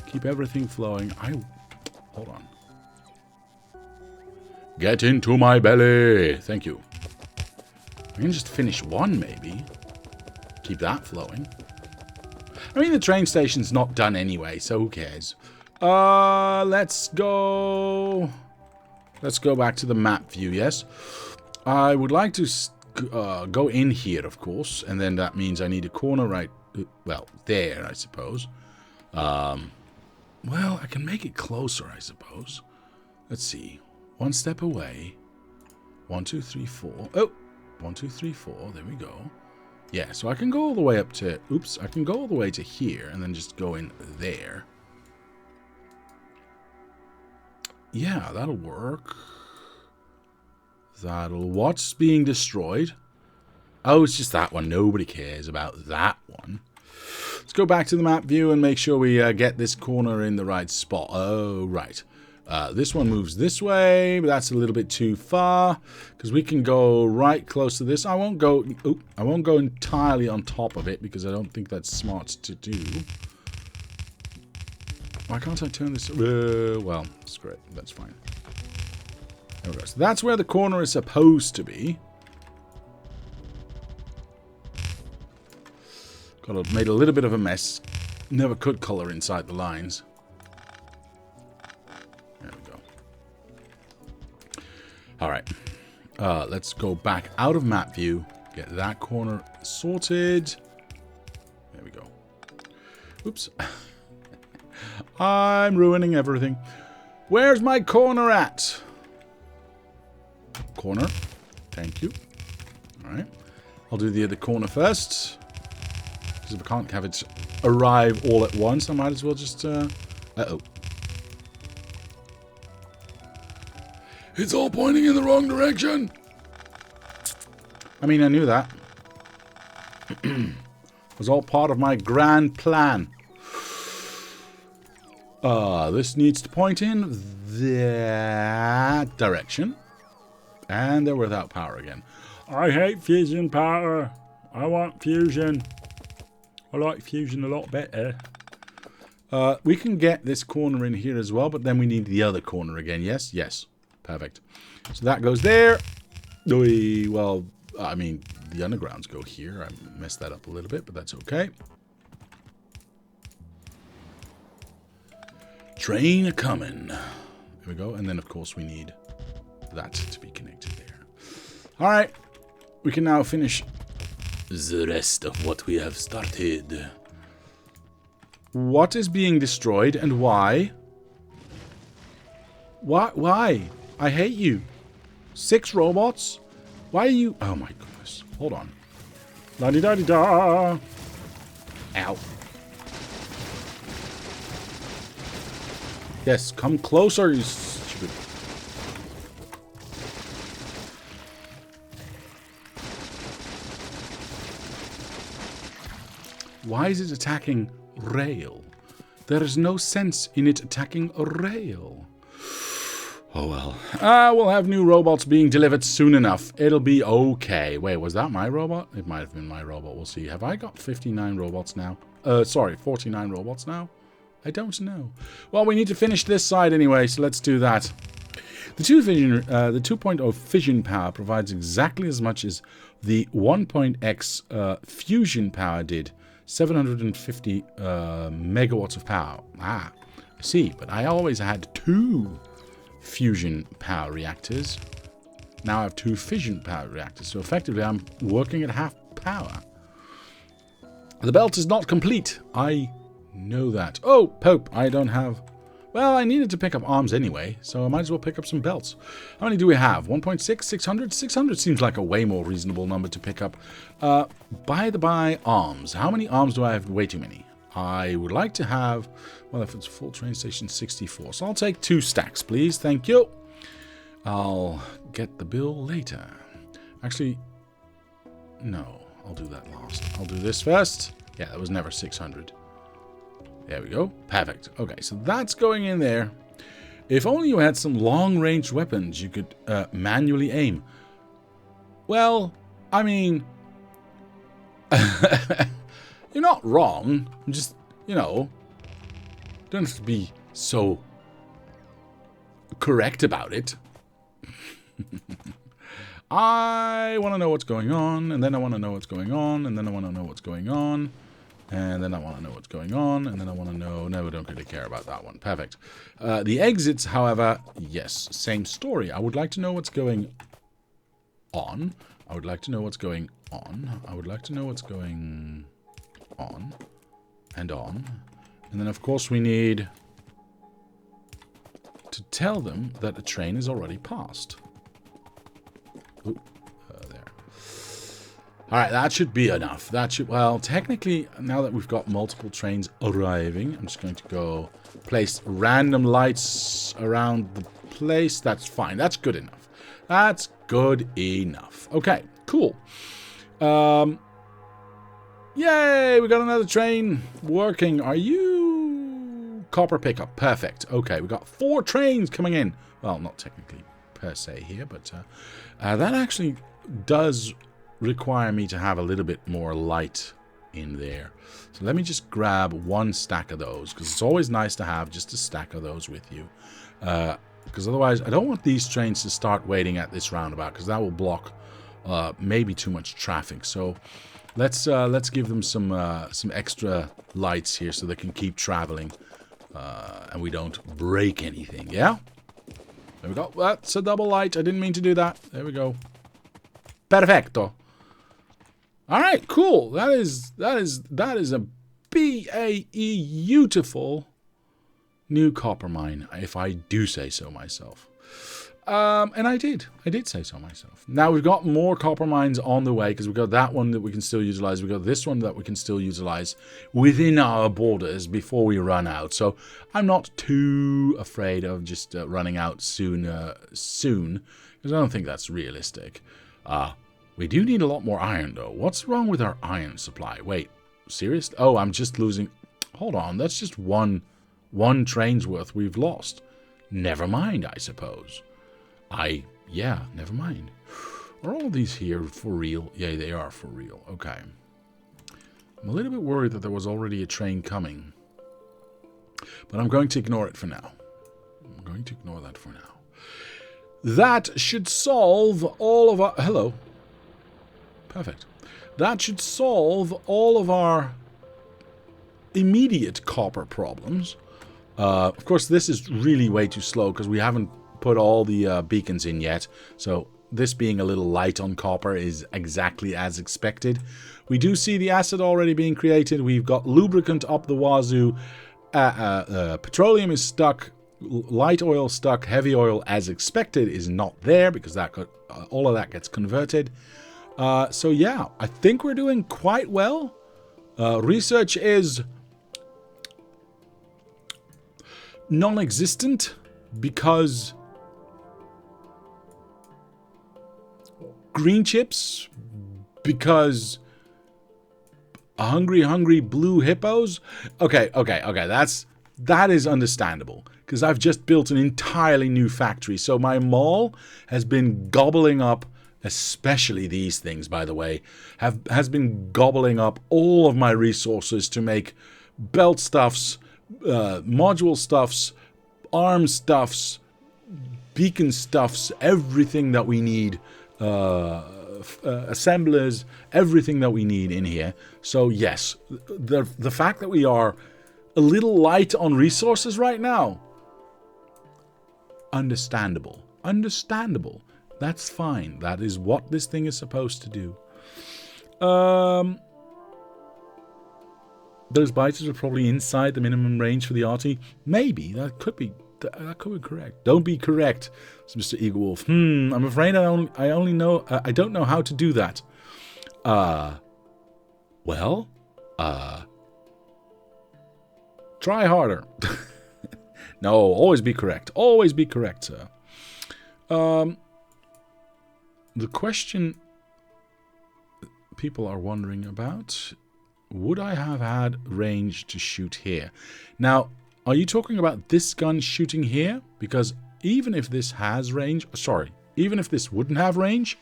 keep everything flowing. Hold on. Get into my belly. Thank you. I can just finish one, maybe. Keep that flowing. I mean, the train station's not done anyway, so who cares? Let's go... Let's go back to the map view, yes? I would like to go in here, of course, and then that means I need a corner right... Well, there, I suppose. Well, I can make it closer, I suppose. Let's see. One step away. 1, 2, 3, 4. Oh, 1, 2, 3, 4. There we go. Yeah, so I can go all the way up to... Oops, I can go all the way to here and then just go in there. Yeah, that'll work. What's being destroyed? Oh, it's just that one. Nobody cares about that one. Let's go back to the map view and make sure we get this corner in the right spot. Oh, right. This one moves this way, but that's a little bit too far because we can go right close to this. I won't go entirely on top of it because I don't think that's smart to do. Why can't I turn this? Well, screw it. That's fine. There we go. So that's where the corner is supposed to be. Made a little bit of a mess. Never could color inside the lines. There we go. Alright. Let's go back out of map view. Get that corner sorted. There we go. Oops. I'm ruining everything. Where's my corner at? Corner. Thank you. Alright. I'll do the other corner first. Because if I can't have it arrive all at once, I might as well just... Uh-oh. It's all pointing in the wrong direction! I mean, I knew that. It was all part of my grand plan. This needs to point in that direction. And they're without power again. I hate fusion power. I want fusion. I like fusion a lot better. We can get this corner in here as well, but then we need the other corner again. Yes? Yes. Perfect. So that goes there. Well, I mean, the undergrounds go here. I messed that up a little bit, but that's okay. Train a-coming. There we go. And then, of course, we need that to be connected there. All right. We can now finish the rest of what we have started. What is being destroyed and why? Why? I hate you. 6 robots? Why are you... Oh my goodness. Hold on. La-di-da-di-da. Ow. Yes, come closer, you stupid... Why is it attacking rail? There is no sense in it attacking a rail. Oh well. We'll have new robots being delivered soon enough. It'll be okay. Wait, was that my robot? It might have been my robot. We'll see. Have I got 59 robots now? Sorry, 49 robots now? I don't know. Well, we need to finish this side anyway, so let's do that. The 2.0 fission power provides exactly as much as the 1.x fusion power did. 750 megawatts of power. I see. But I always had 2 fusion power reactors. Now I have 2 fission power reactors. So effectively, I'm working at half power. The belt is not complete. I know that. Oh, Pope, I don't have... Well, I needed to pick up arms anyway, so I might as well pick up some belts. How many do we have? 1.6? 600? 600 seems like a way more reasonable number to pick up. By the by, arms. How many arms do I have? Way too many. I would like to have... Well, if it's full train station, 64. So I'll take 2 stacks, please. Thank you. I'll get the bill later. Actually, no. I'll do that last. I'll do this first. Yeah, that was never 600. There we go. Perfect. Okay, so that's going in there. If only you had some long-range weapons you could manually aim. Well, I mean... You're not wrong. Just, you know... Don't have to be so... correct about it. I want to know what's going on, and then I want to know what's going on, and then I want to know what's going on. And then I want to know what's going on, and then I want to know... No, we don't really care about that one. Perfect. The exits, however, yes, same story. I would like to know what's going on. I would like to know what's going on. I would like to know what's going on. And on. And then, of course, we need to tell them that a train is already passed. Ooh, there. All right, that should be enough. That should, well, technically, now that we've got multiple trains arriving, I'm just going to go place random lights around the place. That's fine. That's good enough. That's good enough. Okay, cool. Yay, we got another train working. Are you copper pickup? Perfect. Okay, we got 4 trains coming in. Well, not technically per se here, but that actually does require me to have a little bit more light in there. So let me just grab 1 stack of those, because it's always nice to have just a stack of those with you. Because otherwise, I don't want these trains to start waiting at this roundabout, because that will block maybe too much traffic. So let's give them some extra lights here so they can keep traveling, and we don't break anything. Yeah, there we go. That's a double light. I didn't mean to do that. There we go. Perfecto. All right, cool. That is a beautiful new copper mine, if I do say so myself. And I did say so myself. Now we've got more copper mines on the way, because we've got that one that we can still utilize. We've got this one that we can still utilize within our borders before we run out. So I'm not too afraid of just running out soon, because I don't think that's realistic. We do need a lot more iron, though. What's wrong with our iron supply? Wait, seriously? Oh, I'm just losing... Hold on, that's just one train's worth we've lost. Never mind, I suppose. Yeah, never mind. Are all these here for real? Yeah, they are for real. Okay. I'm a little bit worried that there was already a train coming. But I'm going to ignore it for now. I'm going to ignore that for now. That should solve all of our... Hello. Perfect. That should solve all of our immediate copper problems. Of course, this is really way too slow because we haven't put all the beacons in yet. So this being a little light on copper is exactly as expected. We do see the acid already being created. We've got lubricant up the wazoo. Petroleum is stuck. Light oil stuck. Heavy oil, as expected, is not there because that got, all of that gets converted. So yeah, I think we're doing quite well. Research is non-existent because green chips, because hungry blue hippos. Okay, that is understandable because I've just built an entirely new factory. So my mall has been gobbling up, especially these things, by the way, has been gobbling up all of my resources to make belt stuffs, module stuffs, arm stuffs, beacon stuffs, everything that we need, assemblers, everything that we need in here. So yes, the fact that we are a little light on resources right now, understandable. That's fine. That is what this thing is supposed to do. Those biters are probably inside the minimum range for the RT. Maybe. That could be correct. Don't be correct, Mr. Eagle Wolf. I'm afraid I don't know how to do that. Well, try harder. No, always be correct. Always be correct, sir. The question people are wondering about, would I have had range to shoot here? Now, are you talking about this gun shooting here? Because even if this has range, even if this wouldn't have range,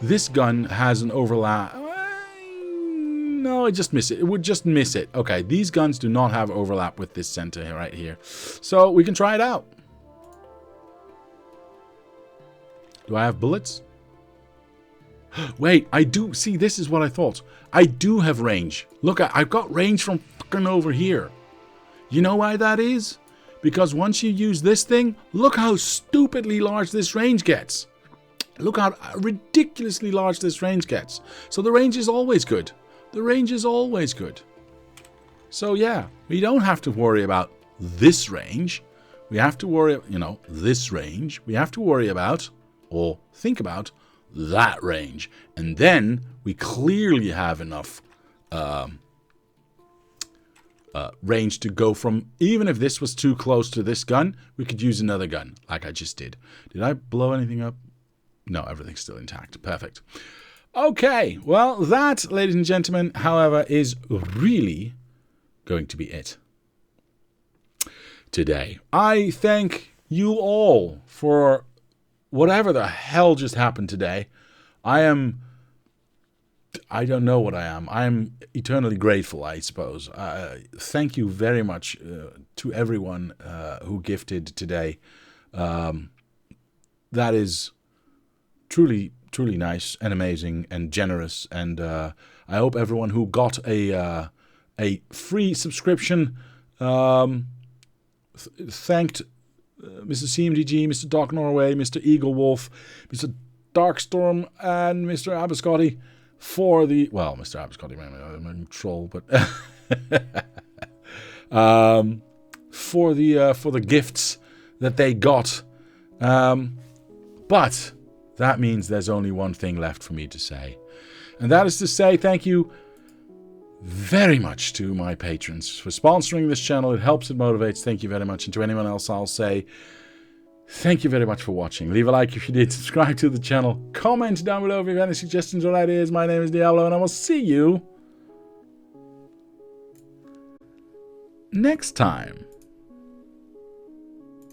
this gun has an overlap. No, it just miss it. It would just miss it. Okay, these guns do not have overlap with this center right here. So we can try it out. Do I have bullets? Wait, I do. See, this is what I thought. I do have range. Look, I've got range from fucking over here. You know why that is? Because once you use this thing, look how stupidly large this range gets. Look how ridiculously large this range gets. So the range is always good. The range is always good. So yeah, we don't have to worry about this range. We have to worry, this range. We have to worry about, or think about, that range. And then we clearly have enough range to go from, even if this was too close to this gun, we could use another gun, like I just did. Did I blow anything up? No, everything's still intact. Perfect. Okay, well, that, ladies and gentlemen, however, is really going to be it today. I thank you all for whatever the hell just happened today. I don't know what I am. I am eternally grateful, I suppose. Thank you very much to everyone who gifted today. That is truly nice and amazing and generous. And I hope everyone who got a free subscription thanked Mr. CMDG, Mr. Doc Norway, Mr. Eagle Wolf, Mr. Darkstorm, and Mr. Abiscotti for the, well, Mr. Abiscotti, man, I'm a troll, but for the gifts that they got. But that means there's only one thing left for me to say, and that is to say thank you very much to my patrons for sponsoring this channel. It helps, it motivates. Thank you very much. And to anyone else, I'll say thank you very much for watching. Leave a like if you did. Subscribe to the channel. Comment down below if you have any suggestions or ideas. My name is Diablo, and I will see you next time.